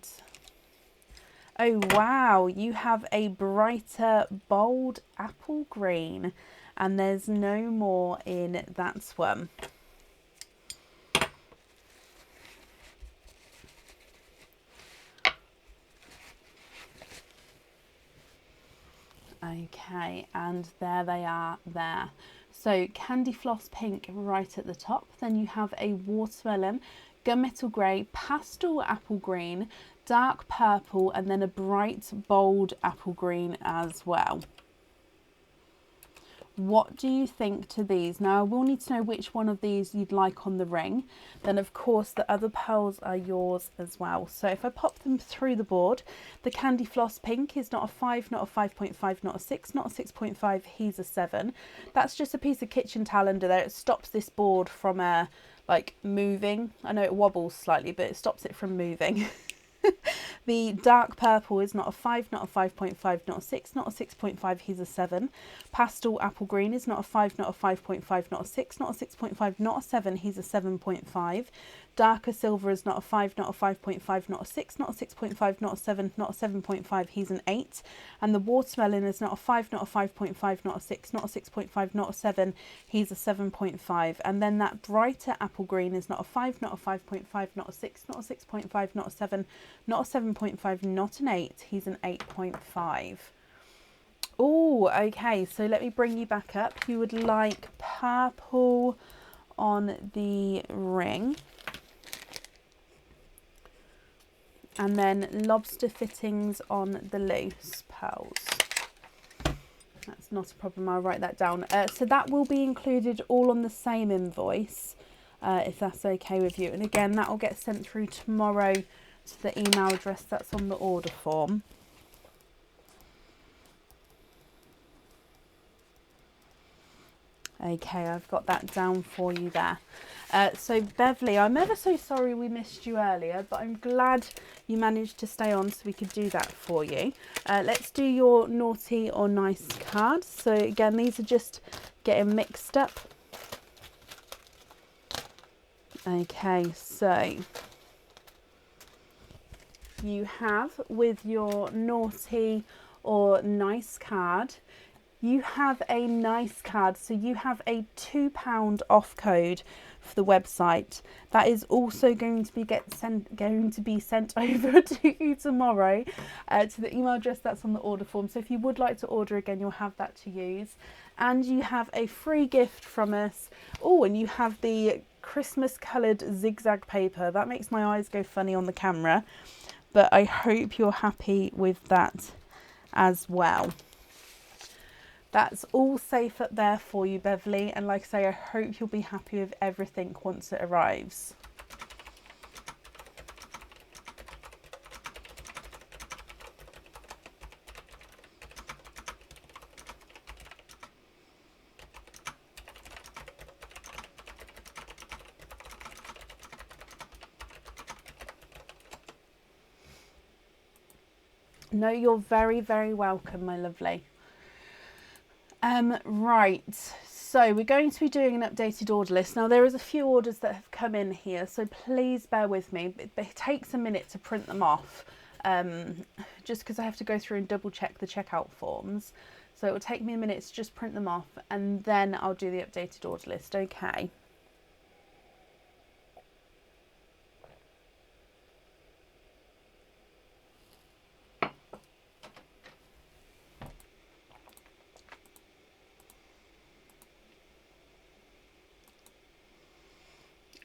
Oh wow, you have a brighter, bold apple green, and there's no more in that one. Okay, and there they are there. So candy floss pink right at the top. Then you have a watermelon, gunmetal grey, pastel apple green, dark purple, and then a bright, bold apple green as well. What do you think to these? Now, I will need to know which one of these you'd like on the ring. Then, of course, the other pearls are yours as well. So if I pop them through the board, the Candy Floss Pink is not a 5, not a 5.5, not a 6, not a 6.5. He's a 7. That's just a piece of kitchen towel under there. It stops this board from, like, moving. I know it wobbles slightly, but it stops it from moving. The dark purple is not a 5, not a 5.5, not a 6, not a 6.5, he's a 7. Pastel apple green is not a 5, not a 5.5, not a 6, not a 6.5, not a 7, he's a 7.5. Darker silver is not a 5, not a 5.5, not a 6, not a 6.5, not a 7, not a 7.5, he's an 8. And the watermelon is not a 5, not a 5.5, not a 6, not a 6.5, not a 7, he's a 7.5. And then that brighter apple green is not a 5, not a 5.5, not a 6, not a 6.5, not a 7, not a 7.5, not an 8, he's an 8.5. Oh, okay, so let me bring you back up. You would like purple on the ring. And then lobster fittings on the loose pearls. That's not a problem, I'll write that down. So that will be included all on the same invoice, if that's okay with you. And again, that will get sent through tomorrow to the email address that's on the order form. Okay, I've got that down for you there. So Beverly, I'm ever so sorry we missed you earlier, but I'm glad you managed to stay on so we could do that for you. Let's do your naughty or nice card. So again, these are just getting mixed up. Okay, so you have with your naughty or nice card, you have a nice card, so you have a £2 off code for the website. That is also going to be sent over to you tomorrow to the email address that's on the order form. So if you would like to order again, you'll have that to use. And you have a free gift from us. Oh, and you have the Christmas coloured zigzag paper. That makes my eyes go funny on the camera, but I hope you're happy with that as well. That's all safe up there for you, Beverly, and like I say, I hope you'll be happy with everything once it arrives. No, you're very, very welcome, my lovely. Right, so we're going to be doing an updated order list. Now there is a few orders that have come in here, so please bear with me. It takes a minute to print them off, just because I have to go through and double check the checkout forms. So it will take me a minute to just print them off, and then I'll do the updated order list, okay?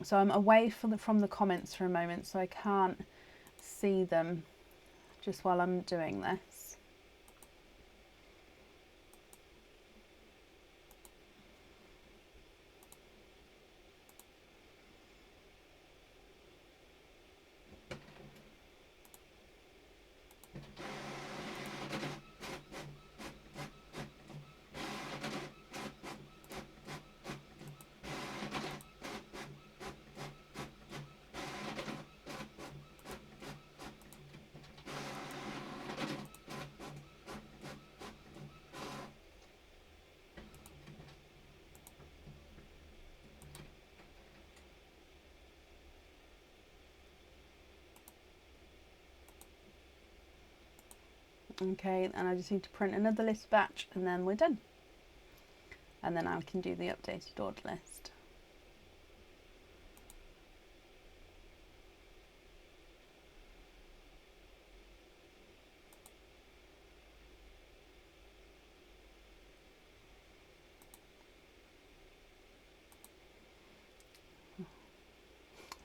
So I'm away from the comments for a moment, so I can't see them just while I'm doing this. Okay, and I just need to print another list batch and then we're done. And then I can do the updated order list.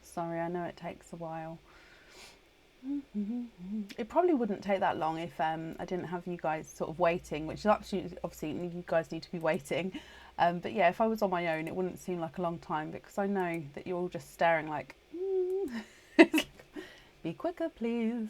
Sorry, I know it takes a while. It probably wouldn't take that long if I didn't have you guys sort of waiting, which is absolutely, obviously you guys need to be waiting. But yeah, if I was on my own, it wouldn't seem like a long time because I know that you're all just staring like, be quicker, please.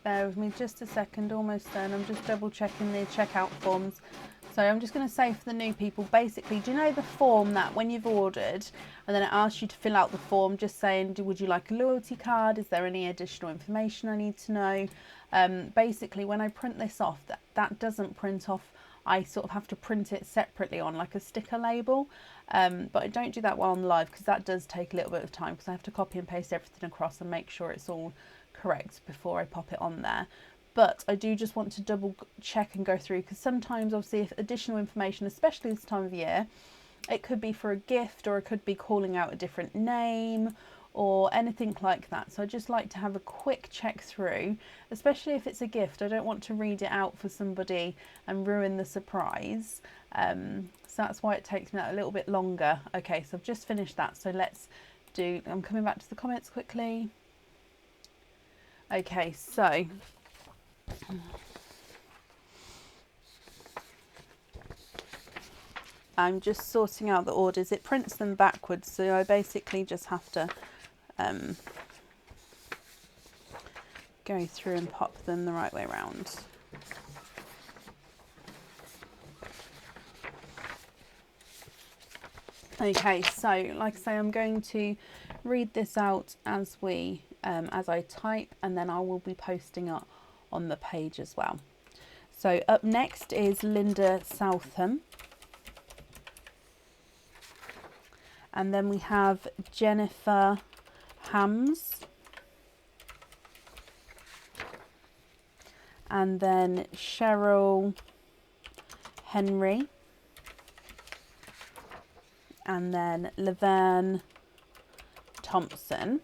Bear with me just a second, almost done. I'm just double checking the checkout forms. So I'm just going to say for the new people, basically, do you know the form that when you've ordered and then it asks you to fill out the form just saying, would you like a loyalty card? Is there any additional information I need to know? Basically, when I print this off, that doesn't print off. I sort of have to print it separately on like a sticker label. But I don't do that while I'm live because that does take a little bit of time because I have to copy and paste everything across and make sure it's all correct before I pop it on there. But I do just want to double check and go through because sometimes obviously if additional information, especially this time of year, it could be for a gift or it could be calling out a different name or anything like that. So I just like to have a quick check through, especially if it's a gift. I don't want to read it out for somebody and ruin the surprise. So that's why it takes me a little bit longer. Okay, so I've just finished that. So let's do, I'm coming back to the comments quickly. Okay, so I'm just sorting out the orders. It prints them backwards, so I basically just have to go through and pop them the right way around. Okay, so like I say, I'm going to read this out as I type, and then I will be posting it on the page as well. So up next is Linda Southam. And then we have Jennifer Hams. And then Cheryl Henry. And then Laverne Thompson.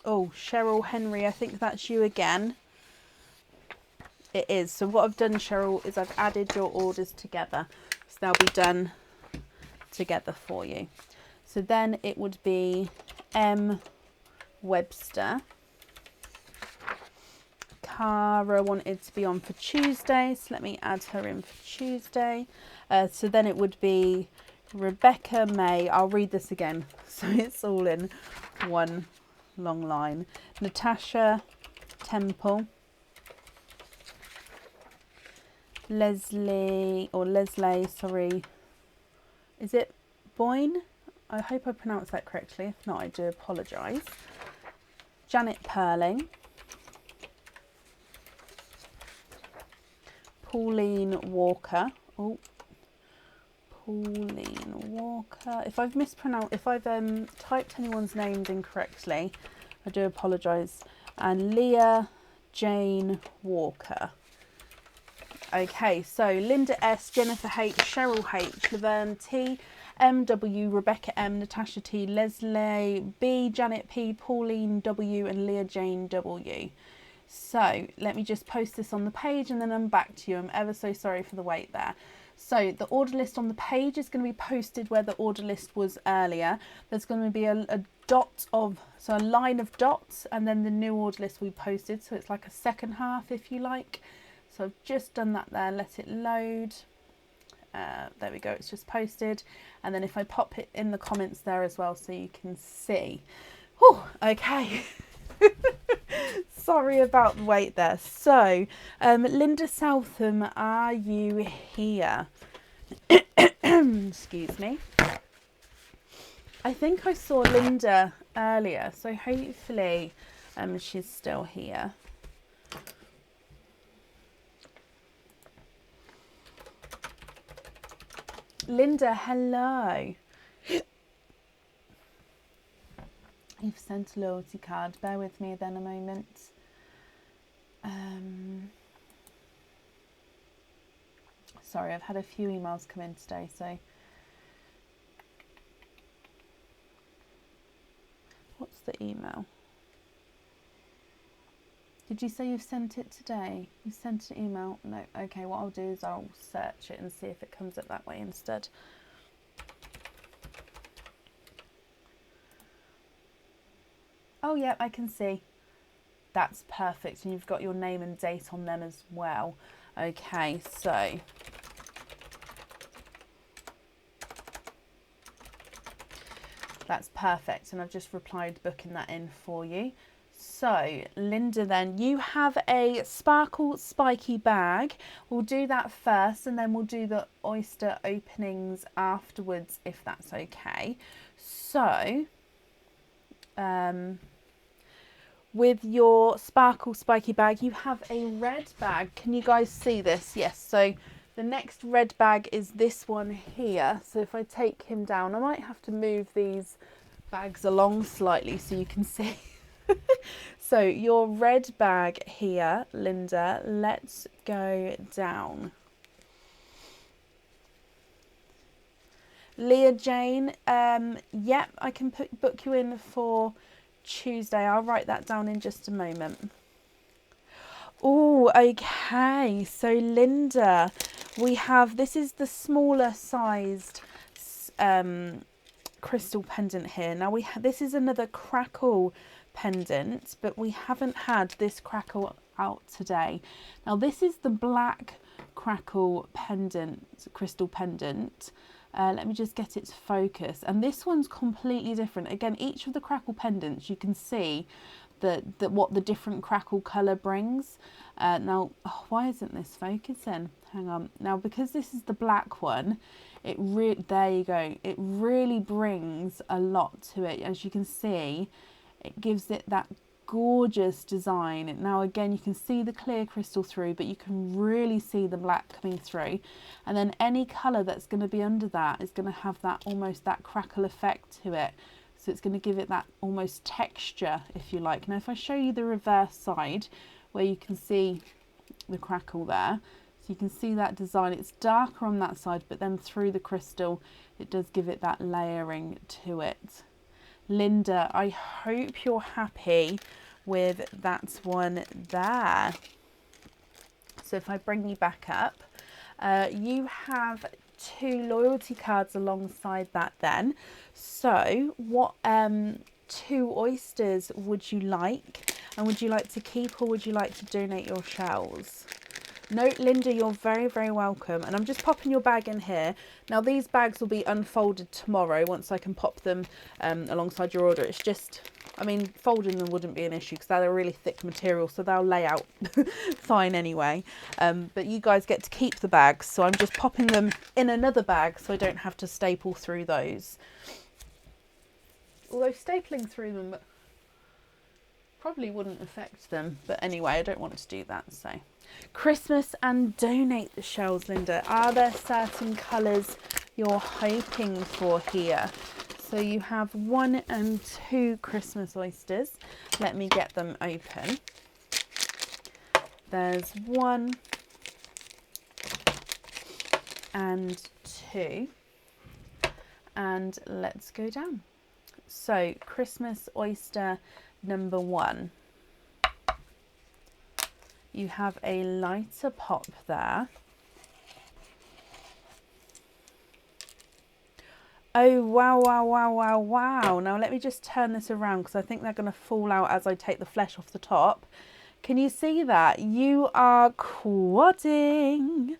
Oh, Cheryl Henry, I think that's you again. It is. So what I've done, Cheryl, is I've added your orders together. So they'll be done together for you. So then it would be M. Webster. Cara wanted to be on for Tuesday, so let me add her in for Tuesday. So then it would be Rebecca May. I'll read this again so it's all in one long line. Natasha Temple. Leslie, sorry. Is it Boyne? I hope I pronounced that correctly. If not, I do apologise. Janet Perling. Pauline Walker. Oh, Pauline Walker. If I've typed anyone's names incorrectly, I do apologise. And Leah Jane Walker. Okay, so Linda S, Jennifer H, Cheryl H, Laverne T, MW, Rebecca M, Natasha T, Leslie B, Janet P, Pauline W, and Leah Jane W. So let me just post this on the page and then I'm back to you. I'm ever so sorry for the wait there. So the order list on the page is going to be posted where the order list was earlier. There's going to be a line of dots, and then the new order list we posted. So it's like a second half, if you like. So I've just done that there. Let it load. There we go, it's just posted. And then if I pop it in the comments there as well so you can see. Oh, okay. Sorry about the wait there. So, Linda Southam, are you here? Excuse me. I think I saw Linda earlier, so hopefully she's still here. Linda, hello. You've sent a loyalty card. Bear with me then a moment. Sorry, I've had a few emails come in today, so. What's the email? Did you say you've sent it today? You sent an email? No. Okay, what I'll do is I'll search it and see if it comes up that way instead. Oh, yeah, I can see. That's perfect. And you've got your name and date on them as well. Okay, so. That's perfect. And I've just replied booking that in for you. So, Linda, then, you have a Sparkle Spiky bag. We'll do that first and then we'll do the oyster openings afterwards, if that's okay. So, with your Sparkle Spiky bag, you have a red bag. Can you guys see this? Yes. So, the next red bag is this one here. So, if I take him down, I might have to move these bags along slightly so you can see. So your red bag here, Linda, let's go down. Leah Jane, yep, I can book you in for Tuesday. I'll write that down in just a moment. Oh, okay. So Linda, we have, this is the smaller sized crystal pendant here. Now this is another Crackle pendant, but we haven't had this Crackle out today. Now this is the black Crackle pendant, crystal pendant. Let me just get its focus, and this one's completely different. Again, each of the Crackle pendants, you can see what the different Crackle colour brings. Now, why isn't this focusing? Hang on. Now, because this is the black one, there you go. It really brings a lot to it. As you can see, it gives it that gorgeous design. Now again, you can see the clear crystal through, but you can really see the black coming through, and then any colour that's going to be under that is going to have that almost that crackle effect to it. So it's going to give it that almost texture, if you like. Now if I show you the reverse side where you can see the crackle there, so you can see that design, it's darker on that side, but then through the crystal it does give it that layering to it. Linda, I hope you're happy with that one there. So if I bring you back up, you have 2 loyalty cards alongside that then. So what 2 oysters would you like? And would you like to keep, or would you like to donate your shells? No, Linda, you're very, very welcome. And I'm just popping your bag in here. Now, these bags will be unfolded tomorrow once I can pop them alongside your order. It's just, I mean, folding them wouldn't be an issue because they're a really thick material, so they'll lay out fine anyway. But you guys get to keep the bags, so I'm just popping them in another bag so I don't have to staple through those. Although stapling through them probably wouldn't affect them. But anyway, I don't want to do that, so... Christmas and donate the shells, Linda. Are there certain colours you're hoping for here? So you have 1 and 2 Christmas oysters. Let me get them open. There's 1 and 2. And let's go down. So Christmas oyster number 1. You have a lighter pop there. Oh, wow, wow, wow, wow, wow. Now let me just turn this around because I think they're going to fall out as I take the flesh off the top. Can you see that? You are quadding.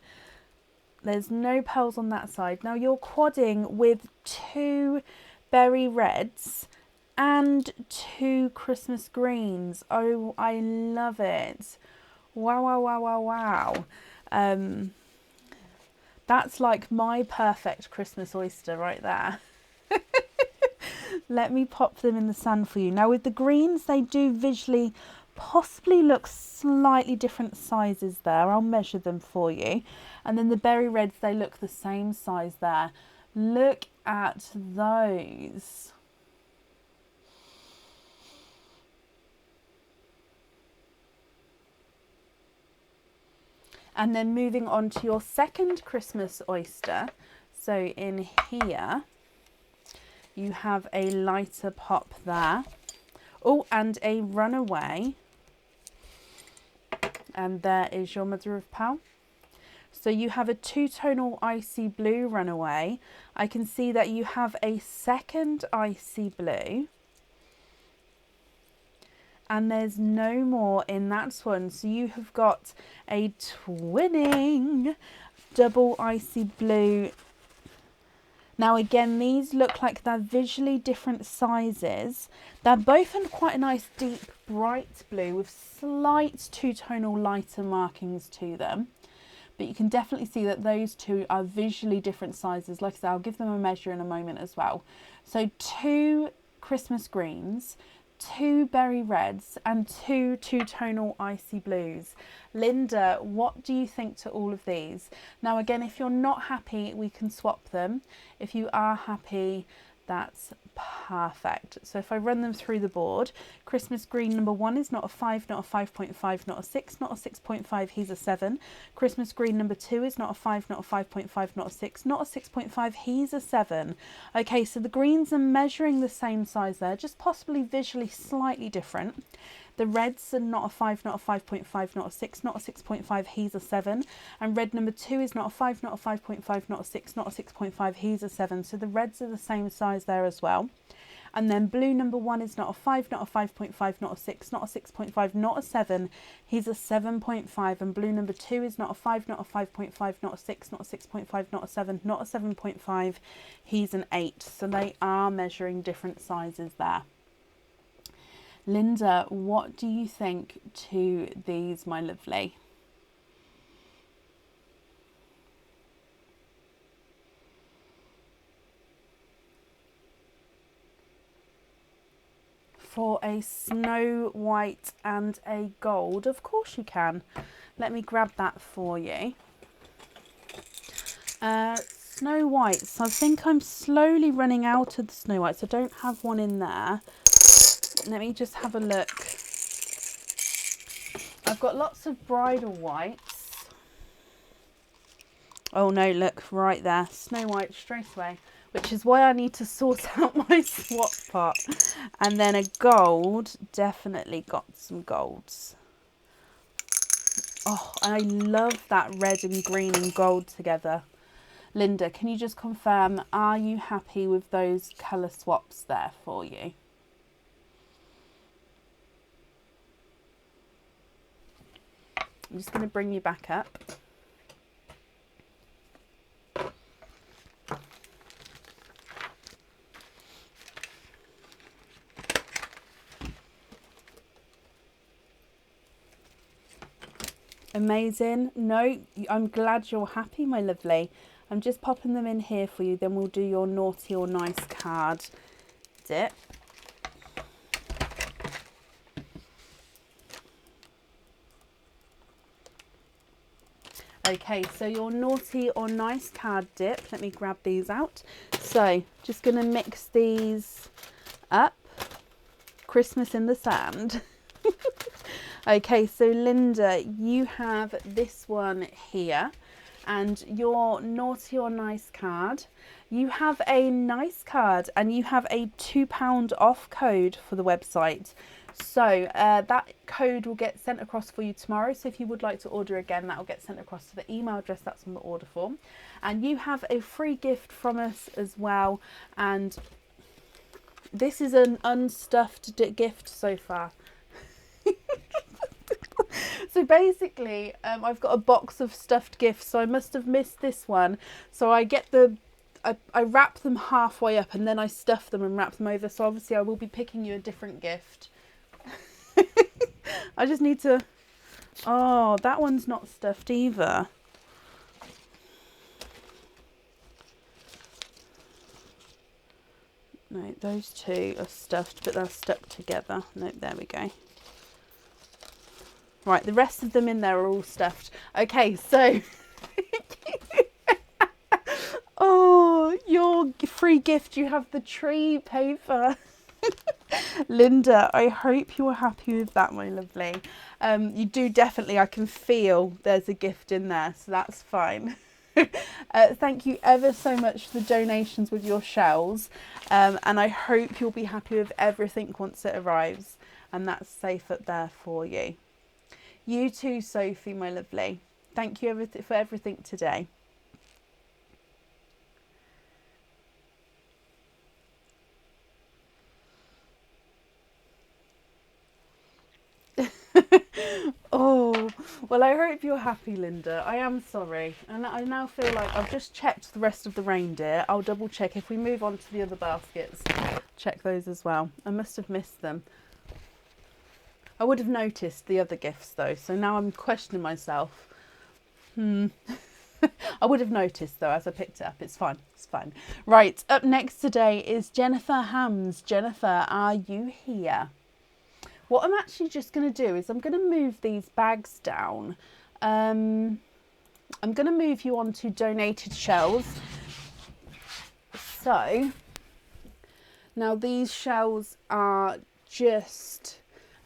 There's no pearls on that side. Now you're quadding with 2 berry reds and 2 Christmas greens. Oh, I love it. Wow, wow, wow, wow, wow. That's like my perfect Christmas oyster right there. Let me pop them in the sun for you. Now with the greens, they do visually possibly look slightly different sizes there. I'll measure them for you. And then the berry reds, they look the same size there. Look at those. And then moving on to your second Christmas oyster. So in here, you have a lighter pop there. Oh, and a runaway. And there is your mother of pearl. So you have a 2-tonal icy blue runaway. I can see that you have a second icy blue. And there's no more in that one. So you have got a twinning double icy blue. Now again, these look like they're visually different sizes. They're both in quite a nice deep bright blue with slight 2-tonal lighter markings to them. But you can definitely see that those two are visually different sizes. Like I said, I'll give them a measure in a moment as well. So 2 Christmas greens, 2 berry reds and 2 2-tonal icy blues. Linda, what do you think to all of these? Now again, if you're not happy, we can swap them. If you are happy, that's perfect. So if I run them through the board, Christmas green number 1 is not a 5, not a 5.5, not a 6, not a 6.5, he's a 7. Christmas green number 2 is not a 5, not a 5.5, not a 6, not a 6.5, he's a 7. Okay, so the greens are measuring the same size there, just possibly visually slightly different. The reds are not a 5, not a 5.5, not a 6, not a 6.5, he's a 7. And red number 2 is not a 5, not a 5.5, not a 6, not a 6.5, he's a 7. So the reds are the same size there as well. And then blue number 1 is not a 5, not a 5.5, not a 6, not a 6.5, not a 7, he's a 7.5. And blue number 2 is not a 5, not a 5.5, not a 6, not a 6.5, not a 7, not a 7.5, he's an 8. So they are measuring different sizes there. Linda, what do you think to these, my lovely? For a snow white and a gold, of course you can. Let me grab that for you. Snow whites, I think I'm slowly running out of the snow whites. I don't have one in there. Let me just have a look. I've got lots of bridal whites. Oh no, look, right there. Snow white straight away. Which is why I need to sort out my swap pot. And then a gold, definitely got some golds. Oh, I love that red and green and gold together. Linda, can you just confirm, are you happy with those colour swaps there for you? I'm just going to bring you back up. Amazing. No, I'm glad you're happy, my lovely. I'm just popping them in here for you. Then we'll do your naughty or nice card dip. Okay, so your naughty or nice card dip. Let me grab these out. So just going to mix these up. Christmas in the sand. Okay, so Linda, you have this one here. And your naughty or nice card. You have a nice card and you have a £2 off code for the website. So that code will get sent across for you tomorrow. So if you would like to order again, that will get sent across to the email address that's on the order form. And you have a free gift from us as well. And this is an unstuffed gift so far. So basically, I've got a box of stuffed gifts, so I must have missed this one. So I get I wrap them halfway up and then I stuff them and wrap them over. So obviously I will be picking you a different gift. I just need to... Oh, that one's not stuffed either. No, those two are stuffed, but they're stuck together. No, there we go. Right, the rest of them in there are all stuffed. Okay, so... Oh, your free gift, you have the tree paper. Linda, I hope you're happy with that, my lovely. You do definitely, I can feel there's a gift in there, so that's fine. Thank you ever so much for the donations with your shells, and I hope you'll be happy with everything once it arrives, and that's safe up there for you. You too, Sophie, my lovely. Thank you for everything today. Oh, well, I hope you're happy, Linda. I am sorry. And I now feel like I've just checked the rest of the reindeer. I'll double check if we move on to the other baskets. Check those as well. I must have missed them. I would have noticed the other gifts though, so now I'm questioning myself. I would have noticed though as I picked it up. It's fine. It's fine. Right, up next today is Jennifer Hams. Jennifer, are you here? What I'm actually just going to do is I'm going to move these bags down. I'm going to move you on to donated shells. So, now these shells are just,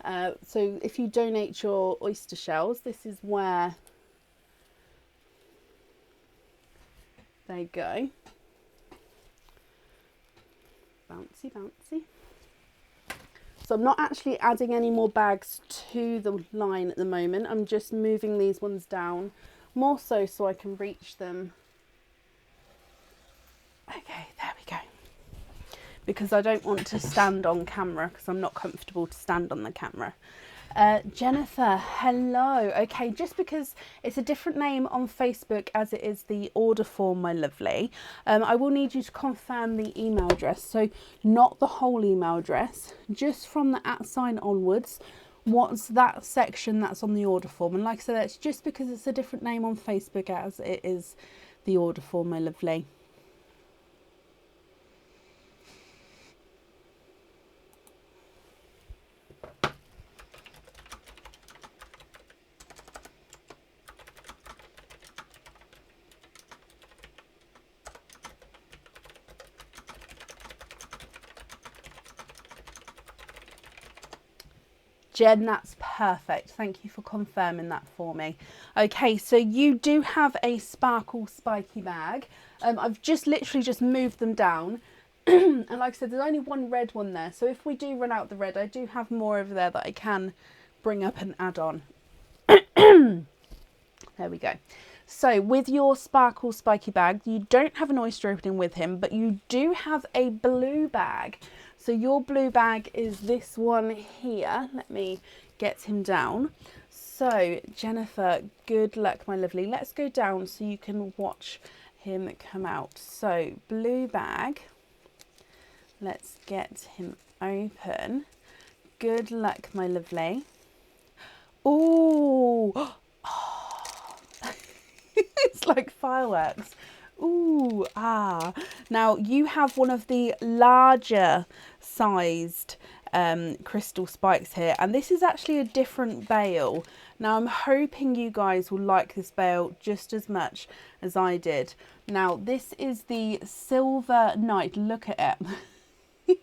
so if you donate your oyster shells, this is where they go. Bouncy, bouncy. So I'm not actually adding any more bags to the line at the moment. I'm just moving these ones down, more so I can reach them. Okay, there we go. Because I don't want to stand on camera because I'm not comfortable to stand on the camera. Jennifer, hello. Okay, just because it's a different name on Facebook as it is the order form, my lovely, I will need you to confirm the email address. So not the whole email address, just from the @ sign onwards. What's that section that's on the order form? And like I said, that's just because it's a different name on Facebook as it is the order form, my lovely. Jen, that's perfect. Thank you for confirming that for me. Okay, so you do have a sparkle spiky bag. I've literally just moved them down. And like I said, there's only one red one there. So if we do run out the red, I do have more over there that I can bring up and add on. There we go. So with your sparkle spiky bag, you don't have an oyster opening with him, but you do have a blue bag. So your blue bag is this one here. Let me get him down. So Jennifer, good luck, my lovely. Let's go down so you can watch him come out. So blue bag. Let's get him open. Good luck, my lovely. Ooh. It's like fireworks. Ooh, ah. Now you have one of the larger sized crystal spikes here, and this is actually a different bail. Now I'm hoping you guys will like this bail just as much as I did. Now this is the Silver Knight. Look at it.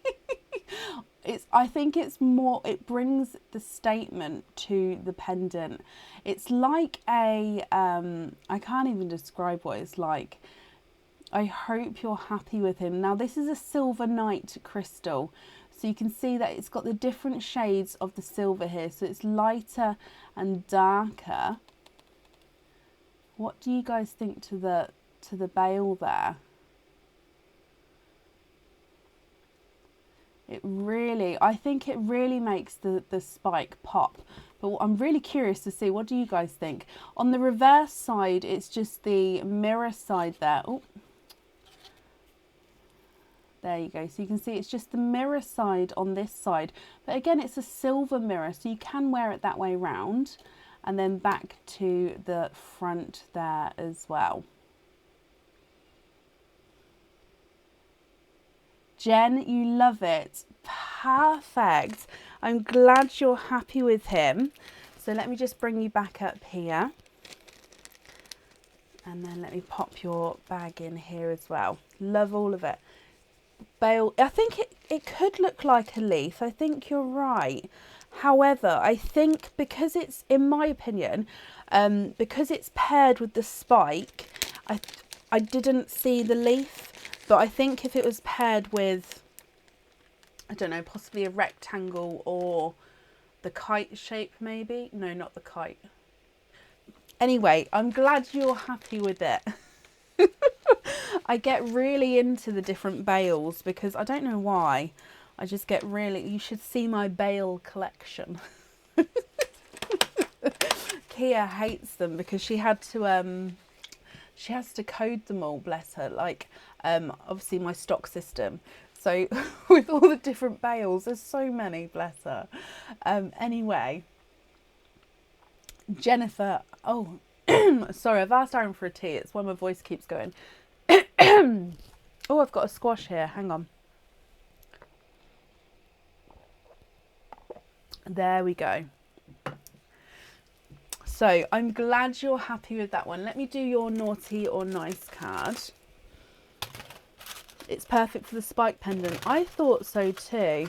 I think it's more, it brings the statement to the pendant. It's like a, I can't even describe what it's like. I hope you're happy with him. Now this is a Silver Knight crystal. So you can see that it's got the different shades of the silver here. So it's lighter and darker. What do you guys think to the bail there? I think it really makes the spike pop. But I'm really curious to see, what do you guys think? On the reverse side, it's just the mirror side there. Oh, there you go. So you can see it's just the mirror side on this side. But again, it's a silver mirror, so you can wear it that way round. And then back to the front there as well. Jen, you love it. Perfect. I'm glad you're happy with him. So let me just bring you back up here. And then let me pop your bag in here as well. Love all of it. Bale, I think it could look like a leaf. I think you're right. However, I think because it's, in my opinion, because it's paired with the spike, I didn't see the leaf. But I think if it was paired with, I don't know, possibly a rectangle or the kite shape maybe. No, not the kite. Anyway, I'm glad you're happy with it. I get really into the different bales because I don't know why. I just get really, you should see my bale collection. Kia hates them because she has to code them all, bless her, like obviously my stock system. So with all the different bales, there's so many, bless her. Anyway, Jennifer, oh, sorry, I've asked Aaron for a tea. It's why my voice keeps going. Oh, I've got a squash here. Hang on. There we go. So I'm glad you're happy with that one. Let me do your naughty or nice card. It's perfect for the spike pendant. I thought so too.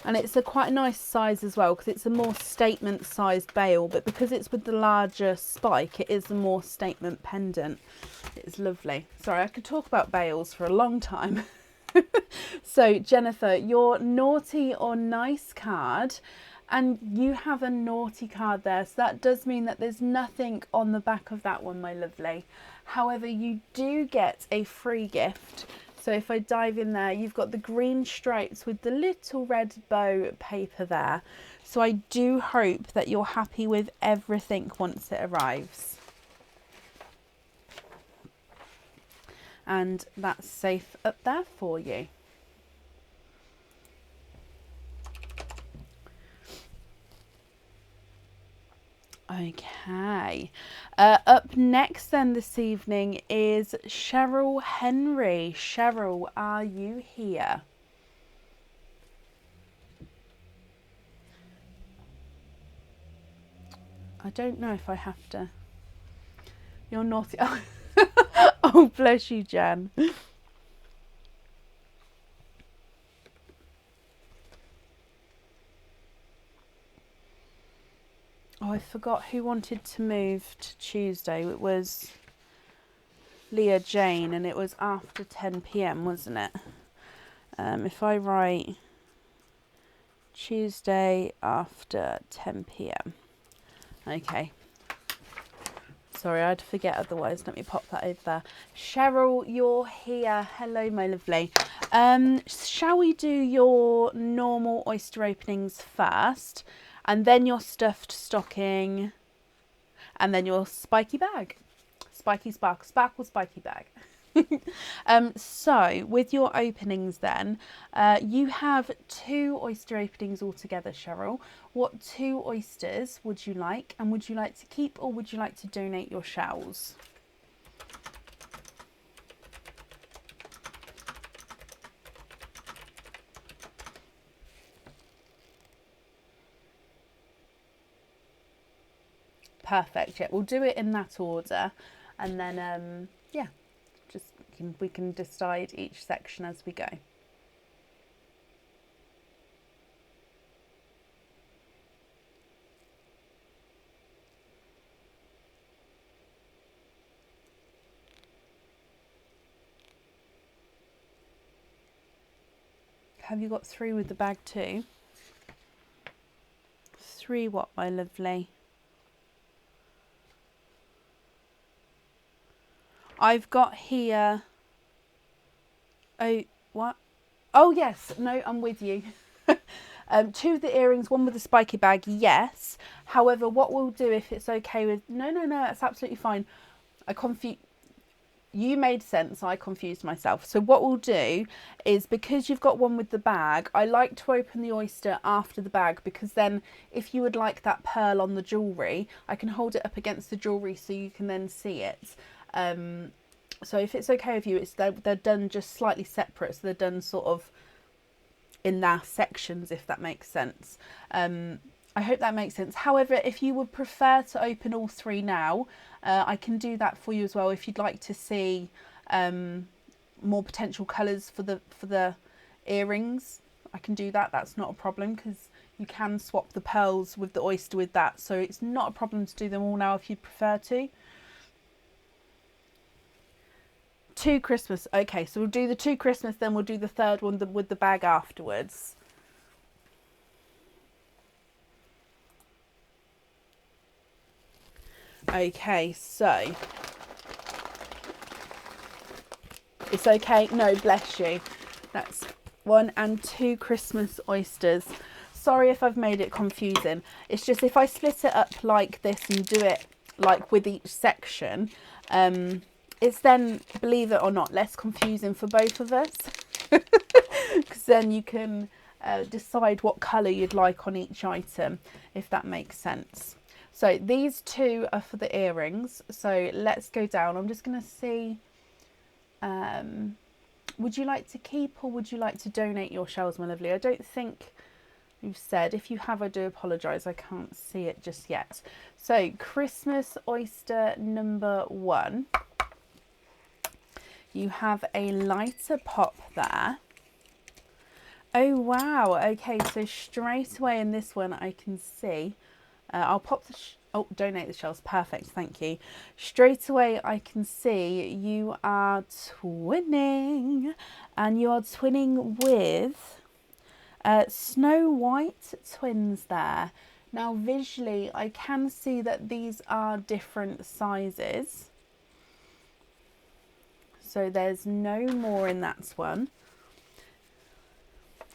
And it's quite a nice size as well because it's a more statement sized bale, but because it's with the larger spike, it is a more statement pendant. It's lovely. Sorry, I could talk about bales for a long time. So Jennifer, your naughty or nice card, and you have a naughty card there, so that does mean that there's nothing on the back of that one, my lovely. However, you do get a free gift. So if I dive in there, you've got the green stripes with the little red bow paper there. So I do hope that you're happy with everything once it arrives. And that's safe up there for you. Okay, up next then this evening is Cheryl Henry. Cheryl, are you here? I don't know if I have to. You're naughty. Oh, bless you, Jen. Oh, I forgot who wanted to move to Tuesday. It was Leah Jane, and it was after 10 p.m, wasn't it? If I write Tuesday after 10 p.m. Okay. Sorry, I'd forget otherwise. Let me pop that over there. Cheryl, you're here. Hello, my lovely. Shall we do your normal oyster openings first? And then your stuffed stocking, and then your spiky bag. Spiky, sparkle, sparkle, spiky bag. So with your openings then, you have 2 oyster openings altogether, Cheryl. What 2 oysters would you like? And would you like to keep, or would you like to donate your shells? Perfect. Yeah, we'll do it in that order, and then yeah, just we can decide each section as we go. Have you got 3 with the bag too? 3 what, my lovely? I've got here, oh, what? Oh yes, no, I'm with you. Two of the earrings, one with the spiky bag, yes. However, what we'll do, if it's okay with... No, that's absolutely fine. You made sense, I confused myself. So what we'll do is, because you've got one with the bag, I like to open the oyster after the bag, because then if you would like that pearl on the jewellery, I can hold it up against the jewellery so you can then see it. So if it's okay with you, they're done just slightly separate, so they're done sort of in their sections, if that makes sense. I hope that makes sense. However, if you would prefer to open all three now, I can do that for you as well. If you'd like to see more potential colours for the earrings, I can do that. That's not a problem, because you can swap the pearls with the oyster with that. So it's not a problem to do them all now if you'd prefer to. 2 Christmas. Okay, so we'll do the 2 Christmas, then we'll do the third one with the bag afterwards. Okay, so it's okay. No, bless you. That's 1 and 2 Christmas oysters. Sorry if I've made it confusing. It's just, if I split it up like this and do it like with each section, it's then, believe it or not, less confusing for both of us, because then you can decide what colour you'd like on each item, if that makes sense. So these 2 are for the earrings. So let's go down. I'm just going to see, would you like to keep or would you like to donate your shells, my lovely? I don't think you've said. If you have, I do apologise. I can't see it just yet. So Christmas oyster number 1. You have a lighter pop there. Oh, wow. Okay, so straight away in this one, I can see... I'll pop the... donate the shells. Perfect, thank you. Straight away, I can see you are twinning. And you are twinning with Snow White twins there. Now, visually, I can see that these are different sizes. So there's no more in that one.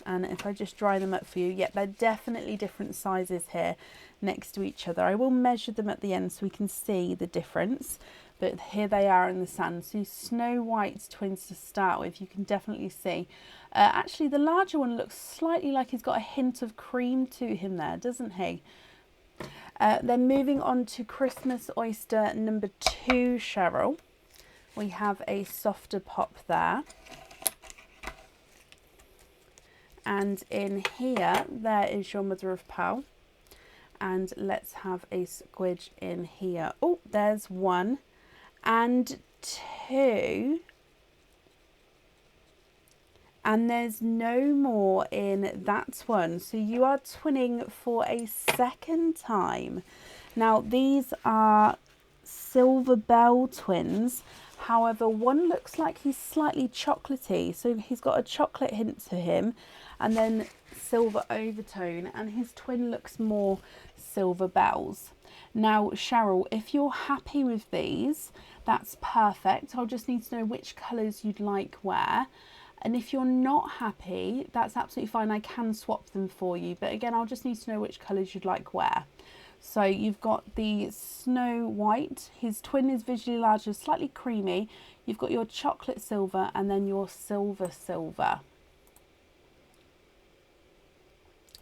And if I just dry them up for you, they're definitely different sizes here next to each other. I will measure them at the end so we can see the difference, but here they are in the sand. So Snow White twins to start with, you can definitely see. Actually, the larger one looks slightly like he's got a hint of cream to him there, doesn't he? Then moving on to Christmas oyster number 2, Cheryl. We have a softer pop there. And in here, there is your mother of pearl. And let's have a squidge in here. Oh, there's 1 and 2. And there's no more in that one. So you are twinning for a second time. Now, these are silver bell twins. However, one looks like he's slightly chocolatey. So he's got a chocolate hint to him. And then silver overtone, and his twin looks more silver bells. Now, Cheryl, if you're happy with these, that's perfect. I'll just need to know which colours you'd like where. And if you're not happy, that's absolutely fine. I can swap them for you. But again, I'll just need to know which colours you'd like where. So you've got the Snow White. His twin is visually larger, slightly creamy. You've got your chocolate silver and then your silver silver.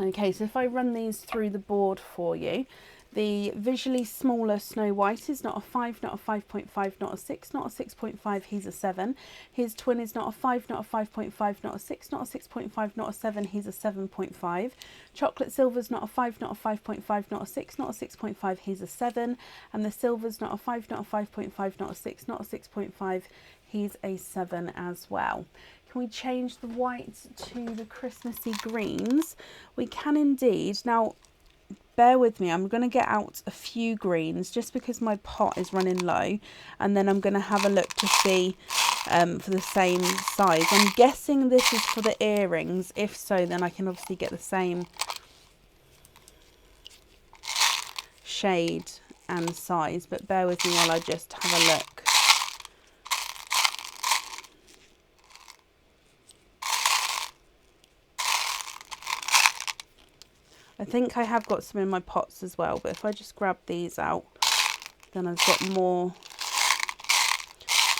Okay, so if I run these through the board for you, the visually smaller Snow White is not a 5, not a 5.5, not a 6, not a 6.5, he's a 7. His twin is not a 5, not a 5.5, not a 6, not a 6.5, not a 7, he's a 7.5. Chocolate Silver's not a 5, not a 5.5, not a 6, not a 6.5, he's a 7. And the Silver's not a 5, not a 5.5, not a 6, not a 6.5, he's a 7 as well. Can we change the white to the Christmassy greens? We can indeed. Now, bear with me. I'm going to get out a few greens just because my pot is running low. And then I'm going to have a look to see for the same size. I'm guessing this is for the earrings. If so, then I can obviously get the same shade and size. But bear with me while I just have a look. I think I have got some in my pots as well, but if I just grab these out, then I've got more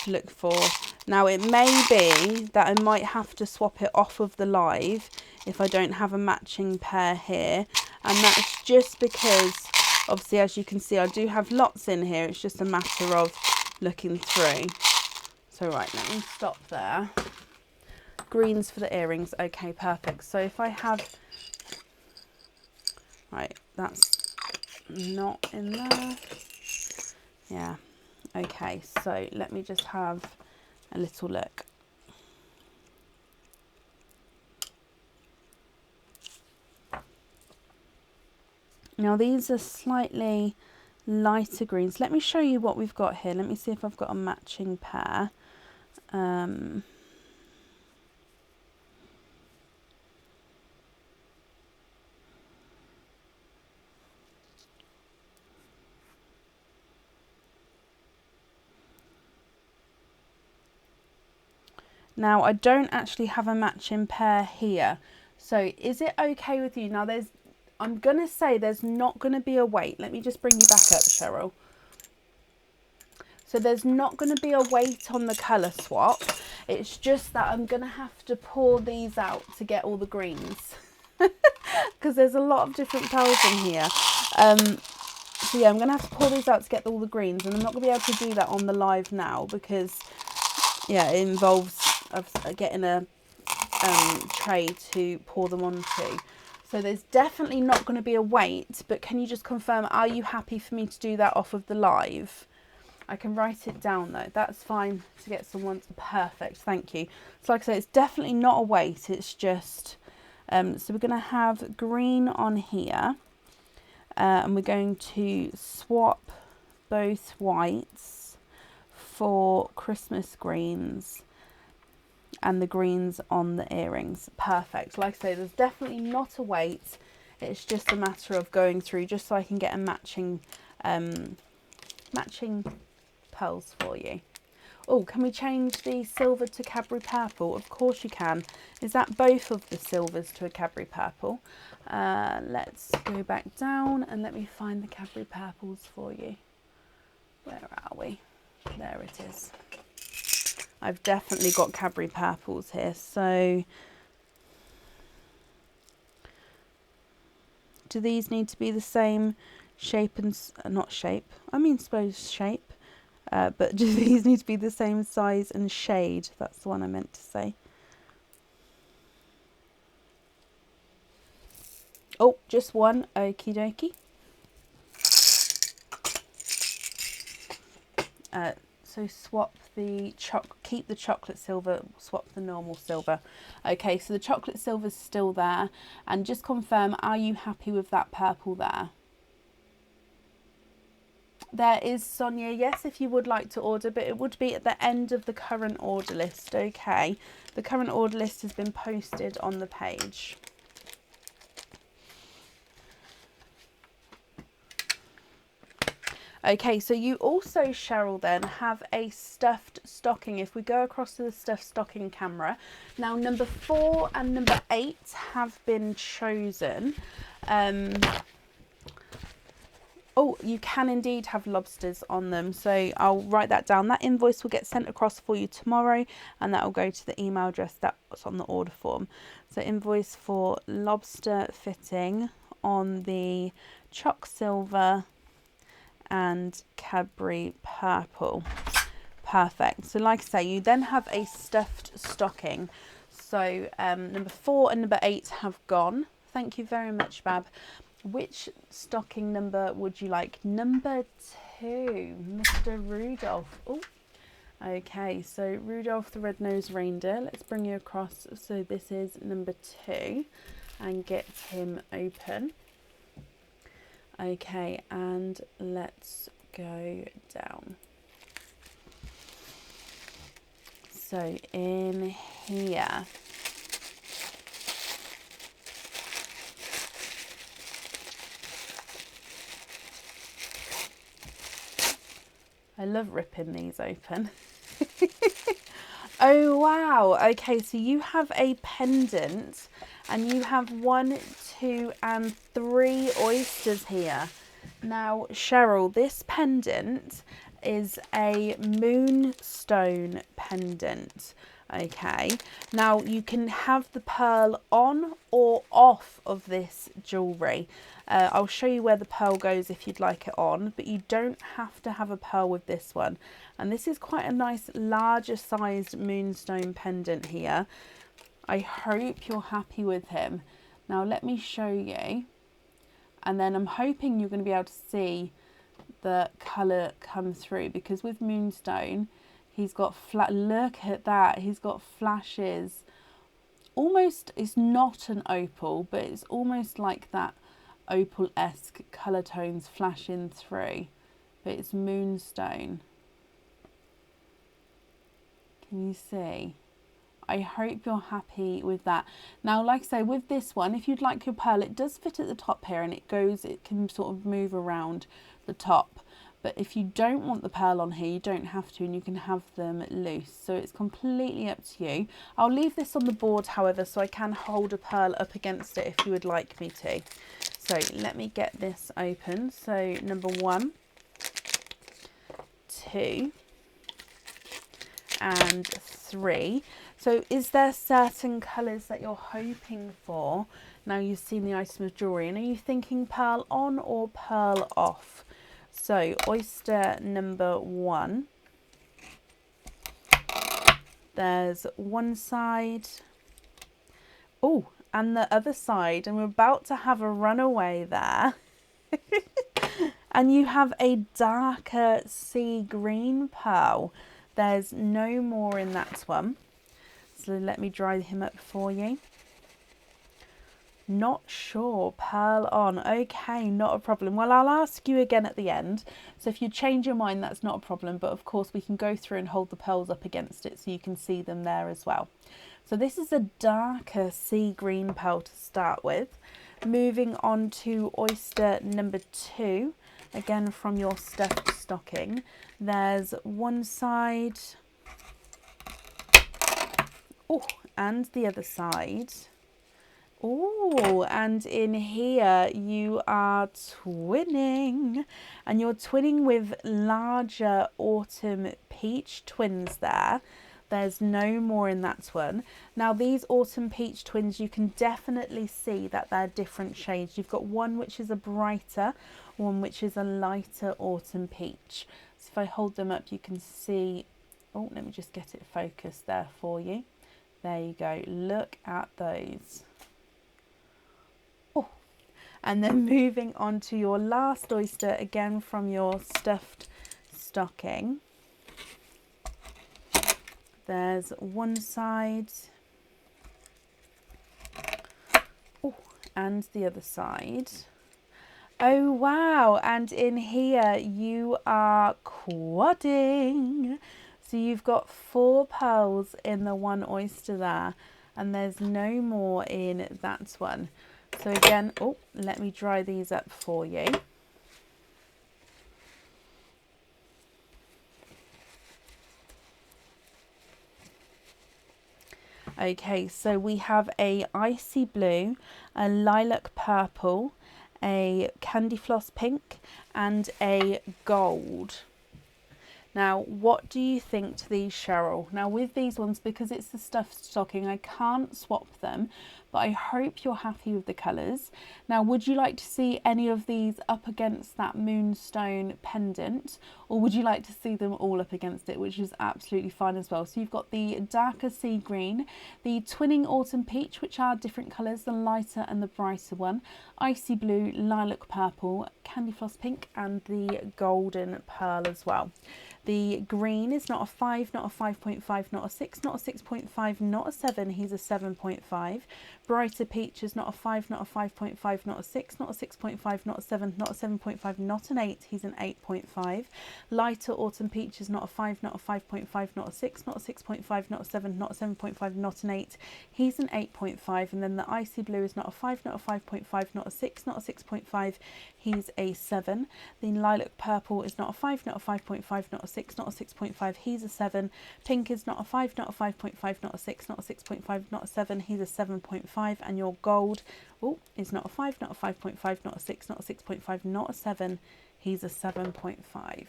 to look for. Now it may be that I might have to swap it off of the live if I don't have a matching pair here, and that's just because obviously, as you can see, I do have lots in here. It's just a matter of looking through. So right, let me stop there. Greens for the earrings. Okay, perfect. So if I have, right, that's not in there. Yeah. Okay, so let me just have a little look. Now these are slightly lighter greens. Let me show you what we've got here. Let me see if I've got a matching pair. Now I don't actually have a matching pair here. So is it okay with you? Now I'm going to say there's not going to be a weight. Let me just bring you back up, Cheryl. So there's not going to be a weight on the colour swap. It's just that I'm going to have to pour these out to get all the greens. Because there's a lot of different pearls in here. So yeah, I'm going to have to pour these out to get all the greens. And I'm not going to be able to do that on the live now because, yeah, it involves getting a tray to pour them onto. So there's definitely not going to be a weight, but can you just confirm, are you happy for me to do that off of the live? I can write it down though. That's fine to get someone. Perfect. Thank you. So like I say, it's definitely not a weight. It's just, so we're going to have green on here. And we're going to swap both whites for Christmas greens and the greens on the earrings. Perfect. Like I say, there's definitely not a weight. It's just a matter of going through just so I can get a matching pearls for you. Oh, can we change the silver to Cadbury purple? Of course you can. Is that both of the silvers to a Cadbury purple? Let's go back down and let me find the Cadbury purples for you. Where are we? There it is. I've definitely got Cadbury purples here. So do these need to be the same shape and not shape? I mean, suppose shape. But do these need to be the same size and shade? That's the one I meant to say. Oh, just one. Okie dokie. So swap the keep the chocolate silver, swap the normal silver. Okay, so the chocolate silver's still there. And just confirm, are you happy with that purple there? There is, Sonia, yes, if you would like to order, but it would be at the end of the current order list, okay? The current order list has been posted on the page. Okay, so you also, Cheryl, then have a stuffed stocking. If we go across to the stuffed stocking camera. Now, number 4 and number 8 have been chosen. Oh, you can indeed have lobsters on them. So I'll write that down. That invoice will get sent across for you tomorrow, and that will go to the email address that's on the order form. So invoice for lobster fitting on the choc silver and Cadbury purple. Perfect. So like I say, you then have a stuffed stocking. So number 4 and number 8 have gone. Thank you very much, Bab. Which stocking number would you like? Number 2, Mr. Rudolph. Oh, okay. So Rudolph the Red-Nosed Reindeer. Let's bring you across. So this is number 2 and get him open. Okay, and let's go down. So in here, I love ripping these open. Oh wow, okay, so you have a pendant And you have 1, 2 and 3 oysters here. Now, Cheryl, this pendant is a moonstone pendant. Okay, now you can have the pearl on or off of this jewellery. I'll show you where the pearl goes if you'd like it on, but you don't have to have a pearl with this one. And this is quite a nice larger sized moonstone pendant here. I hope you're happy with him. Now let me show you, and then I'm hoping you're going to be able to see the colour come through, because with moonstone he's got look at that, he's got flashes. Almost, it's not an opal, but it's almost like that opal-esque colour tones flashing through, but it's moonstone. Can you see? I hope you're happy with that. Now, like I say, with this one, if you'd like your pearl, it does fit at the top here, and it can sort of move around the top. But if you don't want the pearl on here, you don't have to, and you can have them loose. So it's completely up to you. I'll leave this on the board, however, so I can hold a pearl up against it if you would like me to. So let me get this open. So number 1, 2 and 3. So is there certain colours that you're hoping for? Now you've seen the item of jewellery, and are you thinking pearl on or pearl off? So oyster number 1, there's one side, oh, and the other side, and we're about to have a runaway there. And you have a darker sea green pearl. There's no more in that one. So let me dry him up for you. Not sure, pearl on. Okay, not a problem. Well, I'll ask you again at the end. So if you change your mind, that's not a problem. But of course, we can go through and hold the pearls up against it so you can see them there as well. So this is a darker sea green pearl to start with. Moving on to oyster number 2, again from your stuffed stocking. There's one side. Oh, and the other side. Oh, and in here you are twinning, and you're twinning with larger autumn peach twins there. There's no more in that one. Now these autumn peach twins, you can definitely see that they're different shades. You've got one which is a brighter, one which is a lighter autumn peach. So if I hold them up, you can see, oh, let me just get it focused there for you. There you go, look at those. And then moving on to your last oyster, again from your stuffed stocking. There's one side. Oh, and the other side. Oh, wow. And in here you are quadding. So you've got 4 pearls in the one oyster there, and there's no more in that one. So again, oh, let me dry these up for you. Okay, so we have a icy blue, a lilac purple, a candy floss pink, and a gold. Now, what do you think to these, Cheryl? Now, with these ones, because it's the stuffed stocking, I can't swap them, but I hope you're happy with the colours. Now, would you like to see any of these up against that moonstone pendant, or would you like to see them all up against it, which is absolutely fine as well. So you've got the darker sea green, the twinning autumn peach, which are different colours, the lighter and the brighter one, icy blue, lilac purple, candy floss pink, and the golden pearl as well. The green is not a 5, not a 5.5, not a 6, not a 6.5, not a 7, he's a 7.5. Brighter peach is not a 5, not a 5.5, not a 6, not a 6.5, not a 7, not a 7.5, not an 8, he's an 8.5. Lighter autumn peach is not a 5, not a 5.5, not a 6, not a 6.5, not a 7, not a 7.5, not an 8, he's an 8.5. And then the icy blue is not a 5, not a 5.5, not a 6, not a 6.5, he's a 7. The lilac purple is not a 5, not a 5.5, not a 6, not a 6.5, he's a 7. Pink is not a 5, not a 5.5, not a 6, not a 6.5, not a 7, he's a 7.5. 5.5, and your gold, oh, is not a 5, not a 5.5, not a 6, not a 6.5, not a 7. He's a 7.5.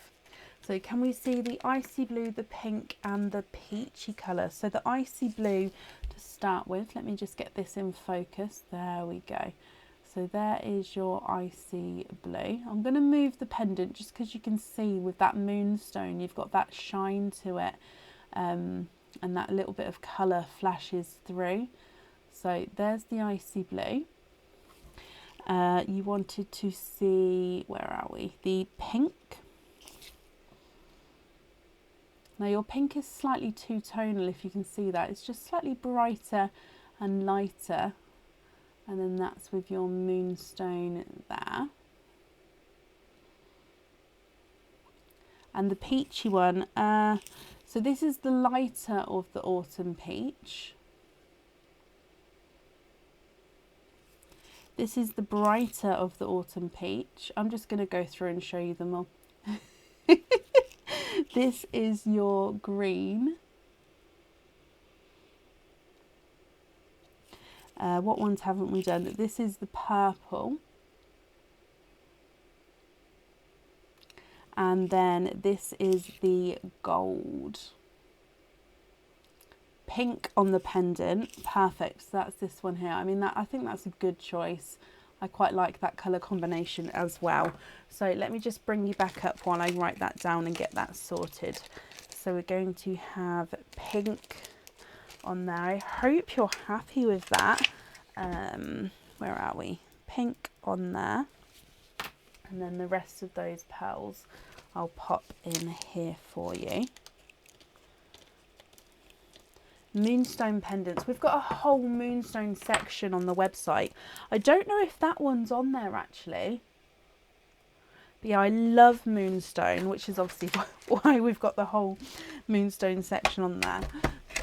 So can we see the icy blue, the pink and the peachy colour? So the icy blue to start with, let me just get this in focus. There we go. So there is your icy blue. I'm going to move the pendant just because you can see with that moonstone, you've got that shine to it, and that little bit of colour flashes through. So there's the icy blue. You wanted to see, where are we? The pink. Now your pink is slightly two-tonal, if you can see that. It's just slightly brighter and lighter. And then that's with your moonstone there. And the peachy one, so this is the lighter of the autumn peach. This is the brighter of the autumn peach. I'm just going to go through and show you them all. This is your green. What ones haven't we done? This is the purple. And then this is the gold. Pink on the pendant. Perfect. So that's this one here. I mean, I think that's a good choice. I quite like that colour combination as well. So let me just bring you back up while I write that down and get that sorted. So we're going to have pink on there. I hope you're happy with that. Where are we? Pink on there. And then the rest of those pearls I'll pop in here for you. Moonstone pendants. We've got a whole moonstone section on the website. I don't know if that one's on there actually. But yeah, I love moonstone, which is obviously why we've got the whole moonstone section on there.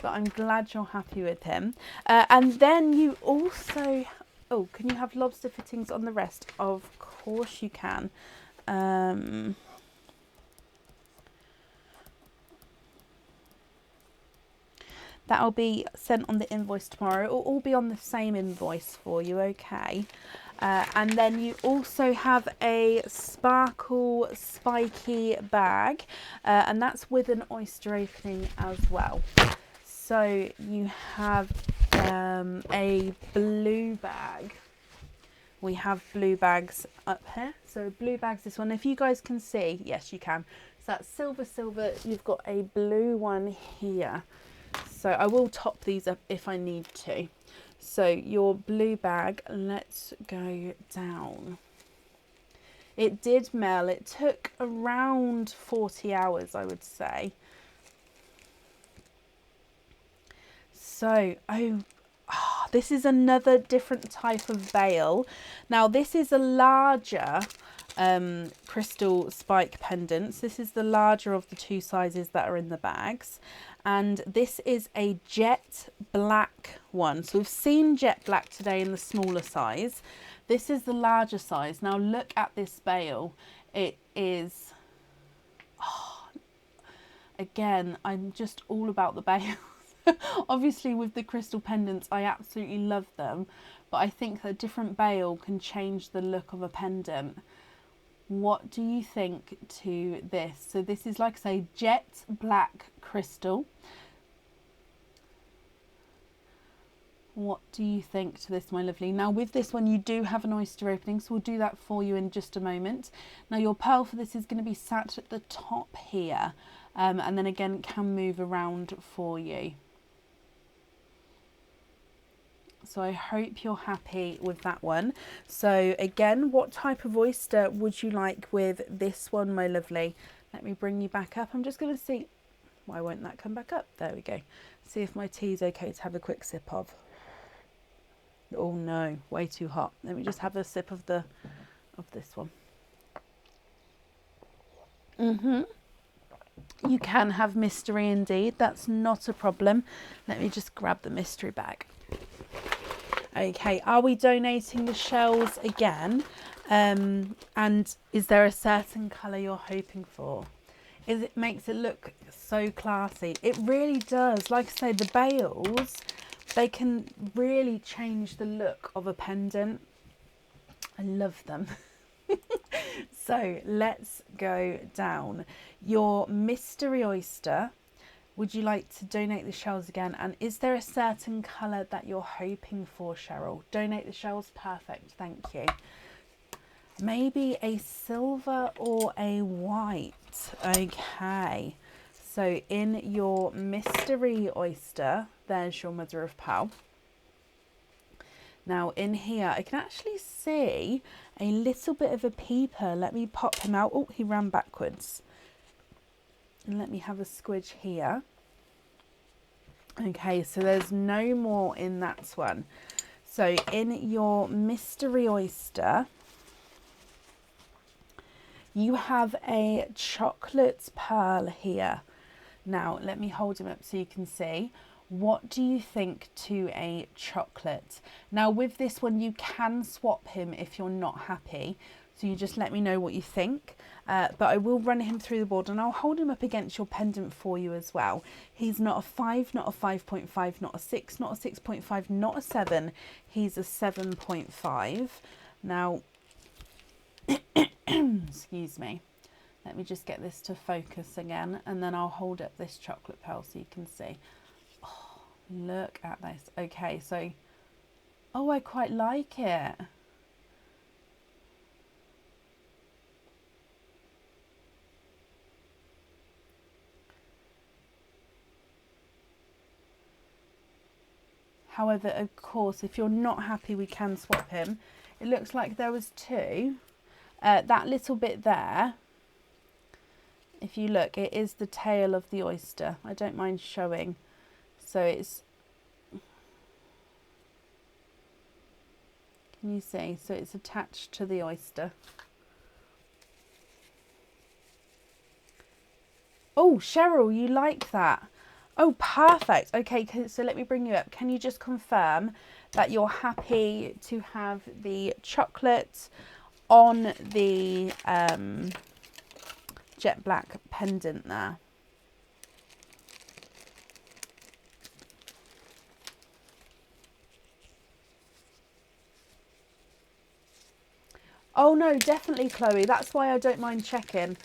But I'm glad you're happy with him. And then you also, oh, can you have lobster fittings on the rest? Of course you can. That'll be sent on the invoice tomorrow. It'll all be on the same invoice for you, okay? And then you also have a sparkle spiky bag, and that's with an oyster opening as well. So you have a blue bag. We have blue bags up here. So blue bags, this one, if you guys can see, yes you can. So that's silver, silver. You've got a blue one here. So I will top these up if I need to. So your blue bag, let's go down. It did mail. It took around 40 hours, I would say. So, this is another different type of veil. Now this is a larger crystal spike pendants. This is the larger of the two sizes that are in the bags. And this is a jet black one. So we've seen jet black today in the smaller size. This is the larger size. Now look at this veil. It is, again, I'm just all about the veils. Obviously with the crystal pendants, I absolutely love them. But I think that a different veil can change the look of a pendant. What do you think to this? So this is, like I say, jet black crystal. What do you think to this, my lovely? Now with this one you do have an oyster opening, so we'll do that for you in just a moment. Now your pearl for this is going to be sat at the top here, and then again it can move around for you. So I hope you're happy with that one. So again, what type of oyster would you like with this one, my lovely? Let me bring you back up. I'm just going to see, why won't that come back up? There we go. See if my tea's okay to have a quick sip of. Oh no, way too hot. Let me just have a sip of this one. You can have mystery indeed. That's not a problem. Let me just grab the mystery bag. Okay, are we donating the shells again? And is there a certain colour you're hoping for? It makes it look so classy. It really does. Like I say, the bales, They can really change the look of a pendant. I love them. So let's go down. Your mystery oyster. Would you like to donate the shells again? And is there a certain colour that you're hoping for, Cheryl? Donate the shells. Perfect. Thank you. Maybe a silver or a white. Okay. So in your mystery oyster, there's your mother of pearl. Now in here, I can actually see a little bit of a peeper. Let me pop him out. Oh, he ran backwards. And let me have a squidge here. Okay, so there's no more in that one. So in your mystery oyster, you have a chocolate pearl here. Now, let me hold him up so you can see. What do you think to a chocolate? Now, with this one, you can swap him if you're not happy. So you just let me know what you think. But I will run him through the board and I'll hold him up against your pendant for you as well. He's not a 5, not a 5.5, not a 6, not a 6.5, not a 7. He's a 7.5. Now, excuse me. Let me just get this to focus again and then I'll hold up this chocolate pearl so you can see. Oh, look at this. Okay, so, oh, I quite like it. However, of course, if you're not happy, we can swap him. It looks like there was 2. That little bit there, if you look, it is the tail of the oyster. I don't mind showing. So it's, can you see? So it's attached to the oyster. Oh, Cheryl, you like that? Oh, perfect. Okay, so let me bring you up. Can you just confirm that you're happy to have the chocolate on the jet black pendant there? Oh no, definitely, Chloe. That's why I don't mind checking.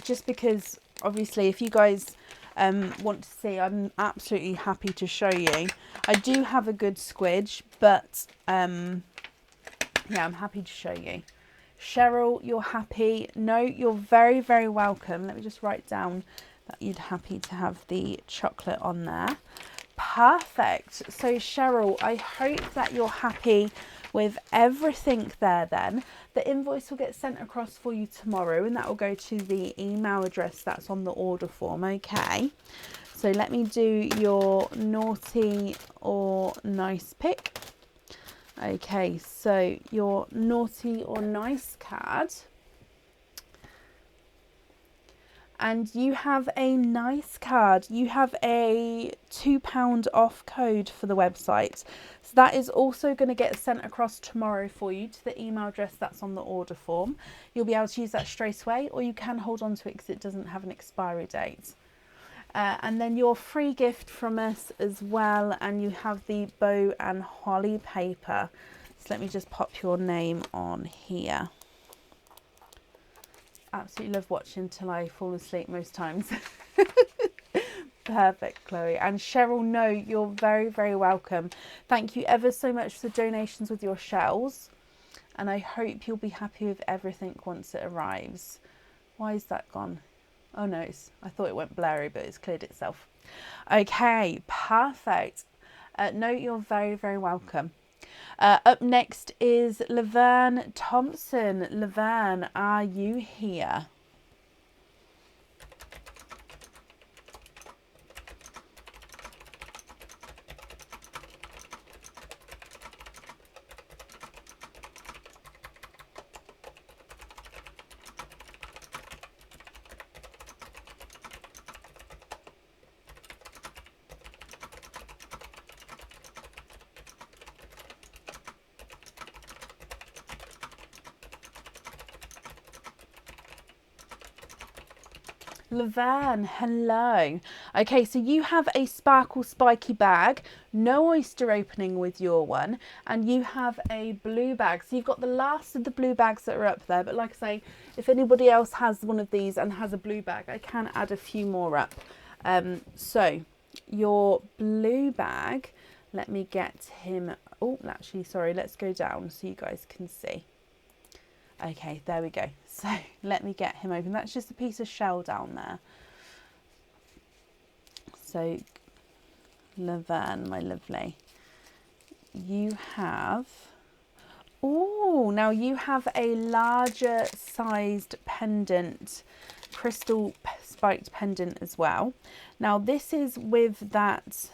Just because obviously if you guys want to see, I'm absolutely happy to show you. I do have a good squidge, but yeah, I'm happy to show you. Cheryl, you're happy? No, you're very, very welcome. Let me just write down that you'd happy to have the chocolate on there. Perfect. So Cheryl, I hope that you're happy with everything there then. The invoice will get sent across for you tomorrow and that will go to the email address that's on the order form, okay? So let me do your naughty or nice pick. Okay, so your naughty or nice card. And you have a nice card. You have a £2 off code for the website. So that is also going to get sent across tomorrow for you to the email address that's on the order form. You'll be able to use that straight away, or you can hold on to it because it doesn't have an expiry date. And then your free gift from us as well, and you have the bow and holly paper. So let me just pop your name on here. Absolutely love watching till I fall asleep most times. Perfect, Chloe. And Cheryl, no, you're very, very welcome. Thank you ever so much for the donations with your shells. And I hope you'll be happy with everything once it arrives. Why is that gone? Oh no, I thought it went blurry, but it's cleared itself. Okay, perfect. No, you're very, very welcome. Up next is Laverne Thompson. Laverne, are you here? Laverne, hello. Okay, so you have a sparkle spiky bag, no oyster opening with your one, and you have a blue bag. So you've got the last of the blue bags that are up there, but like I say, if anybody else has one of these and has a blue bag, I can add a few more up. So your blue bag, let me get him, oh, actually, sorry, let's go down so you guys can see. Okay, there we go. So let me get him open. That's just a piece of shell down there. So Laverne, my lovely, you have, oh, now you have a larger sized pendant, crystal spiked pendant as well. Now this is with that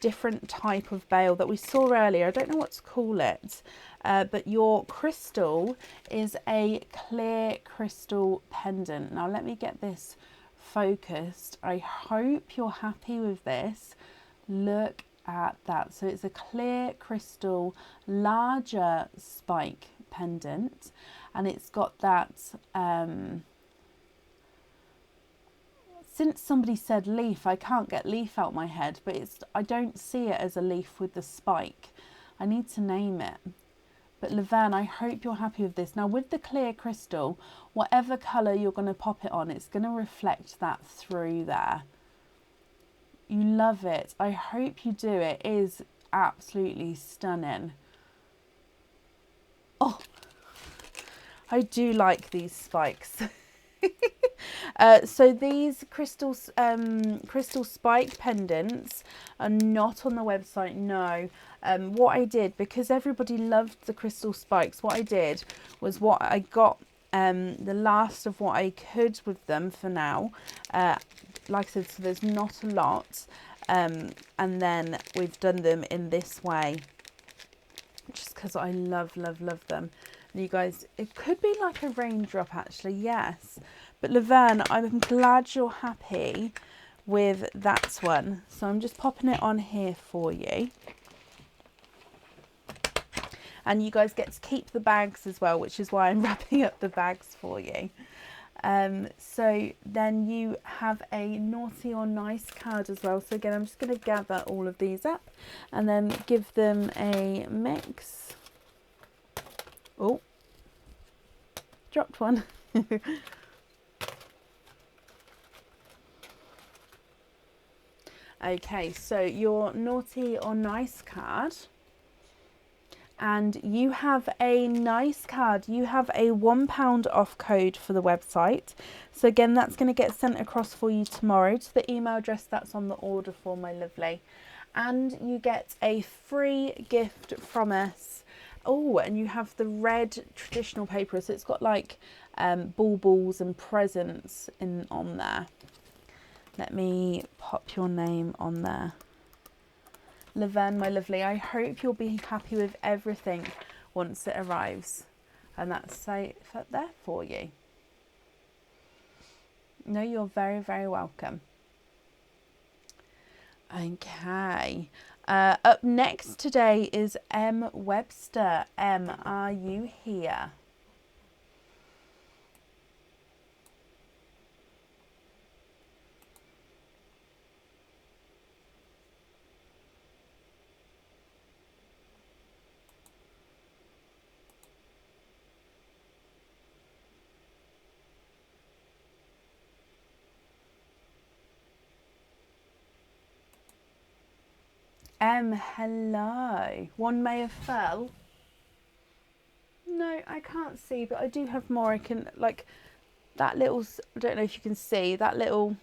different type of bail that we saw earlier. I don't know what to call it. But your crystal is a clear crystal pendant. Now let me get this focused. I hope you're happy with this. Look at that. So it's a clear crystal, larger spike pendant, and it's got that, since somebody said leaf, I can't get leaf out my head, but I don't see it as a leaf with the spike. I need to name it. But Laverne, I hope you're happy with this. Now with the clear crystal, whatever colour you're going to pop it on, it's going to reflect that through there. You love it. I hope you do. It is absolutely stunning. Oh, I do like these spikes. So these crystal spike pendants are not on the website, no. What I did, because everybody loved the crystal spikes, what I did was what I got the last of what I could with them for now. Like I said, so there's not a lot, and then we've done them in this way just because I love them. And you guys, it could be like a raindrop actually, yes. But Laverne, I'm glad you're happy with that one. So I'm just popping it on here for you. And you guys get to keep the bags as well, which is why I'm wrapping up the bags for you. So then you have a naughty or nice card as well. So again, I'm just going to gather all of these up and then give them a mix. Oh, dropped one. Okay, so your naughty or nice card, and you have a nice card. You have a £1 off code for the website. So again, that's going to get sent across for you tomorrow to the email address that's on the order form, my lovely. And you get a free gift from us. Oh, and you have the red traditional paper. So it's got like baubles and presents on there. Let me pop your name on there. Laverne, my lovely, I hope you'll be happy with everything once it arrives. And that's safe up there for you. No, you're very, very welcome. Okay. Up next today is M. Webster. M, are you here? Hello. One may have fell. No, I can't see, but I do have more. I can, like, that little, I don't know if you can see, that little,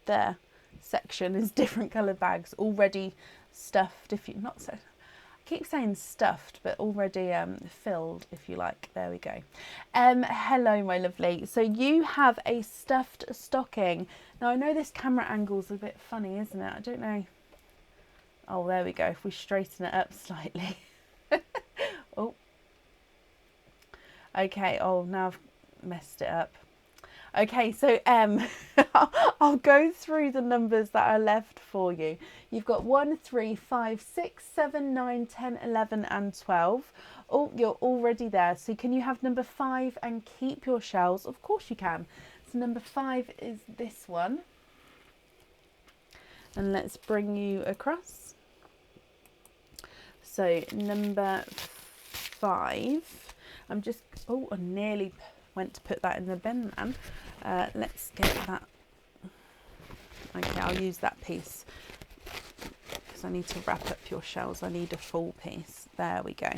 there, section is different colour bags already stuffed, if you, not so, I keep saying stuffed, but already filled, if you like. There we go. Hello, my lovely. So you have a stuffed stocking. Now, I know this camera angle's a bit funny, isn't it? I don't know. Oh, there we go. If we straighten it up slightly. Oh. Okay. Oh, now I've messed it up. Okay, so I'll go through the numbers that are left for you. You've got 1, 3, 5, 6, 7, 9, 10, 11 and 12. Oh, you're already there. So can you have number 5 and keep your shells? Of course you can. So number 5 is this one. And let's bring you across. So number 5, I'm just, oh, I nearly went to put that in the bin then. Let's get that. Okay, I'll use that piece because I need to wrap up your shells. I need a full piece. There we go.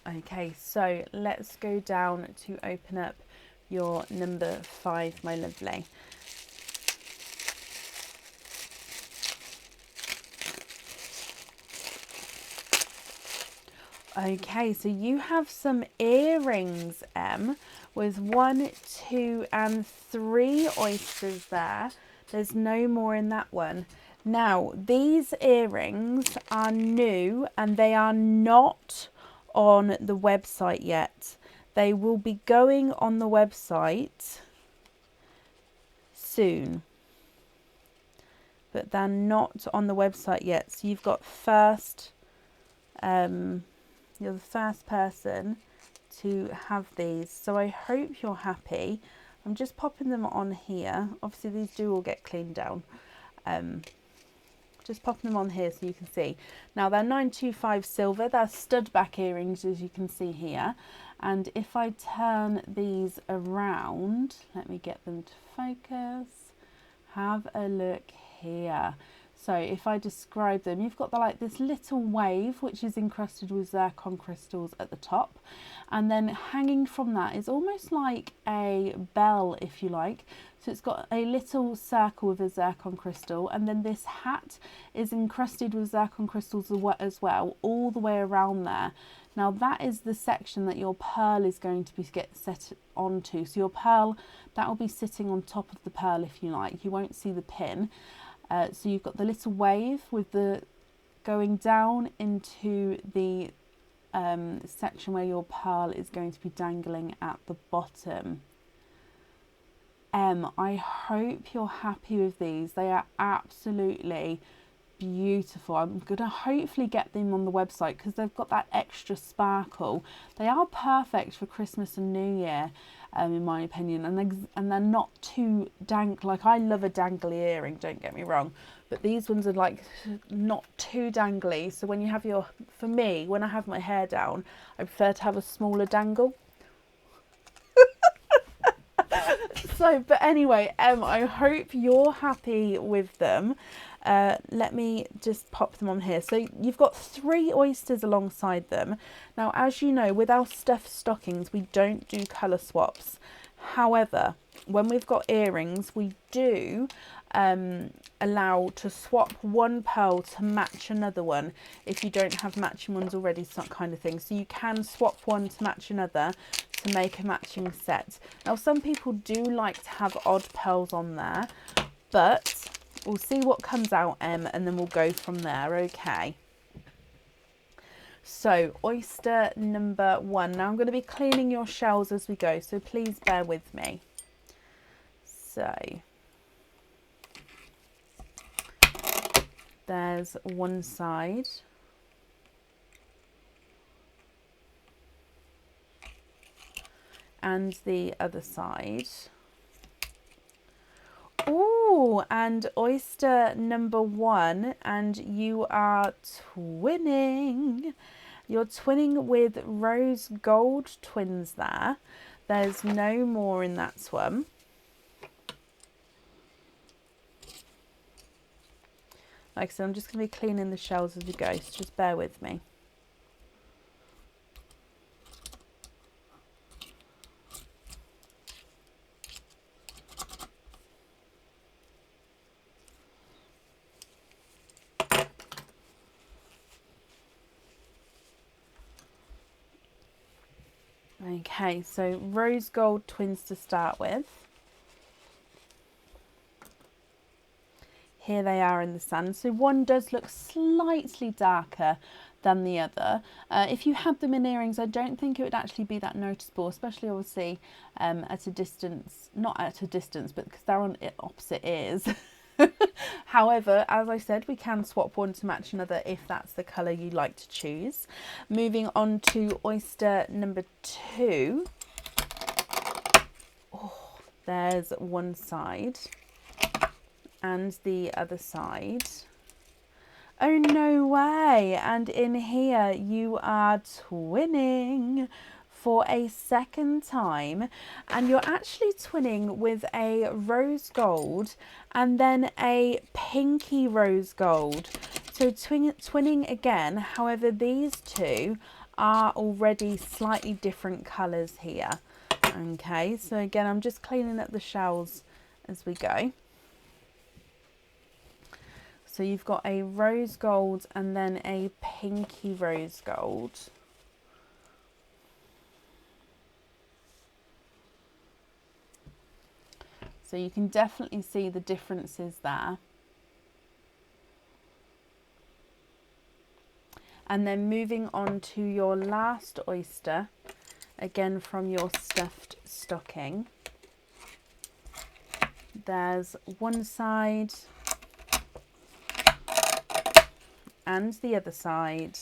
Okay, so let's go down to open up your number 5, my lovely. Okay, so you have some earrings, with 1, 2 and 3 oysters there. There's no more in that one. Now, these earrings are new and they are not on the website yet. They will be going on the website soon, but they're not on the website yet. So you've got first, you're the first person to have these. So I hope you're happy. I'm just popping them on here. Obviously these do all get cleaned down. Just popping them on here so you can see. Now they're 925 silver. They're stud back earrings, as you can see here. And if I turn these around, let me get them to focus. Have a look here. So if I describe them, you've got like this little wave which is encrusted with zircon crystals at the top, and then hanging from that is almost like a bell, if you like. So it's got a little circle with a zircon crystal, and then this hat is encrusted with zircon crystals as well, all the way around there. Now that is the section that your pearl is going to be set onto. So your pearl, that will be sitting on top of the pearl, if you like. You won't see the pin. So you've got the little wave with the going down into the section where your pearl is going to be dangling at the bottom. I hope you're happy with these. They are absolutely beautiful. I'm going to hopefully get them on the website because they've got that extra sparkle. They are perfect for Christmas and New Year, in my opinion, and they're not too dank. Like, I love a dangly earring, don't get me wrong, but these ones are like not too dangly. So when you have your, for me, when I have my hair down, I prefer to have a smaller dangle. So, but anyway, I hope you're happy with them. Let me just pop them on here. So you've got 3 oysters alongside them. Now, as you know, with our stuffed stockings, we don't do colour swaps. However, when we've got earrings, we do allow to swap one pearl to match another one if you don't have matching ones already, some kind of thing. So you can swap one to match another to make a matching set. Now, some people do like to have odd pearls on there, but we'll see what comes out, and then we'll go from there, okay? So, oyster number 1. Now, I'm going to be cleaning your shells as we go, so please bear with me. So, there's one side. And the other side. Oh, and oyster number 1, and you are twinning. You're twinning with rose gold twins there. There's no more in that one. Like I said, I'm just going to be cleaning the shells as we go, so just bear with me. Okay, so rose gold twins to start with. Here they are in the sun. So one does look slightly darker than the other. If you had them in earrings, I don't think it would actually be that noticeable, especially obviously at a distance, not at a distance, but because they're on opposite ears. However, as I said, we can swap one to match another if that's the colour you like to choose. Moving on to oyster number 2. Oh, there's one side and the other side. Oh, no way. And in here you are twinning for a second time, and you're actually twinning with a rose gold and then a pinky rose gold. So twinning again. However, these two are already slightly different colours here. Okay, so again, I'm just cleaning up the shells as we go. So you've got a rose gold and then a pinky rose gold. So you can definitely see the differences there. And then moving on to your last oyster, again from your stuffed stocking. There's one side and the other side.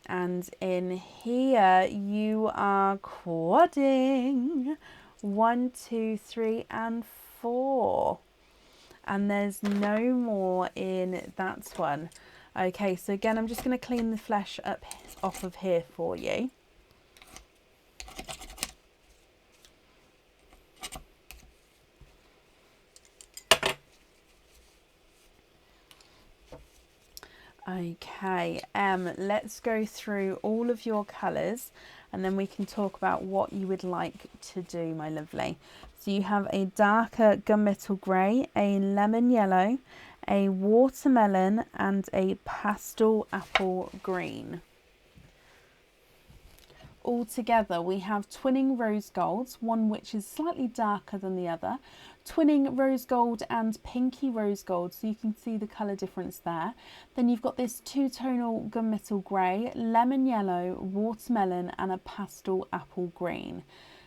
And in here you are quadding. 1, 2, 3 and 4, and there's no more in that one. Okay, so again, I'm just going to clean the flesh up off of here for you. Okay, let's go through all of your colours and then we can talk about what you would like to do, my lovely. So you have a darker gunmetal grey, a lemon yellow, a watermelon and a pastel apple green. All together we have twinning rose golds, one which is slightly darker than the other, twinning rose gold and pinky rose gold, so you can see the colour difference there. Then you've got this two-tonal gunmetal grey, lemon yellow, watermelon and a pastel apple green.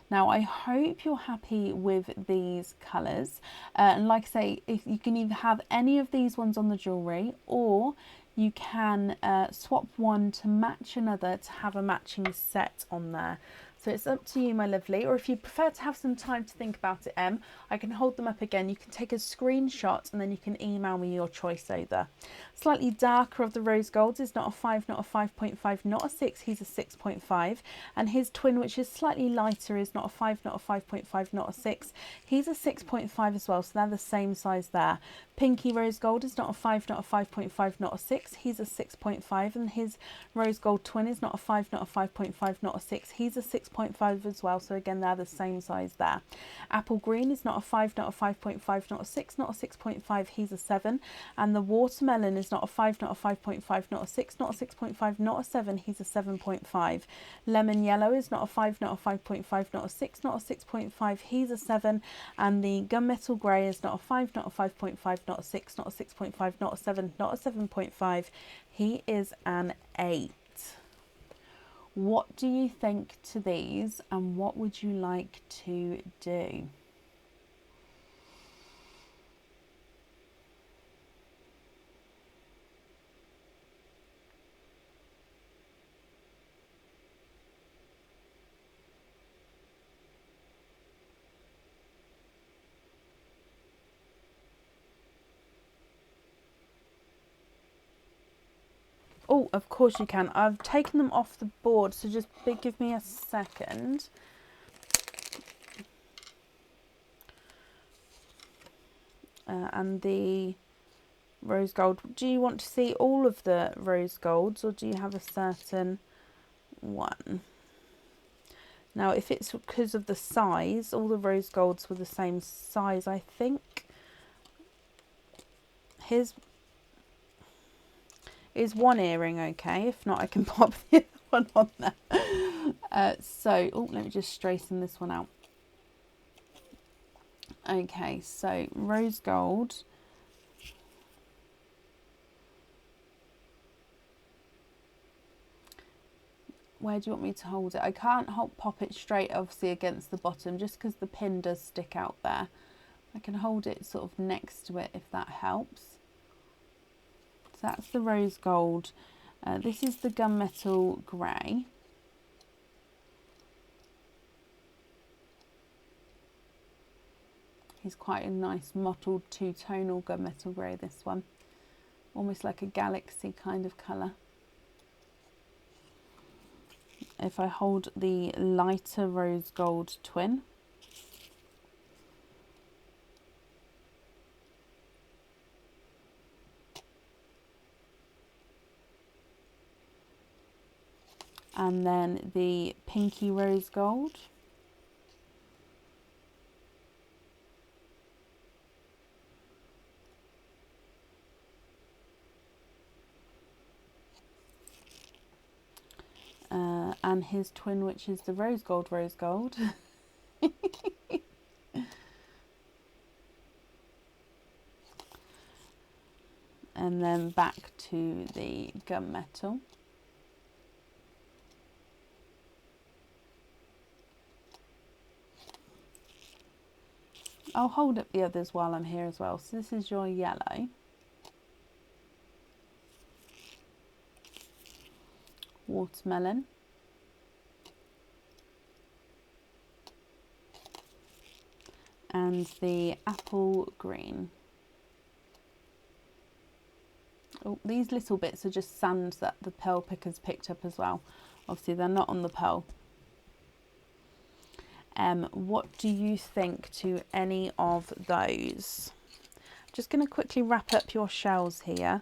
Now I hope you're happy with these colours, and like I say, if you can either have any of these ones on the jewellery, or you can swap one to match another to have a matching set on there. So it's up to you, my lovely. Or if you prefer to have some time to think about it, I can hold them up again. You can take a screenshot and then you can email me your choice over. Slightly darker of the rose golds is not a 5, not a 5.5, not a 6. He's a 6.5. And his twin, which is slightly lighter, is not a 5, not a 5.5, not a 6. He's a 6.5 as well. So they're the same size there. Pinky rose gold is not a 5, not a 5.5, not a 6. He's a 6.5. And his rose gold twin is not a 5, not a 5.5, not a 6. He's a 6.5 as well. So again, they're the same size there. Apple green is not a 5, not a 5.5, not a 6, not a 6.5. He's a 7. And the watermelon is not a 5, not a 5.5, not a 6, not a 6.5, not a 7. He's a 7.5. Lemon yellow is not a 5, not a 5.5, not a 6, not a 6.5. He's a 7. And the gunmetal grey is not a 5, not a 5.5, not a 6, not a 6.5, not a 7, not a 7.5. He is an 8. What do you think to these, and what would you like to do? Oh, of course you can. I've taken them off the board, so just give me a second. And the rose gold. Do you want to see all of the rose golds, or do you have a certain one? Now, if it's because of the size, all the rose golds were the same size, I think. His is one earring okay? If not, I can pop the other one on there. Oh, let me just straighten this one out. Okay, so rose gold. Where do you want me to hold it? I can't pop it straight, obviously, against the bottom, just because the pin does stick out there. I can hold it sort of next to it if that helps. So that's the rose gold. This is the gunmetal grey. He's quite a nice mottled two-tonal gunmetal grey, this one. Almost like a galaxy kind of colour. If I hold the lighter rose gold twin, and then the pinky rose gold, and his twin, which is the rose gold. And then back to the gunmetal. I'll hold up the others while I'm here as well. So this is your yellow, watermelon, and the apple green. Oh, these little bits are just sand that the pearl pickers picked up as well. Obviously they're not on the pearl. What do you think to any of those? Just going to quickly wrap up your shells here.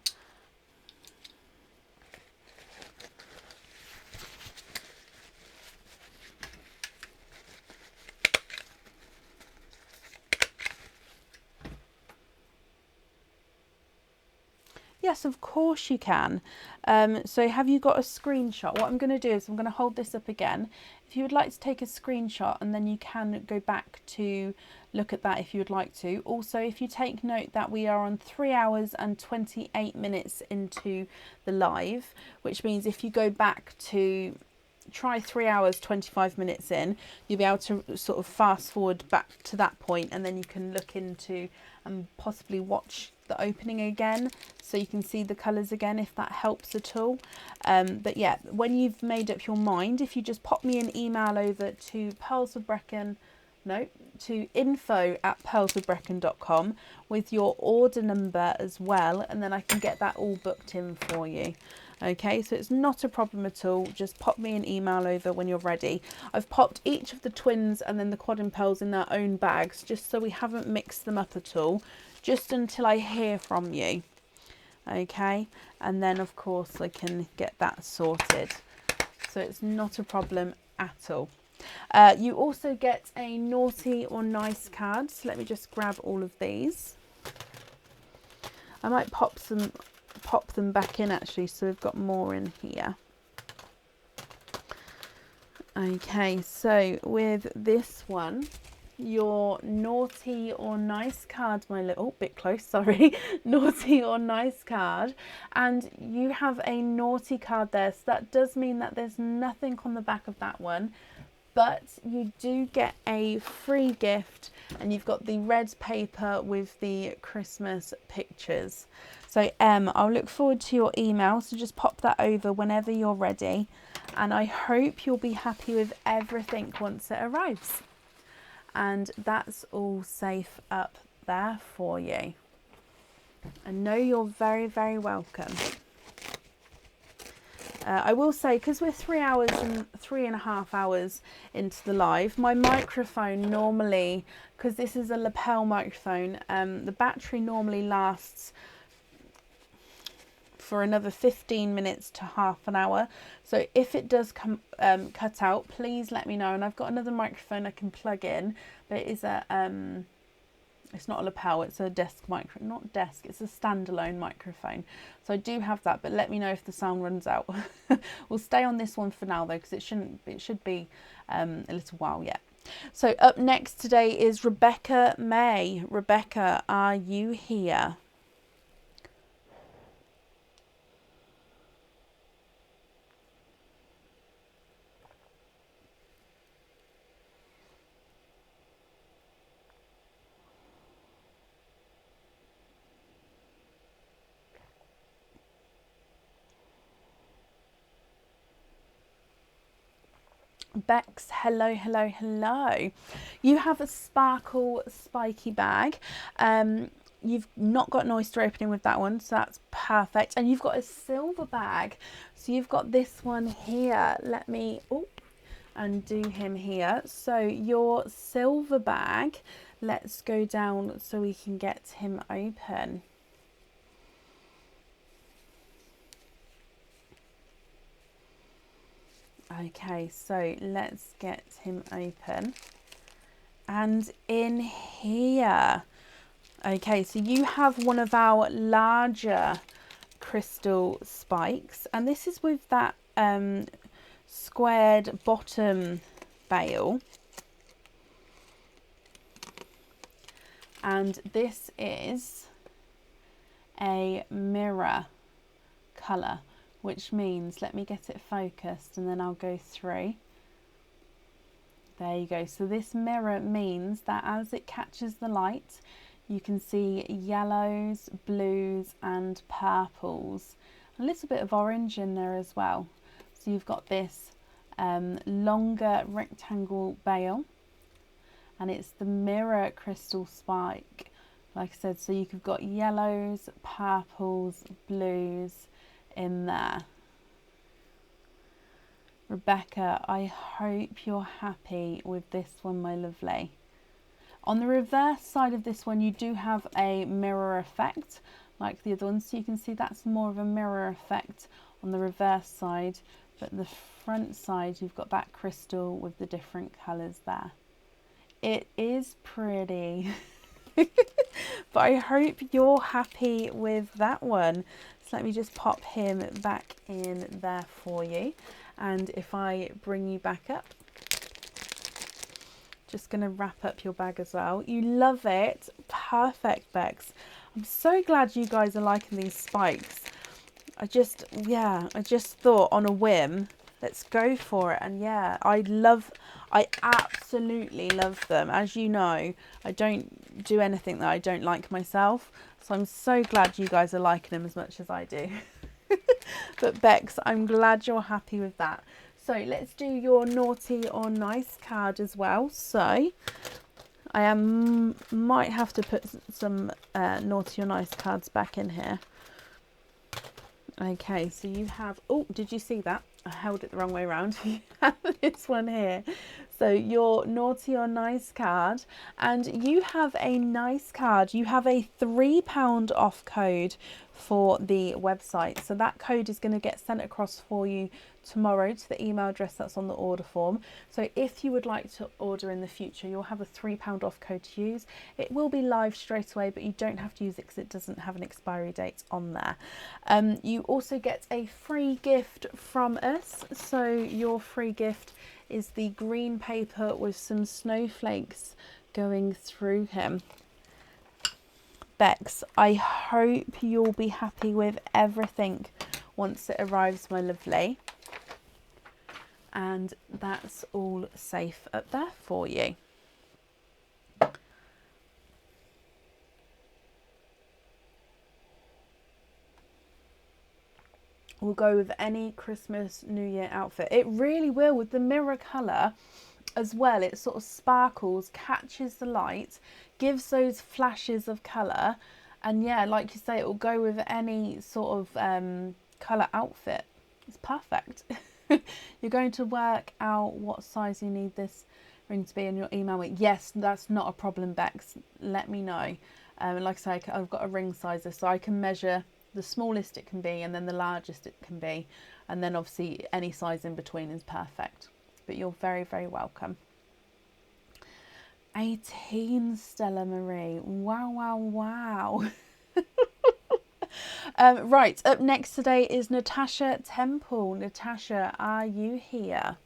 Yes, of course you can. So have you got a screenshot? What I'm going to do is I'm going to hold this up again. If you would like to take a screenshot, and then you can go back to look at that if you would like to. Also, if you take note that we are on 3 hours and 28 minutes into the live, which means if you go back to try 3 hours 25 minutes in, you'll be able to sort of fast forward back to that point, and then you can look into and possibly watch the opening again so you can see the colours again, if that helps at all. But yeah, when you've made up your mind, if you just pop me an email over to info@pearlsofbrecon.com with your order number as well, and then I can get that all booked in for you. Okay, so it's not a problem at all. Just pop me an email over when you're ready. I've popped each of the twins and then the quad and pearls in their own bags, just so we haven't mixed them up at all, just until I hear from you. Okay, and then of course I can get that sorted. So it's not a problem at all. You also get a naughty or nice card. So let me just grab all of these. I might pop them back in actually, so we've got more in here. Okay, so with this one, your naughty or nice card, my little, oh, bit close, sorry, naughty or nice card, and you have a naughty card there, so that does mean that there's nothing on the back of that one, but you do get a free gift, and you've got the red paper with the Christmas pictures. So I'll look forward to your email, so just pop that over whenever you're ready, and I hope you'll be happy with everything once it arrives. And that's all safe up there for you. And know you're very, very welcome. I will say, because we're 3 hours and 3.5 hours into the live, my microphone normally, because this is a lapel microphone, the battery normally lasts for another 15 minutes to half an hour. So if it does come cut out, please let me know. And I've got another microphone I can plug in, but it is a it's not a lapel, it's a desk microphone, not desk, it's a standalone microphone. So I do have that, but let me know if the sound runs out. We'll stay on this one for now though, because it should be a little while yet. So up next today is Rebecca May. Rebecca, are you here? Bex, hello, hello, hello. You have a sparkle spiky bag. You've not got an oyster opening with that one, so that's perfect. And you've got a silver bag. So you've got this one here. Let me undo him here. So your silver bag, let's go down so we can get him open. Okay, so let's get him open. And in here, okay, so you have one of our larger crystal spikes, and this is with that squared bottom bail. And this is a mirror colour, which means, let me get it focused and then I'll go through. There you go. So this mirror means that as it catches the light, you can see yellows, blues and purples. A little bit of orange in there as well. So you've got this longer rectangle bail, and it's the mirror crystal spike. Like I said, so you've got yellows, purples, blues in there. Rebecca, I hope you're happy with this one, my lovely. On the reverse side of this one, you do have a mirror effect like the other one, so you can see that's more of a mirror effect on the reverse side, but the front side you've got that crystal with the different colours there. It is pretty. But I hope you're happy with that one. So let me just pop him back in there for you. And if I bring you back up, just going to wrap up your bag as well. You love it. Perfect, Bex. I'm so glad you guys are liking these spikes. I just thought on a whim, let's go for it. And yeah, I absolutely love them. As you know, I don't do anything that I don't like myself. So I'm so glad you guys are liking them as much as I do. But Bex, I'm glad you're happy with that. So let's do your naughty or nice card as well. So I might have to put some naughty or nice cards back in here. Okay, so you have, oh, did you see that? I held it the wrong way around. You have this one here. So your naughty or nice card, and you have a nice card. You have a £3 off code for the website. So that code is going to get sent across for you tomorrow to the email address that's on the order form. So if you would like to order in the future, you'll have a £3 off code to use. It will be live straight away, but you don't have to use it because it doesn't have an expiry date on there. You also get a free gift from us. So your free gift is the green paper with some snowflakes going through him. Bex, I hope you'll be happy with everything once it arrives, my lovely. And that's all safe up there for you. Will go with any Christmas, New Year outfit. It really will, with the mirror colour as well. It sort of sparkles, catches the light, gives those flashes of colour, and yeah, like you say, it will go with any sort of colour outfit. It's perfect. You're going to work out what size you need this ring to be in your email week. Yes, that's not a problem, Bex. Let me know. Like I say, I've got a ring sizer, so I can measure the smallest it can be and then the largest it can be, and then obviously any size in between is perfect. But you're very, very welcome. 18, Stella Marie. Wow, wow, wow. Right, up next today is Natasha Temple. Natasha, are you here?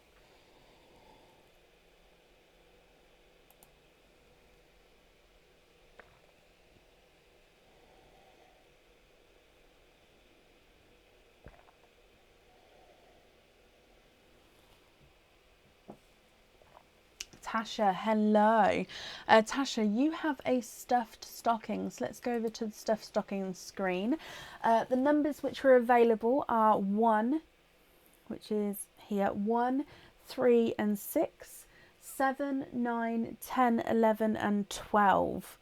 Tasha, hello. Tasha, you have a stuffed stocking. So let's go over to the stuffed stocking screen. The numbers which are available are 1, which is here, 1, 3 and 6, 7, 9, 10, 11 and 12.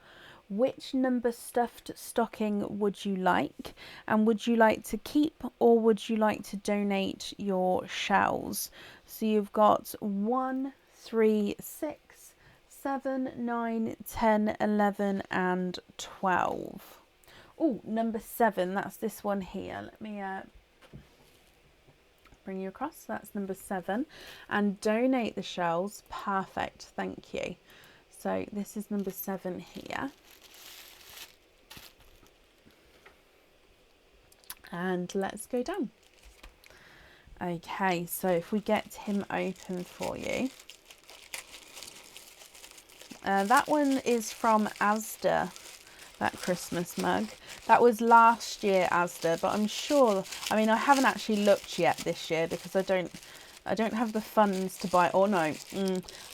Which number stuffed stocking would you like? And would you like to keep or would you like to donate your shells? So you've got 1, 3, 6, 7, 9, 10, 11 and 12. Oh, number 7, that's this one here. Let me bring you across. That's number 7. And donate the shells. Perfect, thank you. So this is number 7 here. And let's go down. Okay, so if we get him open for you. That one is from Asda, that Christmas mug. That was last year Asda, but I'm sure, I mean, I haven't actually looked yet this year because I don't have the funds to buy, or no,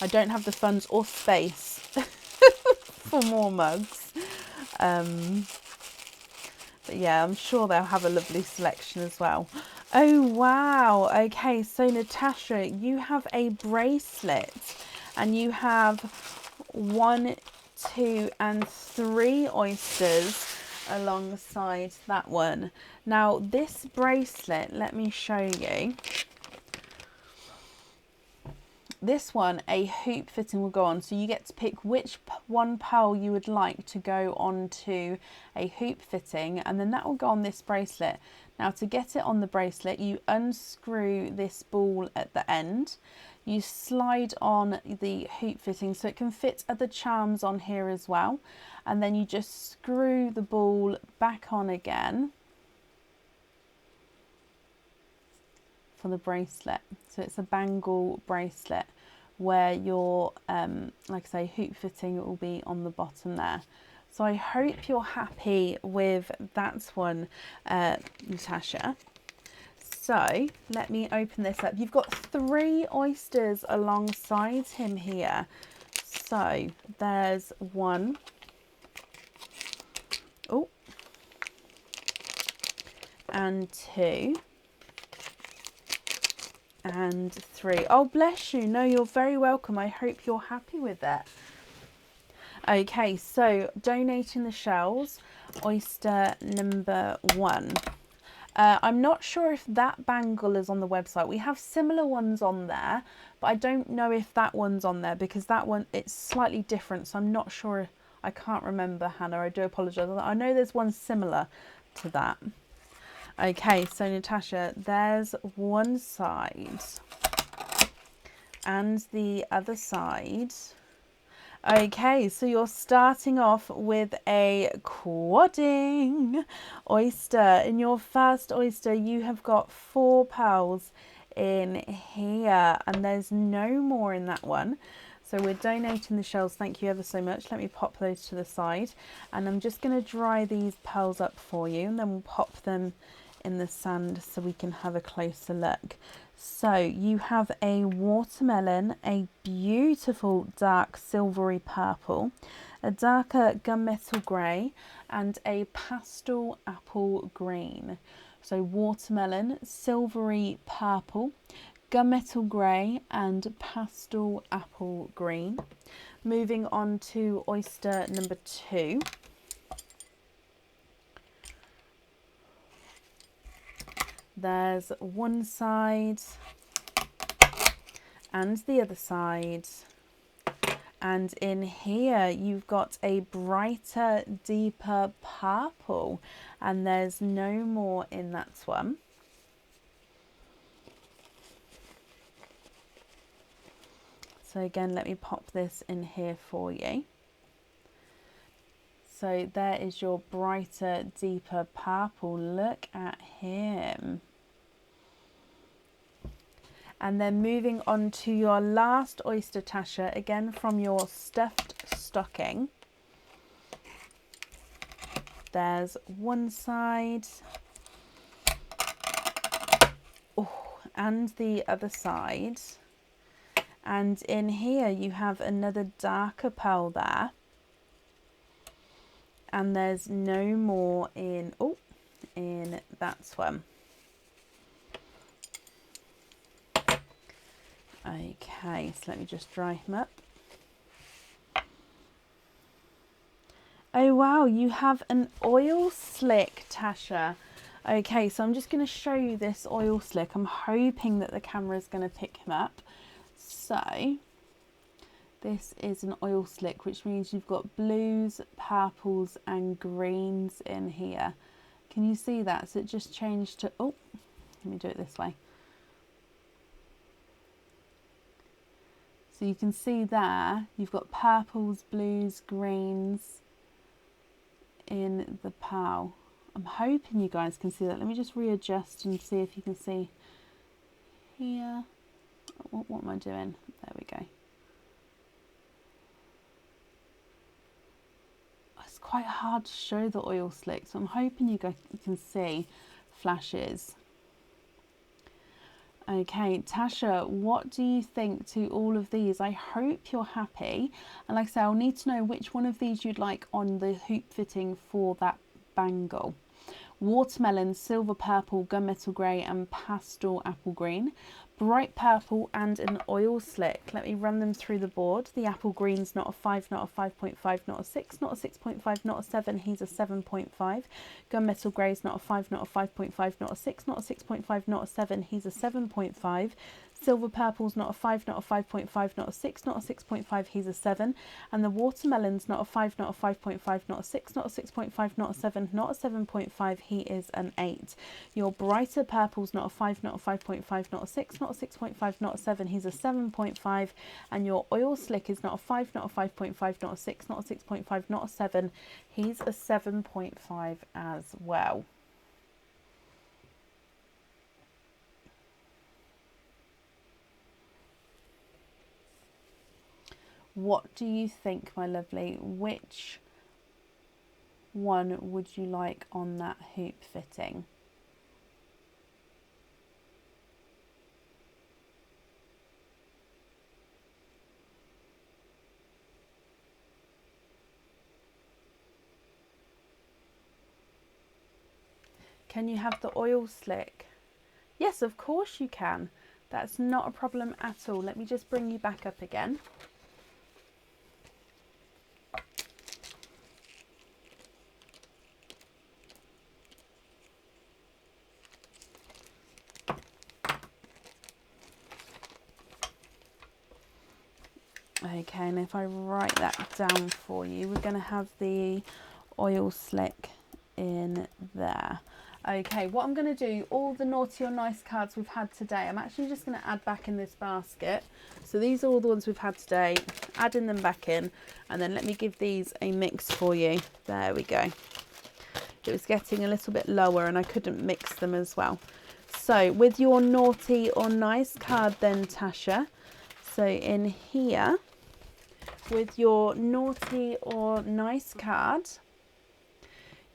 I don't have the funds or space for more mugs. But yeah, I'm sure they'll have a lovely selection as well. Oh, wow. Okay, so Natasha, you have a bracelet and you have 1, 2 and 3 oysters alongside that one. Now, this bracelet, let me show you. This one, a hoop fitting will go on, so you get to pick which one pearl you would like to go onto a hoop fitting, and then that will go on this bracelet. Now, to get it on the bracelet, you unscrew this ball at the end, you slide on the hoop fitting so it can fit other charms on here as well, and then you just screw the ball back on again for the bracelet. So it's a bangle bracelet where your like I say, hoop fitting will be on the bottom there. So I hope you're happy with that one, Natasha. So let me open this up. You've got 3 oysters alongside him here. So there's 1. Oh, and 2. And 3. Oh, bless you. No, you're very welcome. I hope you're happy with that. Okay, so donating the shells, oyster number 1. I'm not sure if that bangle is on the website. We have similar ones on there, but I don't know if that one's on there because that one, it's slightly different. So I'm not sure. I can't remember, Hannah. I do apologise. I know there's one similar to that. Okay, so Natasha, there's one side and the other side. Okay, so you're starting off with a quadding oyster. In your first oyster, you have got 4 pearls in here, and there's no more in that one. So we're donating the shells. Thank you ever so much. Let me pop those to the side, and I'm just going to dry these pearls up for you, and then we'll pop them in the sand so we can have a closer look. So you have a watermelon, a beautiful dark silvery purple, a darker gunmetal grey, and a pastel apple green. So watermelon, silvery purple, gunmetal grey and pastel apple green. Moving on to oyster number 2. There's one side and the other side, and in here you've got a brighter, deeper purple, and there's no more in that one. So again, let me pop this in here for you. So there is your brighter, deeper purple. Look at him. And then moving on to your last oyster, Tasha, again from your stuffed stocking. There's one side. Oh, and the other side. And in here you have another darker pearl there. And there's no more in that one. Okay, so let me just dry him up. Oh wow, you have an oil slick, Tasha. Okay, so I'm just going to show you this oil slick. I'm hoping that the camera is going to pick him up. So this is an oil slick, which means you've got blues, purples and greens in here. Can you see that? So it just changed to, oh, let me do it this way. So you can see there, you've got purples, blues, greens in the POW. I'm hoping you guys can see that. Let me just readjust and see if you can see here. What am I doing? There we go. It's quite hard to show the oil slick, so I'm hoping you guys can see flashes. Okay, Tasha, what do you think to all of these? I hope you're happy. And like I say, I'll need to know which one of these you'd like on the hoop fitting for that bangle. Watermelon, silver purple, gunmetal grey and pastel apple green. Bright purple and an oil slick. Let me run them through the board. The apple green's not a 5, not a 5.5, not a 6, not a 6.5, not a 7. He's a 7.5. Gunmetal grey's not a 5, not a 5.5, not a 6, not a 6.5, not a 7. He's a 7.5. Silver purple's not a 5, not a 5.5, not a 6, not a 6.5, he's a 7. And the watermelon's not a 5, not a 5.5, not a 6, not a 6.5, not a 7, not a 7.5, he is an 8. Your brighter purple's not a 5, not a 5.5, not a 6, not a 6.5, not a 7, he's a 7.5. And your oil slick is not a 5, not a 5.5, not a 6, not a 6.5, not a 7, he's a 7.5 as well. What do you think, my lovely? Which one would you like on that hoop fitting? Can you have the oil slick? Yes, of course you can. That's not a problem at all. Let me just bring you back up again. Okay, and if I write that down for you, we're going to have the oil slick in there. Okay, what I'm going to do, all the naughty or nice cards we've had today, I'm actually just going to add back in this basket. So these are all the ones we've had today, adding them back in, and then let me give these a mix for you. There we go. It was getting a little bit lower and I couldn't mix them as well. So with your naughty or nice card then, Tasha, so in here, with your naughty or nice card,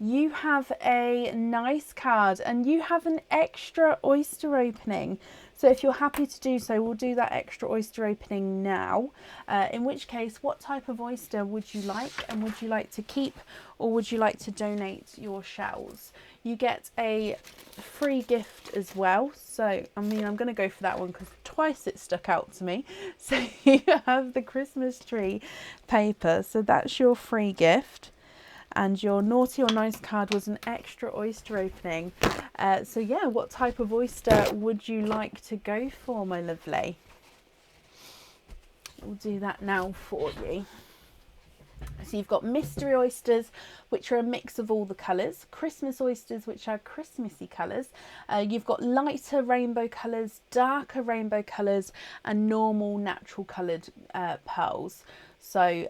you have a nice card and you have an extra oyster opening. So if you're happy to do so, we'll do that extra oyster opening now. In which case, what type of oyster would you like, and would you like to keep or would you like to donate your shells? You get a free gift as well. So, I mean, I'm going to go for that one because twice it stuck out to me. So you have the Christmas tree paper. So that's your free gift. And your naughty or nice card was an extra oyster opening. So yeah, what type of oyster would you like to go for, my lovely? We'll do that now for you. So you've got mystery oysters, which are a mix of all the colours. Christmas oysters, which are Christmassy colours. You've got lighter rainbow colours, darker rainbow colours, and normal natural coloured pearls. So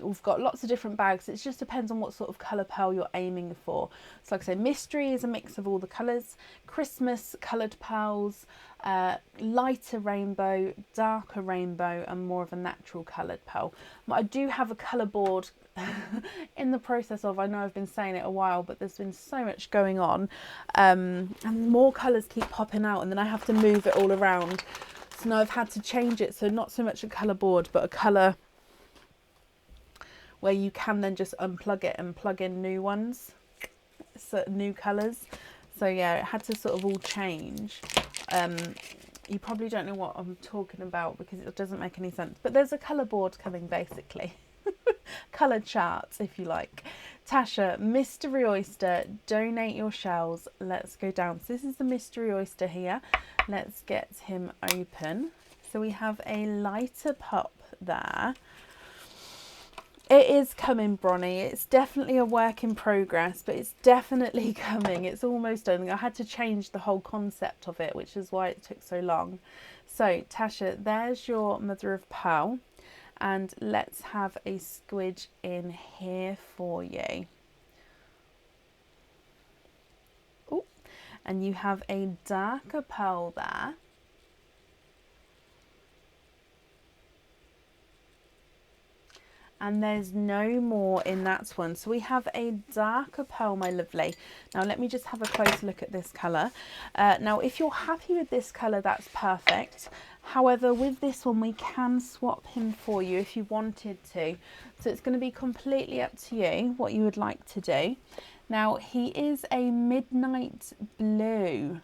we've got lots of different bags. It just depends on what sort of colour pearl you're aiming for. So like I say, mystery is a mix of all the colours. Christmas coloured pearls, lighter rainbow, darker rainbow, and more of a natural coloured pearl. I do have a colour board in the process of, I know I've been saying it a while, but there's been so much going on, and more colours keep popping out, and then I have to move it all around. So now I've had to change it, so not so much a colour board, but a colour where you can then just unplug it and plug in new ones, so new colours. So yeah, it had to sort of all change. you probably don't know what I'm talking about because it doesn't make any sense. But there's a colour board coming, basically. Colour charts, if you like. Tasha, mystery oyster, donate your shells. Let's go down. So this is the mystery oyster here. Let's get him open. So we have a lighter pop there. It is coming, Bronnie. It's definitely a work in progress, but it's definitely coming. It's almost done. I had to change the whole concept of it, which is why it took so long. So, Tasha, there's your mother of pearl. And let's have a squidge in here for you. Oh, and you have a darker pearl there. And there's no more in that one. So we have a darker pearl, my lovely. Now let me just have a close look at this colour. Now if you're happy with this colour, that's perfect. However, with this one, we can swap him for you if you wanted to. So it's going to be completely up to you what you would like to do. Now he is a midnight blue.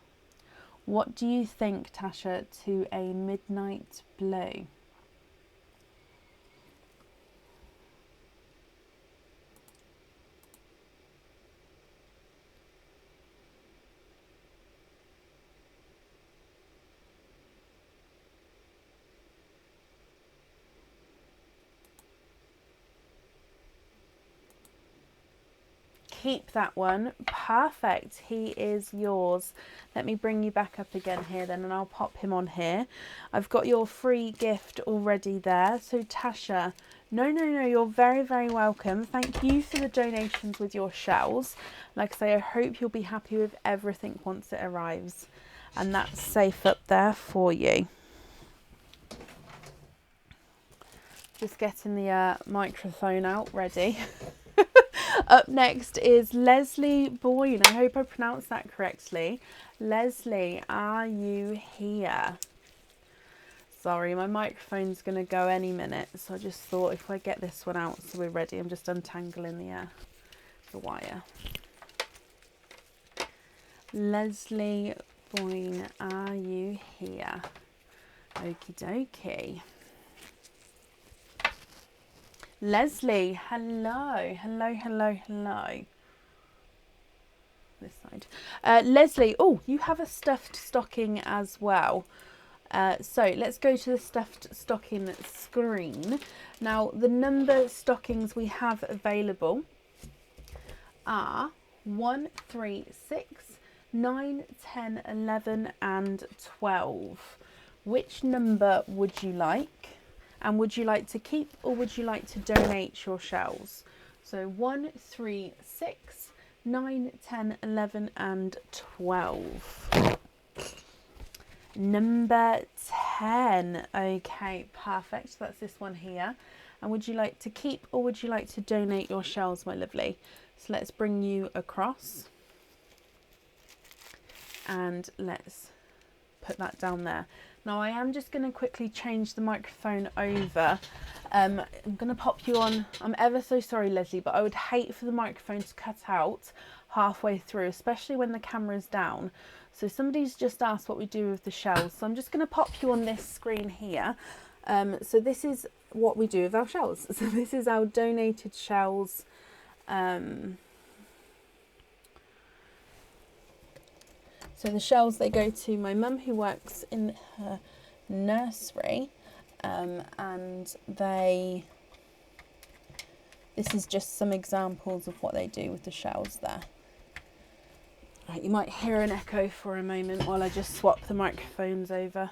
What do you think, Tasha, to a midnight blue? Keep that one. Perfect. He is yours. Let me bring you back up again here then, and I'll pop him on here. I've got your free gift already there. So Tasha, no, you're very, very welcome. Thank you for the donations with your shells. Like I say, I hope you'll be happy with everything once it arrives. And that's safe up there for you. Just getting the microphone out ready. Up next is Leslie Boyne. I hope I pronounced that correctly. Leslie, are you here? Sorry, my microphone's going to go any minute, so I just thought if I get this one out so we're ready. I'm just untangling the wire. Leslie Boyne, are you here? Okie dokie. Leslie, hello. This side. Leslie, oh, you have a stuffed stocking as well. So let's go to the stuffed stocking screen. Now, the number stockings we have available are 1, 3, 6, 9, 10, 11 and 12. Which number would you like? And would you like to keep or would you like to donate your shells? So 1, 3, 6, 9, 10, 11 and 12. Number 10. Okay, perfect. So that's this one here. And would you like to keep or would you like to donate your shells, my lovely? So let's bring you across. And let's put that down there. Now I am just going to quickly change the microphone over. I'm going to pop you on. I'm ever so sorry, Leslie, but I would hate for the microphone to cut out halfway through, especially when the camera's down. So somebody's just asked what we do with the shells. So I'm just going to pop you on this screen here. So this is what we do with our shells. So this is our donated shells. So the shells, they go to my mum who works in her nursery, and this is just some examples of what they do with the shells there. Right, you might hear an echo for a moment while I just swap the microphones over.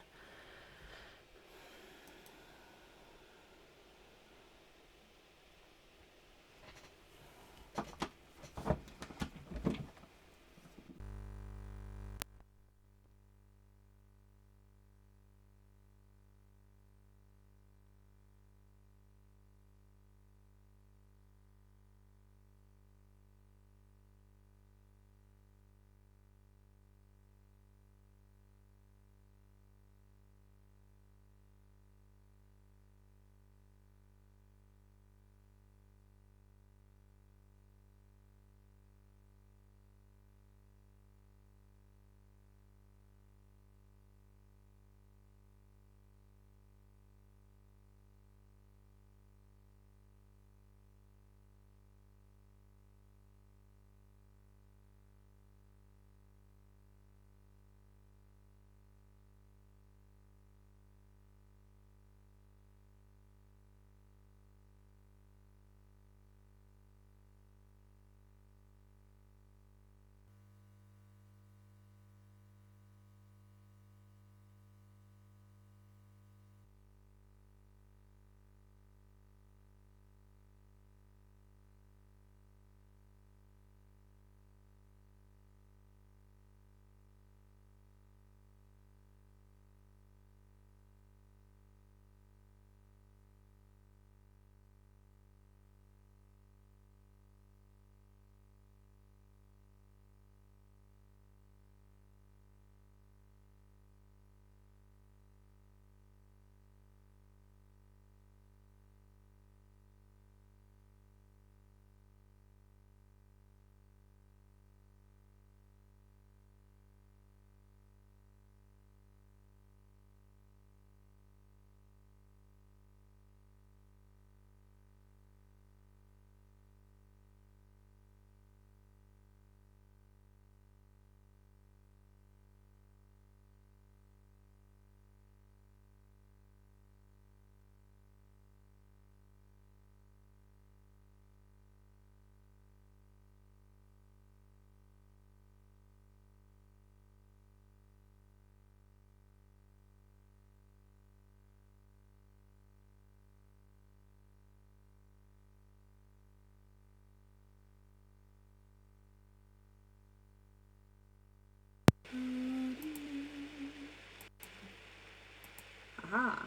Aha.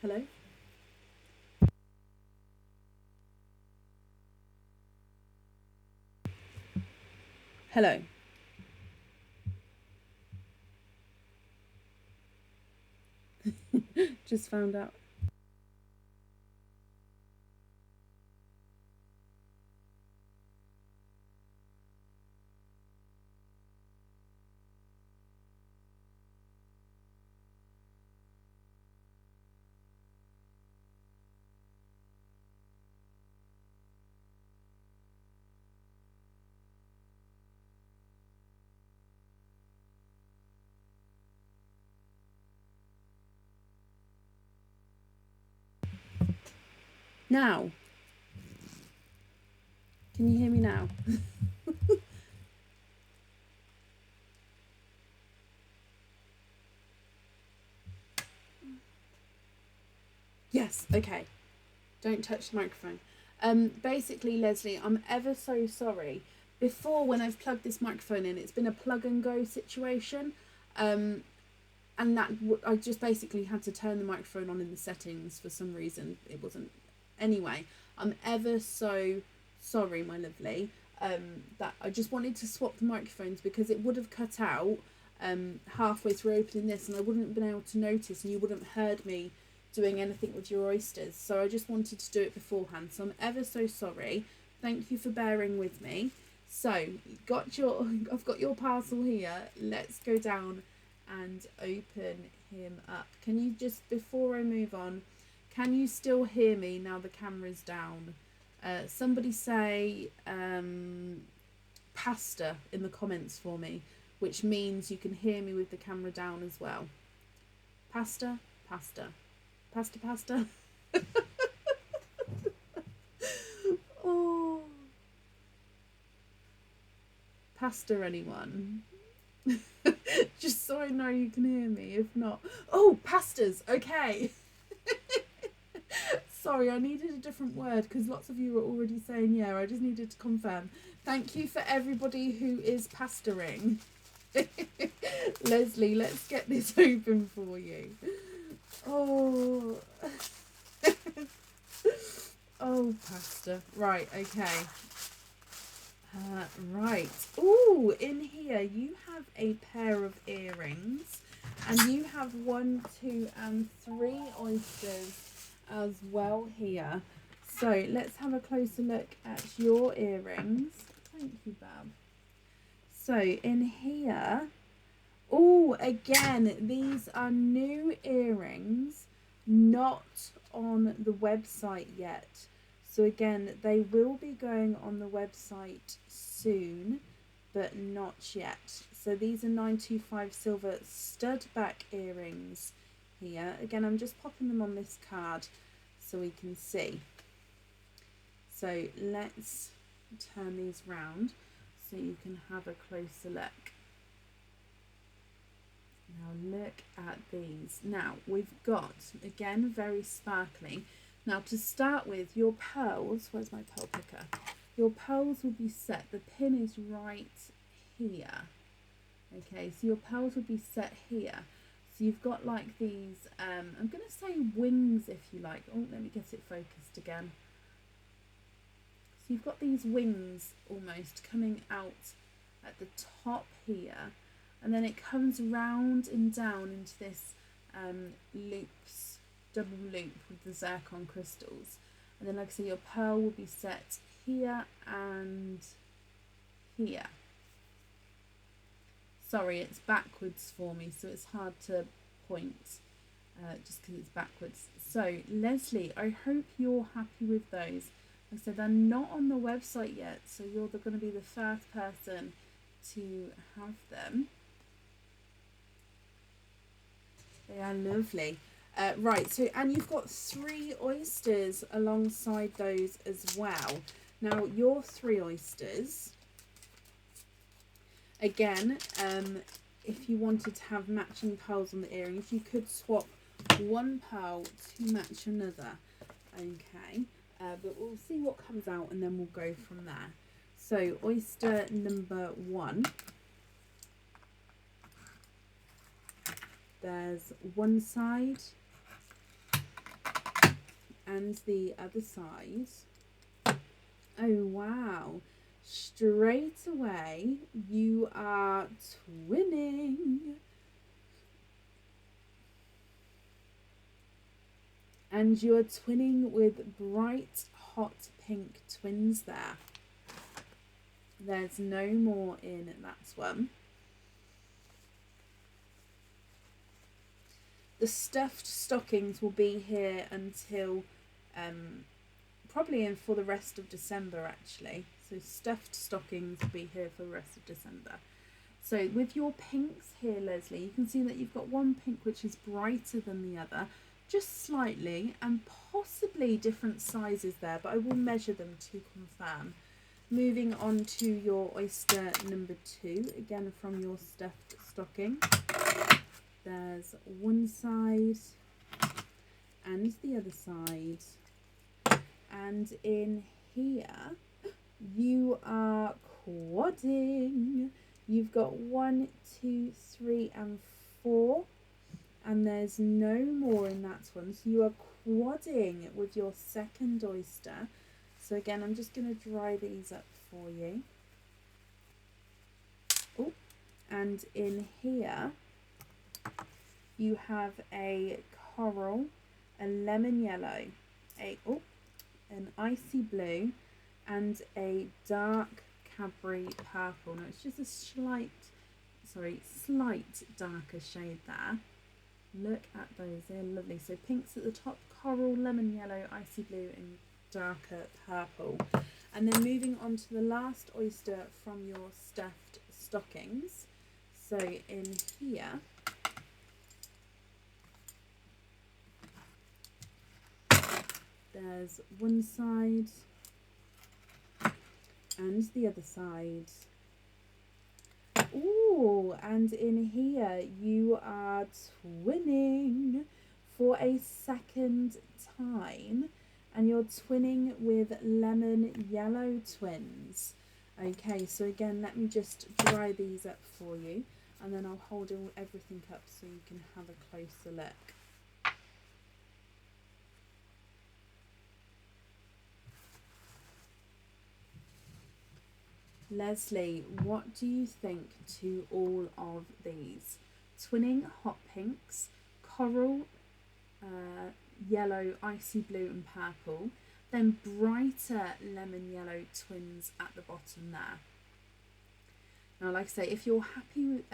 Hello? Hello. Just found out. Now. Can you hear me now? Yes, okay. Don't touch the microphone. Basically, Leslie, I'm ever so sorry. Before, when I've plugged this microphone in, it's been a plug and go situation. And that I just basically had to turn the microphone on in the settings for some reason. It wasn't. Anyway, I'm ever so sorry, my lovely. That I just wanted to swap the microphones because it would have cut out halfway through opening this, and I wouldn't have been able to notice, and you wouldn't have heard me doing anything with your oysters. So I just wanted to do it beforehand. So I'm ever so sorry. Thank you for bearing with me. So I've got your parcel here. Let's go down and open him up. Can you just, before I move on, can you still hear me now the camera's down? Somebody say pasta in the comments for me, which means you can hear me with the camera down as well. Pasta, pasta, pasta, pasta. Oh, pasta, anyone? Just so I know you can hear me. If not, oh, pastas. Okay. Sorry, I needed a different word because lots of you were already saying yeah. I just needed to confirm. Thank you for everybody who is pastoring. Leslie, let's get this open for you. Oh. Oh, pasta. Right, okay. Right. Ooh, in here you have a pair of earrings. And you have 1, 2 and 3 oysters as well here. So let's have a closer look at your earrings. Thank you, Bab. So in here, oh, again, these are new earrings, not on the website yet. So again, they will be going on the website soon, but not yet. So these are 925 silver stud back earrings here. Again, I'm just popping them on this card so we can see. So let's turn these round so you can have a closer look. Now look at these. Now we've got, again, very sparkly. Now to start with, your pearls, where's my pearl picker? Your pearls will be set, the pin is right here. Okay, so your pearls would be set here. So you've got like these, I'm going to say wings if you like. Oh, let me get it focused again. So you've got these wings almost coming out at the top here. And then it comes round and down into this loops, double loop with the zircon crystals. And then like I say, your pearl will be set here and here. Sorry, it's backwards for me, so it's hard to point just because it's backwards. So, Leslie, I hope you're happy with those. Like I said, they're not on the website yet, so you're going to be the first person to have them. They are lovely. Right, so, and you've got 3 oysters alongside those as well. Now, your 3 oysters... Again, if you wanted to have matching pearls on the earrings, you could swap one pearl to match another. Okay, but we'll see what comes out and then we'll go from there. So oyster number 1. There's one side and the other side. Oh wow, straight away you are twinning. And you're twinning with bright hot pink twins there. There's no more in that one. The stuffed stockings will be here until probably for the rest of December actually. So stuffed stockings will be here for the rest of December. So with your pinks here, Leslie, you can see that you've got one pink which is brighter than the other, just slightly, and possibly different sizes there, but I will measure them to confirm. Moving on to your oyster number 2, again from your stuffed stocking. There's one side and the other side. And in here, you are quadding. You've got 1, 2, 3, and 4. And there's no more in that one. So you are quadding with your second oyster. So again, I'm just going to dry these up for you. Oh, and in here, you have a coral, a lemon yellow, an icy blue, and a dark Cadbury purple. Now it's just a slight darker shade there. Look at those, they're lovely. So pinks at the top, coral, lemon yellow, icy blue, and darker purple. And then moving on to the last oyster from your stuffed stockings. So in here, there's one side and the other side. Ooh, and in here you are twinning for a second time, and you're twinning with lemon yellow twins. Okay, so again, let me just dry these up for you, and then I'll hold everything up so you can have a closer look. Leslie, what do you think to all of these? Twinning hot pinks, coral, yellow, icy blue and purple, then brighter lemon yellow twins at the bottom there. Now, like I say, if you're happy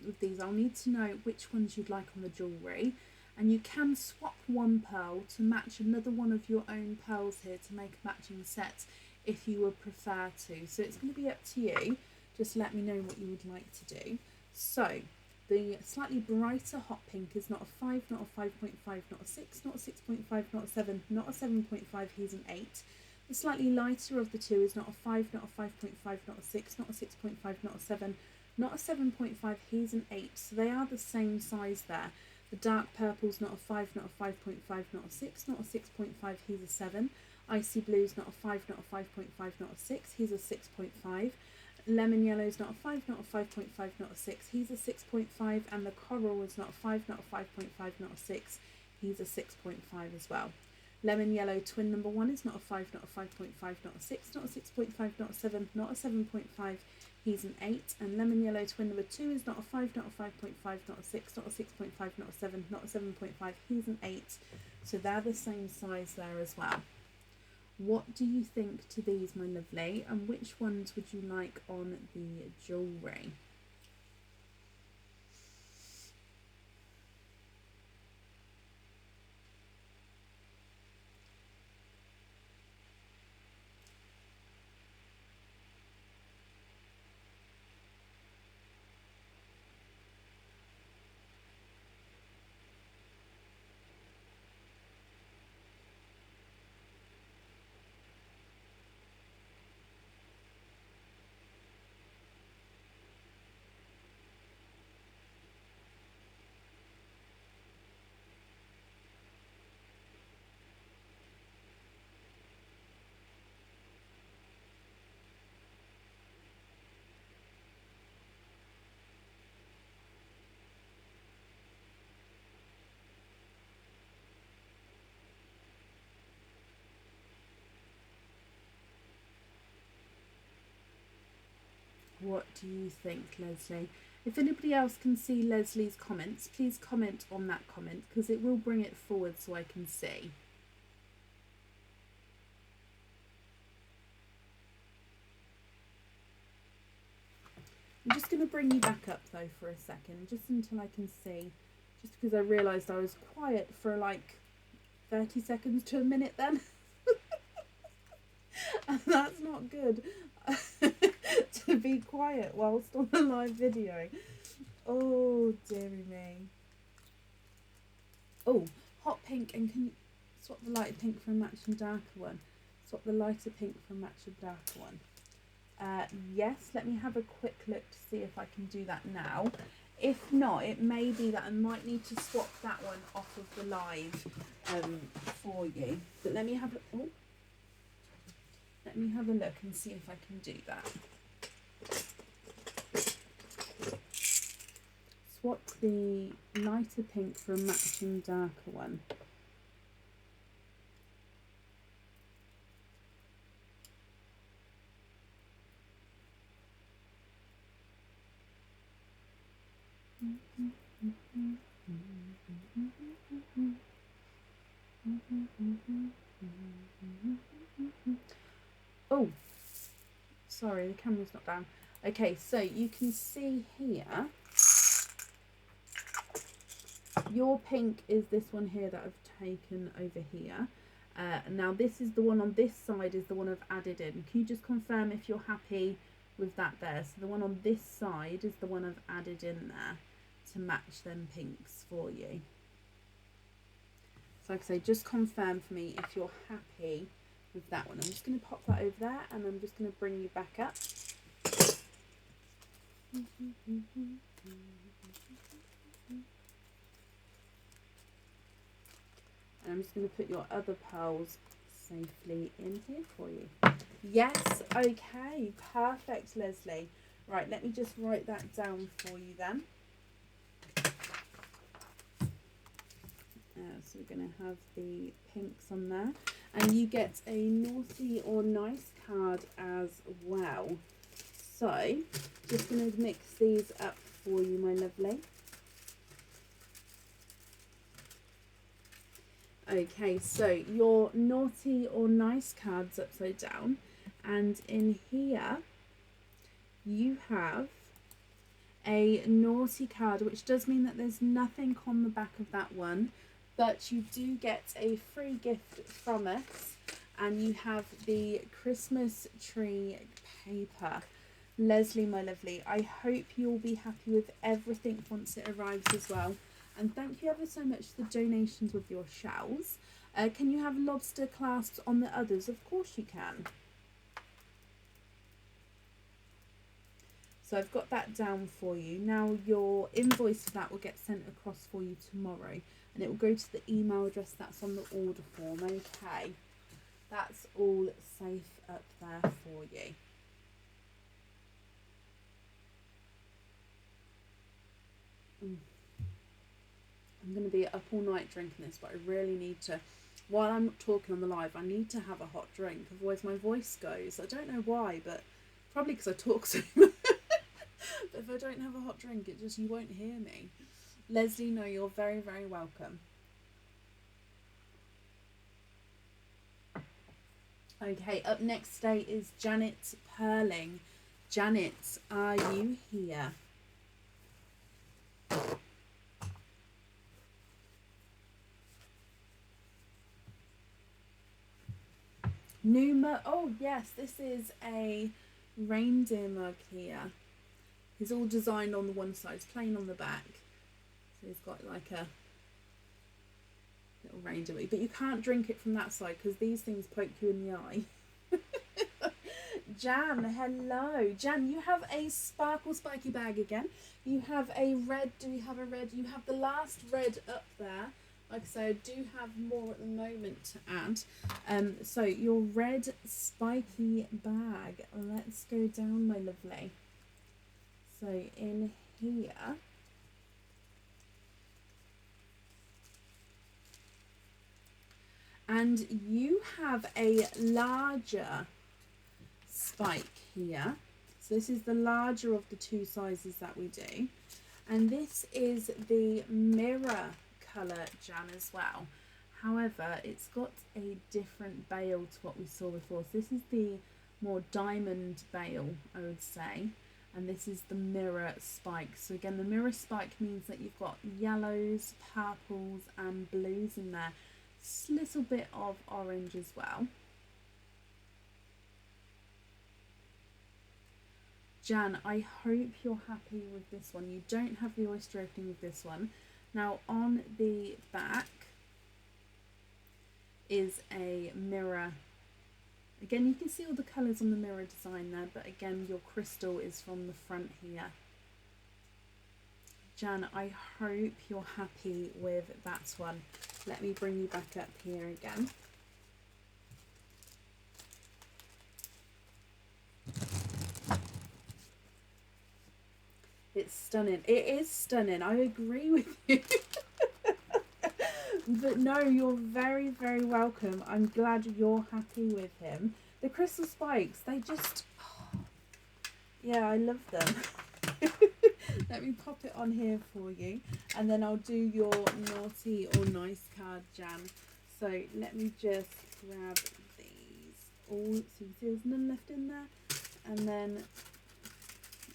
with these, I'll need to know which ones you'd like on the jewellery, and you can swap one pearl to match another one of your own pearls here to make a matching set if you would prefer to. So it's going to be up to you. Just let me know what you would like to do. So the slightly brighter hot pink is not a 5, not a 5.5, not a 6, not a 6.5, not a 7, not a 7.5, he's an 8. The slightly lighter of the two is not a 5, not a 5.5, not a 6, not a 6.5, not a 7, not a 7.5, he's an 8. So they are the same size there. The dark purple's not a 5, not a 5.5, not a 6, not a 6.5, he's a 7. Icy blue's not a 5, not a 5.5, not a 6, he's a 6.5. Lemon yellow's not a 5, not a 5.5, not a 6, he's a 6.5. And the coral is not a 5, not a 5.5, not a 6, he's a 6.5 as well. Lemon yellow twin number 1 is not a 5, not a 5.5, not a 6, not a 6.5, not a 7, not a 7.5, he's an 8. And lemon yellow twin number 2 is not a 5, not a 5.5, not a 6, not a 6.5, not a 7, not a 7.5, he's an 8. So they're the same size there as well. What do you think to these, my lovely, and which ones would you like on the jewellery? what do you think, Leslie? If anybody else can see Leslie's comments, please comment on that comment because it will bring it forward so I can see. I'm just going to bring you back up though for a second, just until I can see, just because I realised I was quiet for like 30 seconds to a minute then. And that's not good. To be quiet whilst on a live video. Oh dearie me. Oh, hot pink, and can you swap the lighter pink for a matching darker one? Swap the lighter pink for a matching darker one. Yes, let me have a quick look to see if I can do that now. If not, it may be that I might need to swap that one off of the live for you. But let me have a look and see if I can do that. Swap the lighter pink for a matching darker one. Oh, sorry, the camera's not down. Okay, so you can see here, your pink is this one here that I've taken over here. Now this is the one on this side is the one I've added in. Can you just confirm if you're happy with that there? So the one on this side is the one I've added in there to match them pinks for you. So like I say, just confirm for me if you're happy with that one. I'm just going to pop that over there and I'm just going to bring you back up. And I'm just going to put your other pearls safely in here for you. Yes, okay, perfect, Leslie. Right, let me just write that down for you then. So we're going to have the pinks on there. And you get a naughty or nice card as well. So, just going to mix these up for you, my lovely. Okay, so your naughty or nice card's upside down. And in here, you have a naughty card, which does mean that there's nothing on the back of that one. But you do get a free gift from us, and you have the Christmas tree paper. Leslie, my lovely, I hope you'll be happy with everything once it arrives as well. And thank you ever so much for the donations with your shells. Can you have lobster clasps on the others? Of course you can. So I've got that down for you. Now your invoice for that will get sent across for you tomorrow. And it will go to the email address that's on the order form, okay? That's all safe up there for you. I'm going to be up all night drinking this, but I really need to, while I'm talking on the live, I need to have a hot drink, otherwise my voice goes. I don't know why, but probably because I talk so much. But if I don't have a hot drink, it just, you won't hear me. Leslie, no, you're very, very welcome. Okay, up next today is Janet Perling. Janet, are you here? Oh yes, this is a reindeer mug here. It's all designed on the one side, it's plain on the back. So it's got like a little reindeer mug, but you can't drink it from that side because these things poke you in the eye. Jan, hello. Jan, you have a sparkle spiky bag again. You have a red, do we have a red? You have the last red up there. Like I say, I do have more at the moment to add. So your red spiky bag. Let's go down, my lovely. So in here, and you have a larger spike here. So this is the larger of the two sizes that we do. And this is the mirror colour, Jan, as well. However, it's got a different bail to what we saw before. So this is the more diamond bail, I would say. And this is the mirror spike. So again, the mirror spike means that you've got yellows, purples and blues in there. Just a little bit of orange as well. Jan, I hope you're happy with this one. You don't have the oyster opening with this one. Now on the back is a mirror. Again, you can see all the colours on the mirror design there, but again, your crystal is from the front here. Jan, I hope you're happy with that one. Let me bring you back up here again. It's stunning. It is stunning. I agree with you. But no, you're very, very welcome. I'm glad you're happy with him. The crystal spikes, they just... Oh, yeah, I love them. Let me pop it on here for you. And then I'll do your naughty or nice card, Jan. So let me just grab these. All, so you see there's none left in there. And then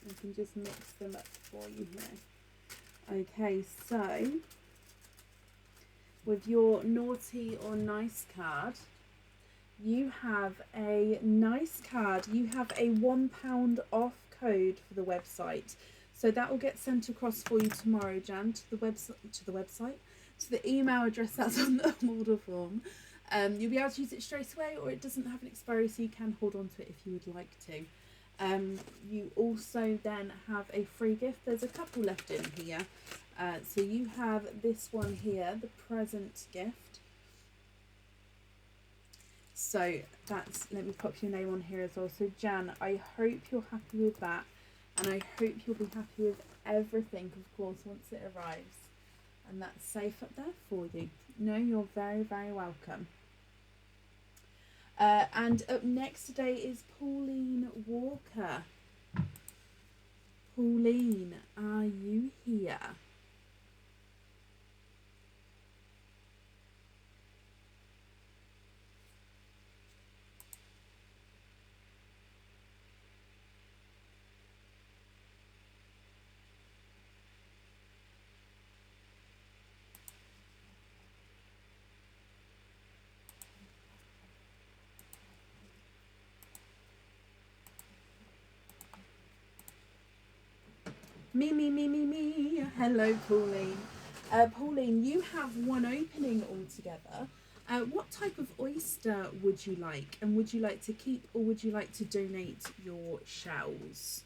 I can just mix them up for you here. Okay, so with your naughty or nice card, you have a nice card. You have a £1 off code for the website. So that will get sent across for you tomorrow, Jan, to the email address that's on the order form. You'll be able to use it straight away, or it doesn't have an expiry, so you can hold on to it if you would like to. You also then have a free gift. There's a couple left in here. So you have this one here, the present gift. So that's, let me pop your name on here as well. So Jan, I hope you're happy with that. And I hope you'll be happy with everything, of course, once it arrives. And that's safe up there for you. No, you're very, very welcome. And up next today is Pauline Walker. Pauline, are you here? Me. Hello, Pauline. Pauline, you have one opening altogether. What type of oyster would you like? And would you like to keep, or would you like to donate your shells?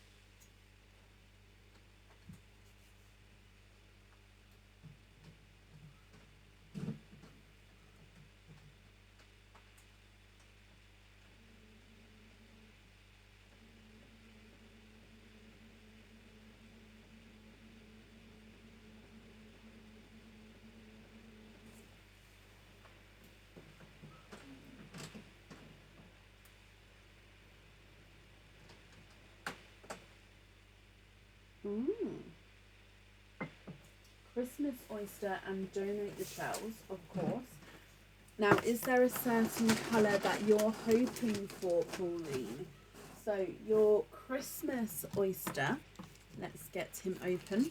Christmas oyster and donate the shells, of course. Now, is there a certain colour that you're hoping for, Pauline? So your Christmas oyster, let's get him open.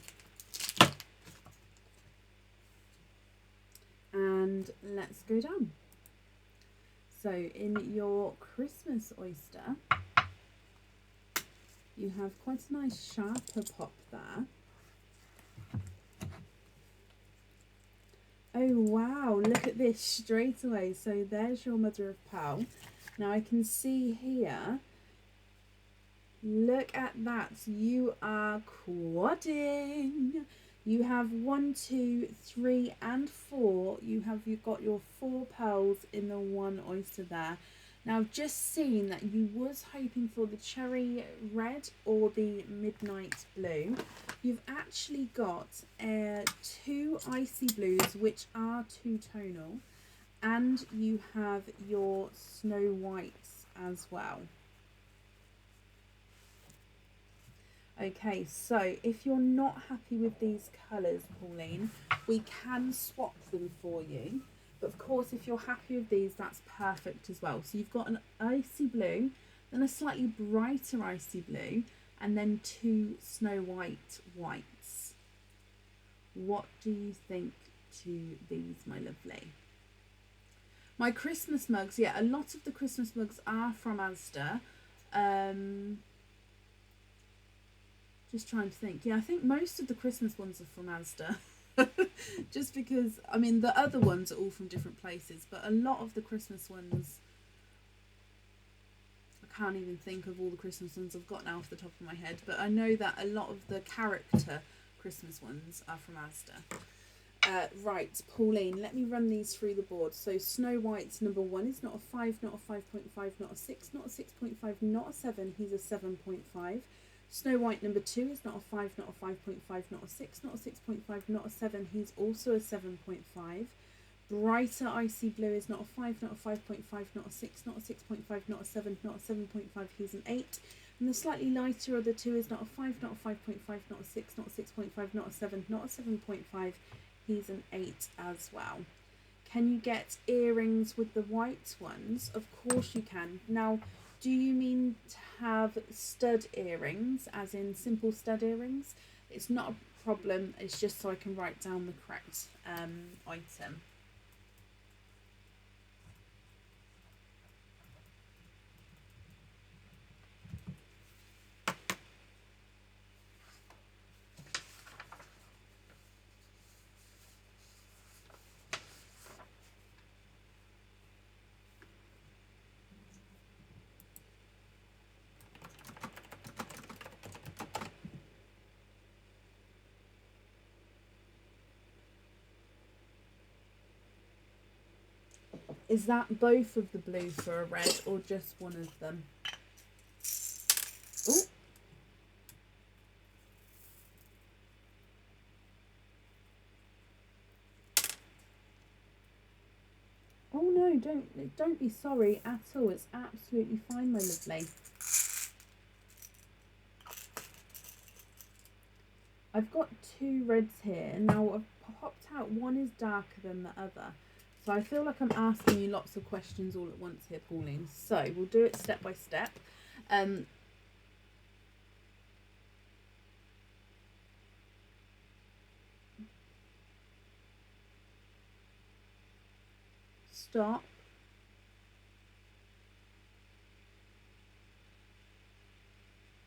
And let's go down. So in your Christmas oyster, you have quite a nice sharper pop there. Oh wow, look at this straight away. So there's your mother of pearl. Now I can see here, look at that, you are quadding. You have 1, 2, 3 and 4. You've got your 4 pearls in the one oyster there. Now I've just seen that you was hoping for the cherry red or the midnight blue. You've actually got 2 icy blues, which are 2-tonal, and you have your snow whites as well. Okay, so if you're not happy with these colours, Pauline, we can swap them for you. But of course, if you're happy with these, that's perfect as well. So you've got an icy blue, then a slightly brighter icy blue, and then 2 snow white whites. What do you think to these, my lovely? My Christmas mugs, yeah, a lot of the Christmas mugs are from Asda. Just trying to think. Yeah, I think most of the Christmas ones are from Asda. Just because, I mean, the other ones are all from different places, but a lot of the Christmas ones, I can't even think of all the Christmas ones I've got now off the top of my head, but I know that a lot of the character Christmas ones are from Asda. Right, Pauline, let me run these through the board. So Snow White's number 1 is not a 5, not a 5.5, not a 6, not a 6.5, not a 7, he's a 7.5. Snow White number 2 is not a 5, not a 5.5, not a 6, not a 6.5, not a 7, he's also a 7.5. Brighter Icy Blue is not a 5, not a 5.5, not a 6, not a 6.5, not a 7, not a 7.5, he's an 8. And the slightly lighter of the 2 is not a 5, not a 5.5, not a 6, not a 6.5, not a 7, not a 7.5, he's an 8 as well. Can you get earrings with the white ones? Of course you can. Now, do you mean to have stud earrings, as in simple stud earrings? It's not a problem, it's just so I can write down the correct item. Is that both of the blue for a red or just one of them? Ooh. Oh no, don't be sorry at all. It's absolutely fine, my lovely. I've got 2 reds here. Now I've popped out, one is darker than the other. So I feel like I'm asking you lots of questions all at once here, Pauline. So we'll do it step by step. Stop.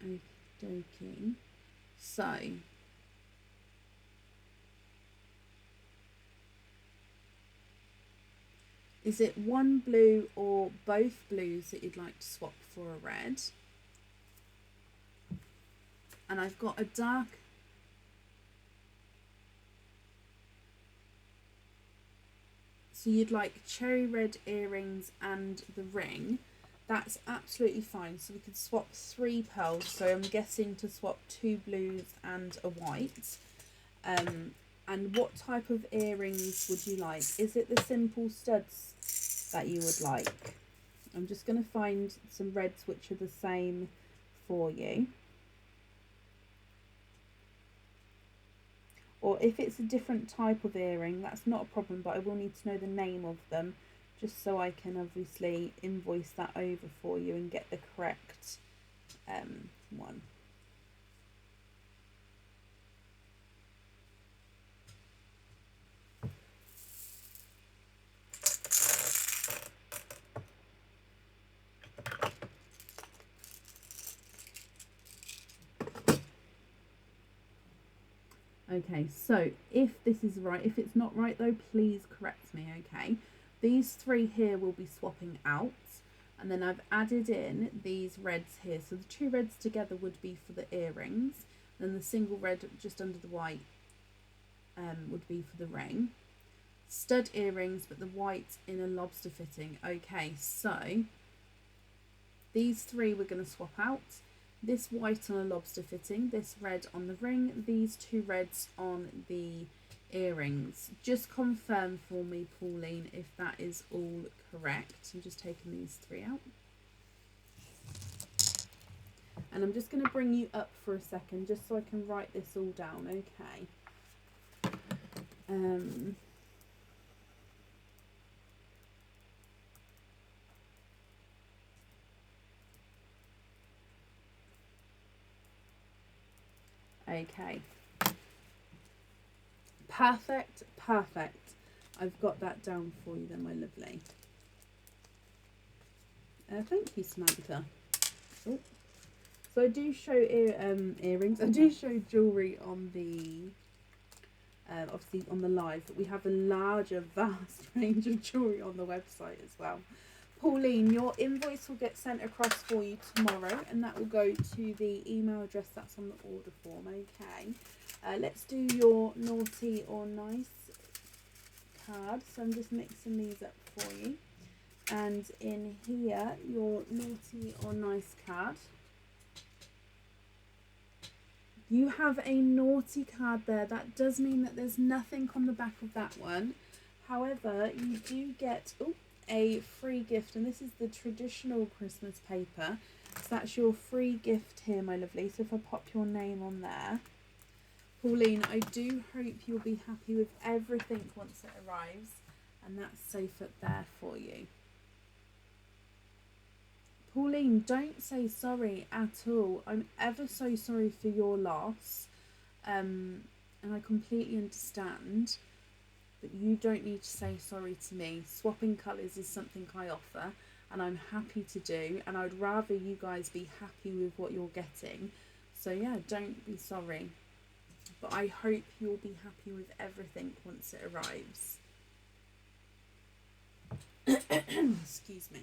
Okie dokie. So is it one blue or both blues that you'd like to swap for a red? And I've got a dark... So you'd like cherry red earrings and the ring. That's absolutely fine. So we could swap 3 pearls. So I'm guessing to swap 2 blues and a white. And what type of earrings would you like? Is it the simple studs that you would like? I'm just going to find some reds which are the same for you. Or if it's a different type of earring, that's not a problem, but I will need to know the name of them, just so I can obviously invoice that over for you and get the correct one. Okay, so if this is right, if it's not right though, please correct me, okay? These 3 here will be swapping out, and then I've added in these reds here. So the 2 reds together would be for the earrings, then the single red just under the white would be for the ring. Stud earrings, but the white in a lobster fitting. Okay, so these 3 we're going to swap out. This white on a lobster fitting, this red on the ring, these 2 reds on the earrings. Just confirm for me, Pauline, if that is all correct. I'm just taking these 3 out. And I'm just going to bring you up for a second just so I can write this all down, okay? Okay. Perfect, perfect. I've got that down for you then, my lovely. Thank you, Samantha. Oh. So I do show earrings. I do show jewellery on the, obviously on the live, but we have a larger, vast range of jewellery on the website as well. Pauline, your invoice will get sent across for you tomorrow, and that will go to the email address that's on the order form, okay? Let's do your naughty or nice card. So I'm just mixing these up for you. And in here, your naughty or nice card. You have a naughty card there. That does mean that there's nothing on the back of that one. However, you do get a free gift, and this is the traditional Christmas paper. So that's your free gift here, my lovely. So if I pop your name on there. Pauline, I do hope you'll be happy with everything once it arrives, and that's safe up there for you. Pauline, don't say sorry at all. I'm ever so sorry for your loss, and I completely understand, but you don't need to say sorry to me. Swapping colours is something I offer, and I'm happy to do, and I'd rather you guys be happy with what you're getting. So yeah, don't be sorry. But I hope you'll be happy with everything once it arrives. Excuse me.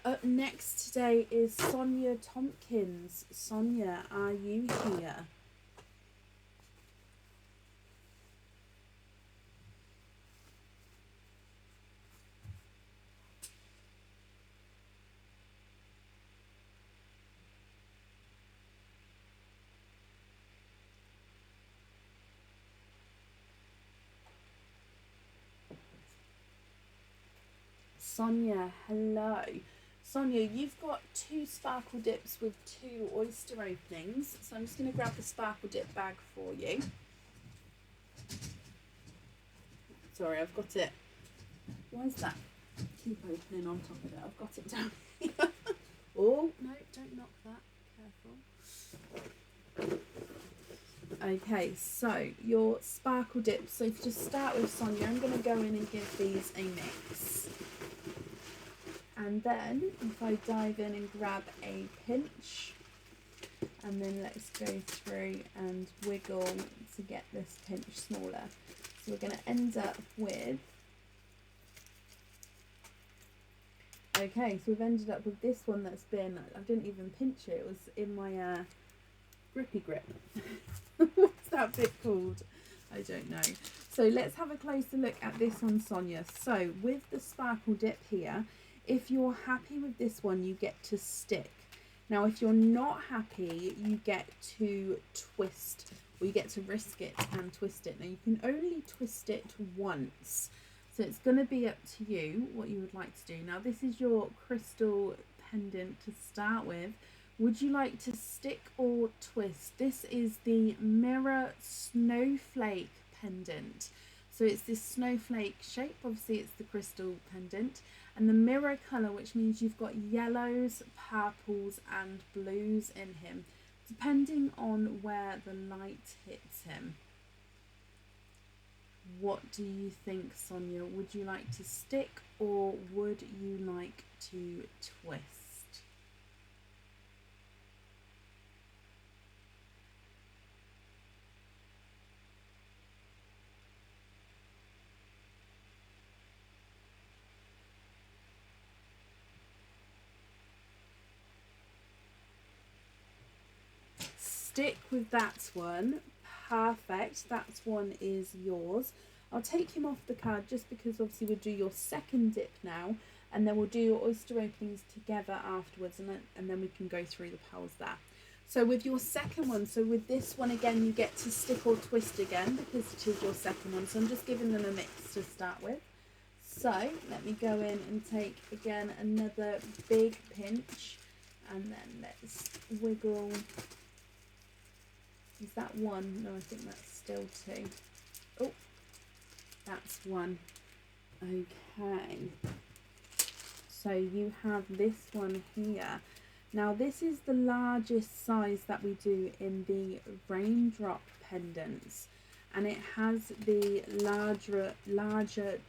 Up next today is Sonia Tompkins. Sonia, are you here? Sonia, hello. Sonia, you've got 2 sparkle dips with 2 oyster openings. So I'm just going to grab the sparkle dip bag for you. Sorry, I've got it. Why is that? Keep opening on top of it. I've got it down here. Oh, no, don't knock that. Careful. Okay, so your sparkle dips. So if you just start with Sonia, I'm going to go in and give these a mix. And then if I dive in and grab a pinch, and then let's go through and wiggle to get this pinch smaller. So we're going to end up with, okay, so we've ended up with this one that's been, I didn't even pinch it, it was in my grippy grip. What's that bit called? I don't know. So let's have a closer look at this on Sonia. So with the sparkle dip here, if you're happy with this one, you get to stick. Now, if you're not happy, you get to twist, or you get to risk it and twist it. Now, you can only twist it once. So it's going to be up to you what you would like to do. Now, this is your crystal pendant to start with. Would you like to stick or twist? This is the Mirror Snowflake pendant. So it's this snowflake shape. Obviously, it's the crystal pendant. And the mirror colour, which means you've got yellows, purples and blues in him, depending on where the light hits him. What do you think, Sonia? Would you like to stick or would you like to twist? Stick with that one. Perfect. That one is yours. I'll take him off the card just because obviously we'll do your second dip now, and then we'll do your oyster openings together afterwards, and then we can go through the powers there. So with your second one, so with this one again, you get to stick or twist again because it is your second one. So I'm just giving them a mix to start with. So let me go in and take again another big pinch. And then let's wiggle. Is that one? No, I think that's still two. Oh, that's one. Okay. So you have this one here. Now this is the largest size that we do in the raindrop pendants, and it has the larger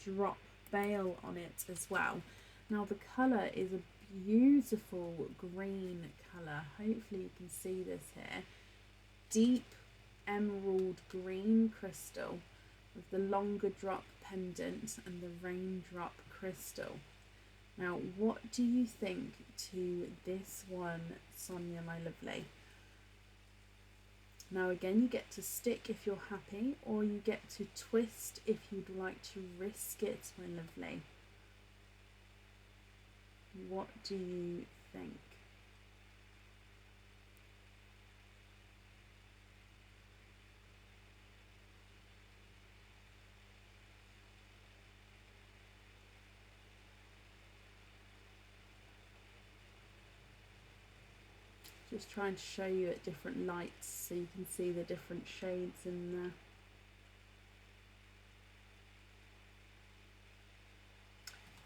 drop bail on it as well. Now the colour is a beautiful green colour. Hopefully you can see this here. Deep emerald green crystal with the longer drop pendant and the raindrop crystal. Now, what do you think to this one, Sonia, my lovely? Now, again, you get to stick if you're happy, or you get to twist if you'd like to risk it, my lovely. What do you think? Just trying to show you at different lights so you can see the different shades in there.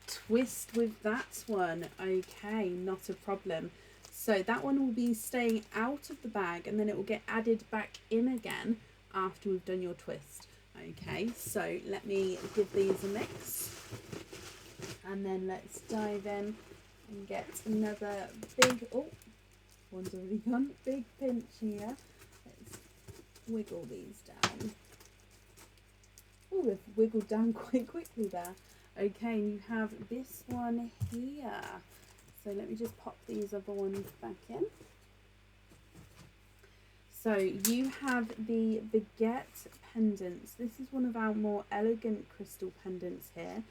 Twist with that one. Okay, not a problem. So that one will be staying out of the bag, and then it will get added back in again after we've done your twist. Okay, so let me give these a mix, and then let's dive in and get another big, oh, one's already gone, big pinch here. Let's wiggle these down. Oh, they've wiggled down quite quickly there. Okay, you have this one here. So let me just pop these other ones back in. So you have the baguette pendants. This is one of our more elegant crystal pendants here.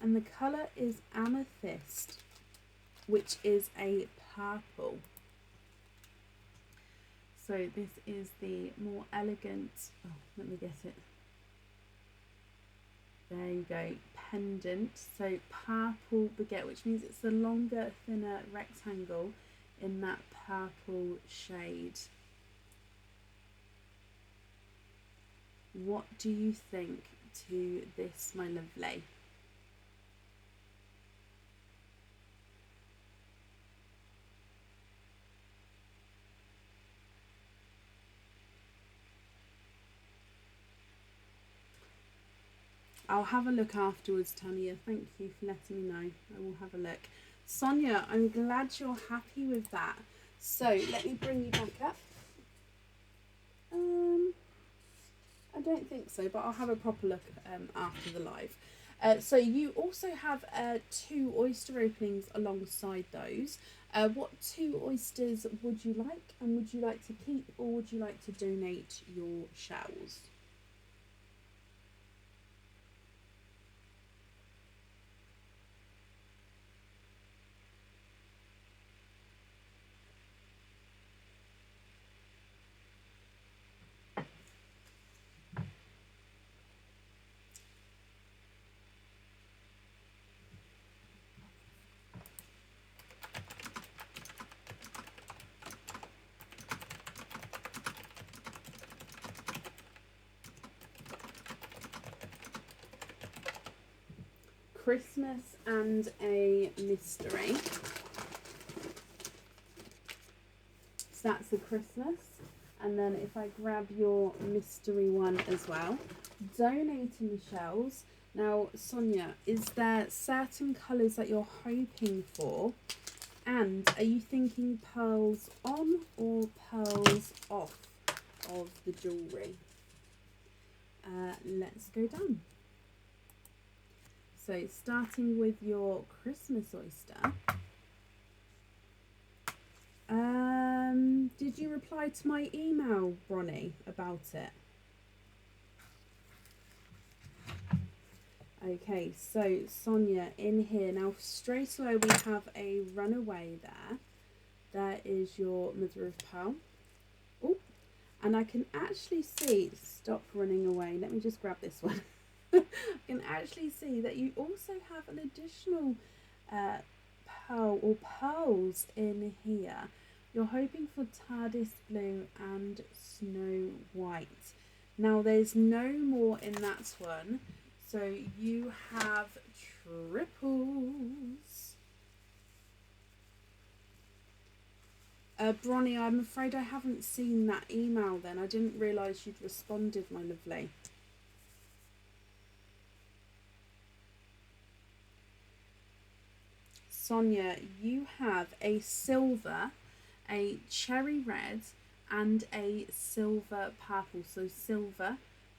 And the colour is amethyst, which is a purple. So this is the more elegant, oh, let me get it. There you go, pendant. So purple baguette, which means it's a longer, thinner rectangle in that purple shade. What do you think to this, my lovely? I'll have a look afterwards, Tanya. Thank you for letting me know. I will have a look. Sonia, I'm glad you're happy with that. So let me bring you back up. I don't think so, but I'll have a proper look after the live. So you also have 2 oyster openings alongside those. What 2 oysters would you like, and would you like to keep, or would you like to donate your shells? Christmas and a mystery. So that's the Christmas. And then if I grab your mystery one as well, donating the shells. Now, Sonia, is there certain colours that you're hoping for? And are you thinking pearls on or pearls off of the jewellery? Let's go down. So starting with your Christmas oyster, did you reply to my email, Bronnie, about it? Okay, so Sonia, in here, now straight away we have a runaway there. There is your mother of pearl. Oh, and I can actually see, stop running away, let me just grab this one. I can actually see that you also have an additional pearl or pearls in here. You're hoping for TARDIS blue and Snow White. Now there's no more in that one, so you have triples. Bronnie, I'm afraid I haven't seen that email then. I didn't realise you'd responded, my lovely. Sonia, you have a silver, a cherry red, and a silver purple. So silver,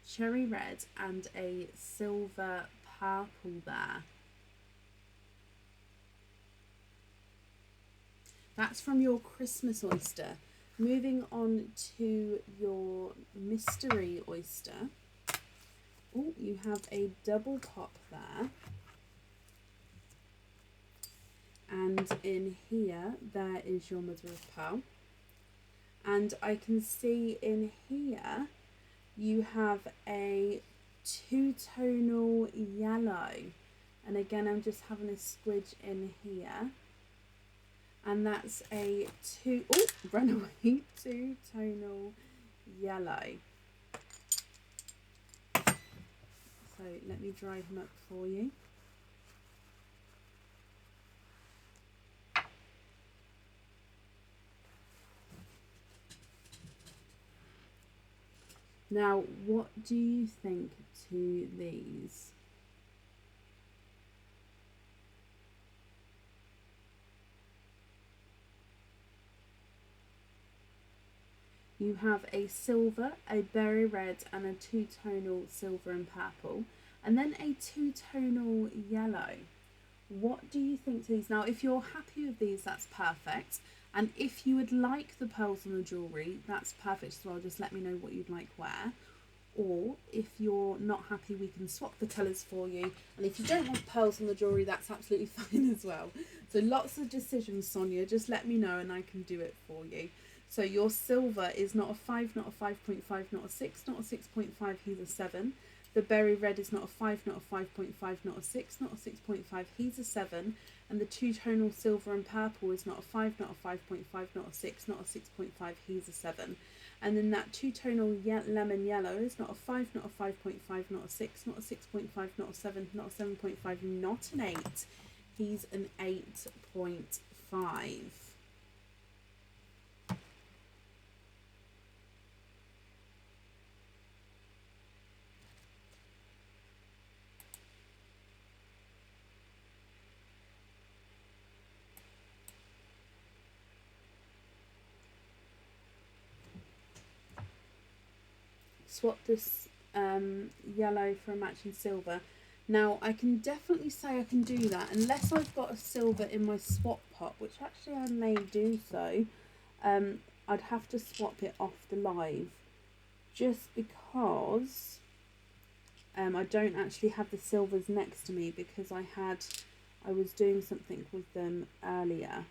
cherry red, and a silver purple there. That's from your Christmas oyster. Moving on to your mystery oyster. Oh, you have a double pop there. And in here, there is your mother of pearl. And I can see in here, you have a two-tonal yellow. And again, I'm just having a squidge in here. And that's a runaway two-tonal yellow. So let me dry him up for you. Now, what do you think to these? You have a silver, a berry red, and a two-tonal silver and purple, and then a two-tonal yellow. What do you think to these? Now, if you're happy with these, that's perfect. And if you would like the pearls on the jewellery, that's perfect as well. Just let me know what you'd like where. Or if you're not happy, we can swap the colours for you. And if you don't want pearls on the jewellery, that's absolutely fine as well. So lots of decisions, Sonia. Just let me know and I can do it for you. So your silver is not a 5, not a 5.5, not a 6, not a 6.5, he's a 7. The berry red is not a 5, not a 5.5, not a 6, not a 6.5, he's a 7. And the two-tonal silver and purple is not a 5, not a 5.5, not a 6, not a 6.5, he's a 7. And then that two-tonal lemon yellow is not a 5, not a 5.5, not a 6, not a 6.5, not a 7, not a 7.5, not an 8. He's an 8.5. Swap this yellow for a matching silver. Now I can definitely say I can do that unless I've got a silver in my swap pot, which actually I may do so. I'd have to swap it off the live just because I don't actually have the silvers next to me because I was doing something with them earlier.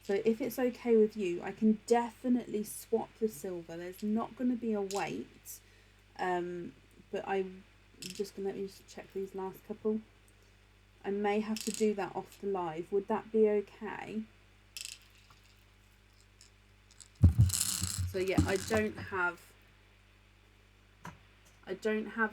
So if it's okay with you, I can definitely swap the silver. There's not going to be a wait, but I'm just going to let me just check these last couple. I may have to do that off the live. Would that be okay? So yeah, I don't have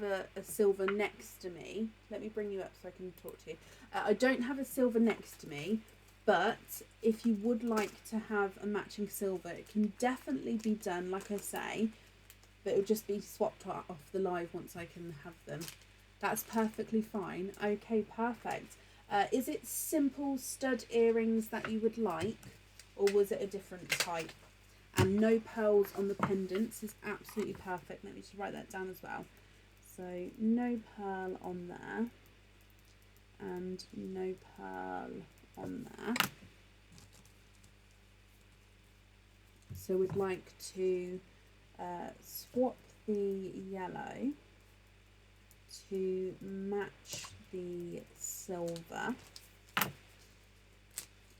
a silver next to me. Let me bring you up so I can talk to you. I don't have a silver next to me. But if you would like to have a matching silver, it can definitely be done, like I say, but it'll just be swapped off the live once I can have them. That's perfectly fine. Okay, perfect. Is it simple stud earrings that you would like, or was it a different type? And no pearls on the pendants is absolutely perfect. Let me just write that down as well. So no pearl on there, and no pearl on there. So we'd like to swap the yellow to match the silver,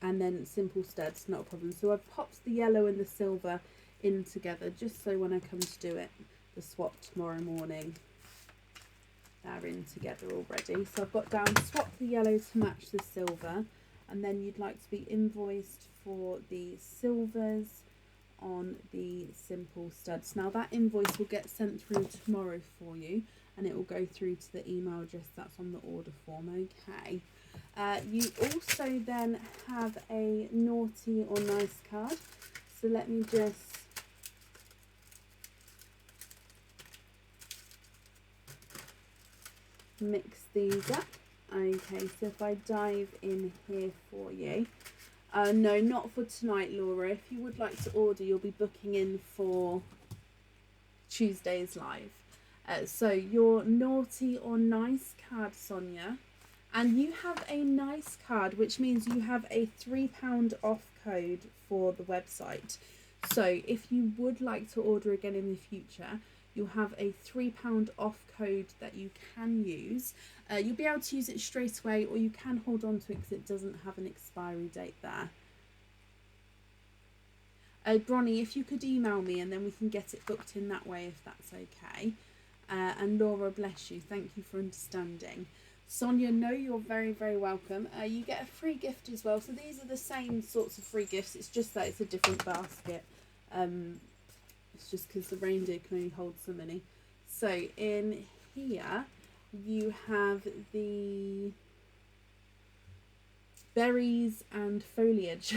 and then simple studs, not a problem. So I've popped the yellow and the silver in together just so when I come to do it, the swap tomorrow morning, they're in together already. So I've got down swap the yellow to match the silver, and then you'd like to be invoiced for the silvers on the simple studs. Now that invoice will get sent through tomorrow for you, and it will go through to the email address that's on the order form. Okay. You also then have a naughty or nice card. So let me just mix these up. Okay, so if I dive in here for you. No, not for tonight, Laura. If you would like to order, you'll be booking in for Tuesday's live. So your naughty or nice card, Sonia. And you have a nice card, which means you have a £3 off code for the website. So if you would like to order again in the future, you'll have a £3 off code that you can use. You'll be able to use it straight away, or you can hold on to it because it doesn't have an expiry date there. Bronnie, if you could email me and then we can get it booked in that way if that's okay. And Laura, bless you. Thank you for understanding. Sonia, no, you're very, very welcome. You get a free gift as well. So these are the same sorts of free gifts. It's just that it's a different basket. It's just because the reindeer can only hold so many. So in here you have the berries and foliage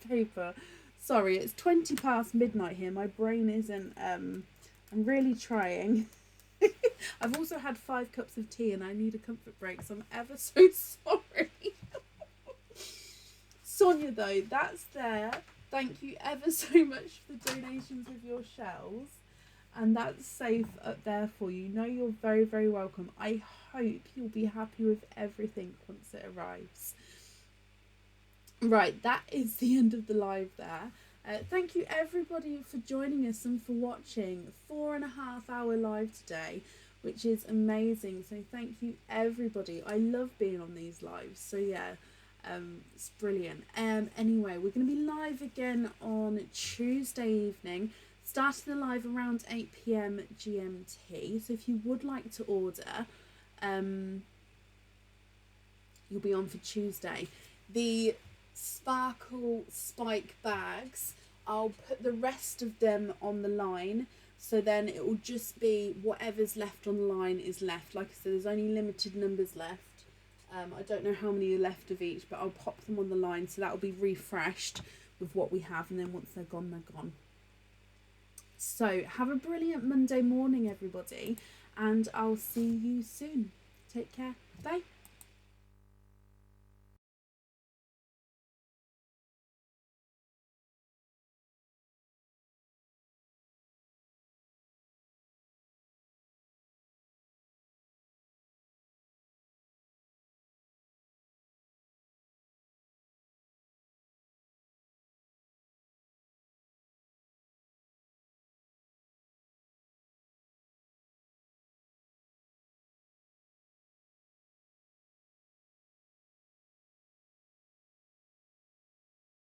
paper. Sorry, it's 20 past midnight here. My brain isn't, I'm really trying. I've also had 5 cups of tea and I need a comfort break, so I'm ever so sorry. Sonia, though, that's there. Thank you ever so much for the donations of your shells. And that's safe up there for you. No, you're very, very welcome. I hope you'll be happy with everything once it arrives. Right, that is the end of the live there. Thank you everybody for joining us and for watching. 4.5 hour live today, which is amazing. So thank you everybody. I love being on these lives. So yeah, it's brilliant. Anyway, we're going to be live again on Tuesday evening, starting the live around 8 PM GMT. So if you would like to order, you'll be on for Tuesday. The sparkle spike bags, I'll put the rest of them on the line, so then it will just be whatever's left on the line is left. Like I said, there's only limited numbers left. I don't know how many are left of each, but I'll pop them on the line so that will be refreshed with what we have, and then once they're gone, they're gone. So have a brilliant Monday morning, everybody, and I'll see you soon. Take care. Bye.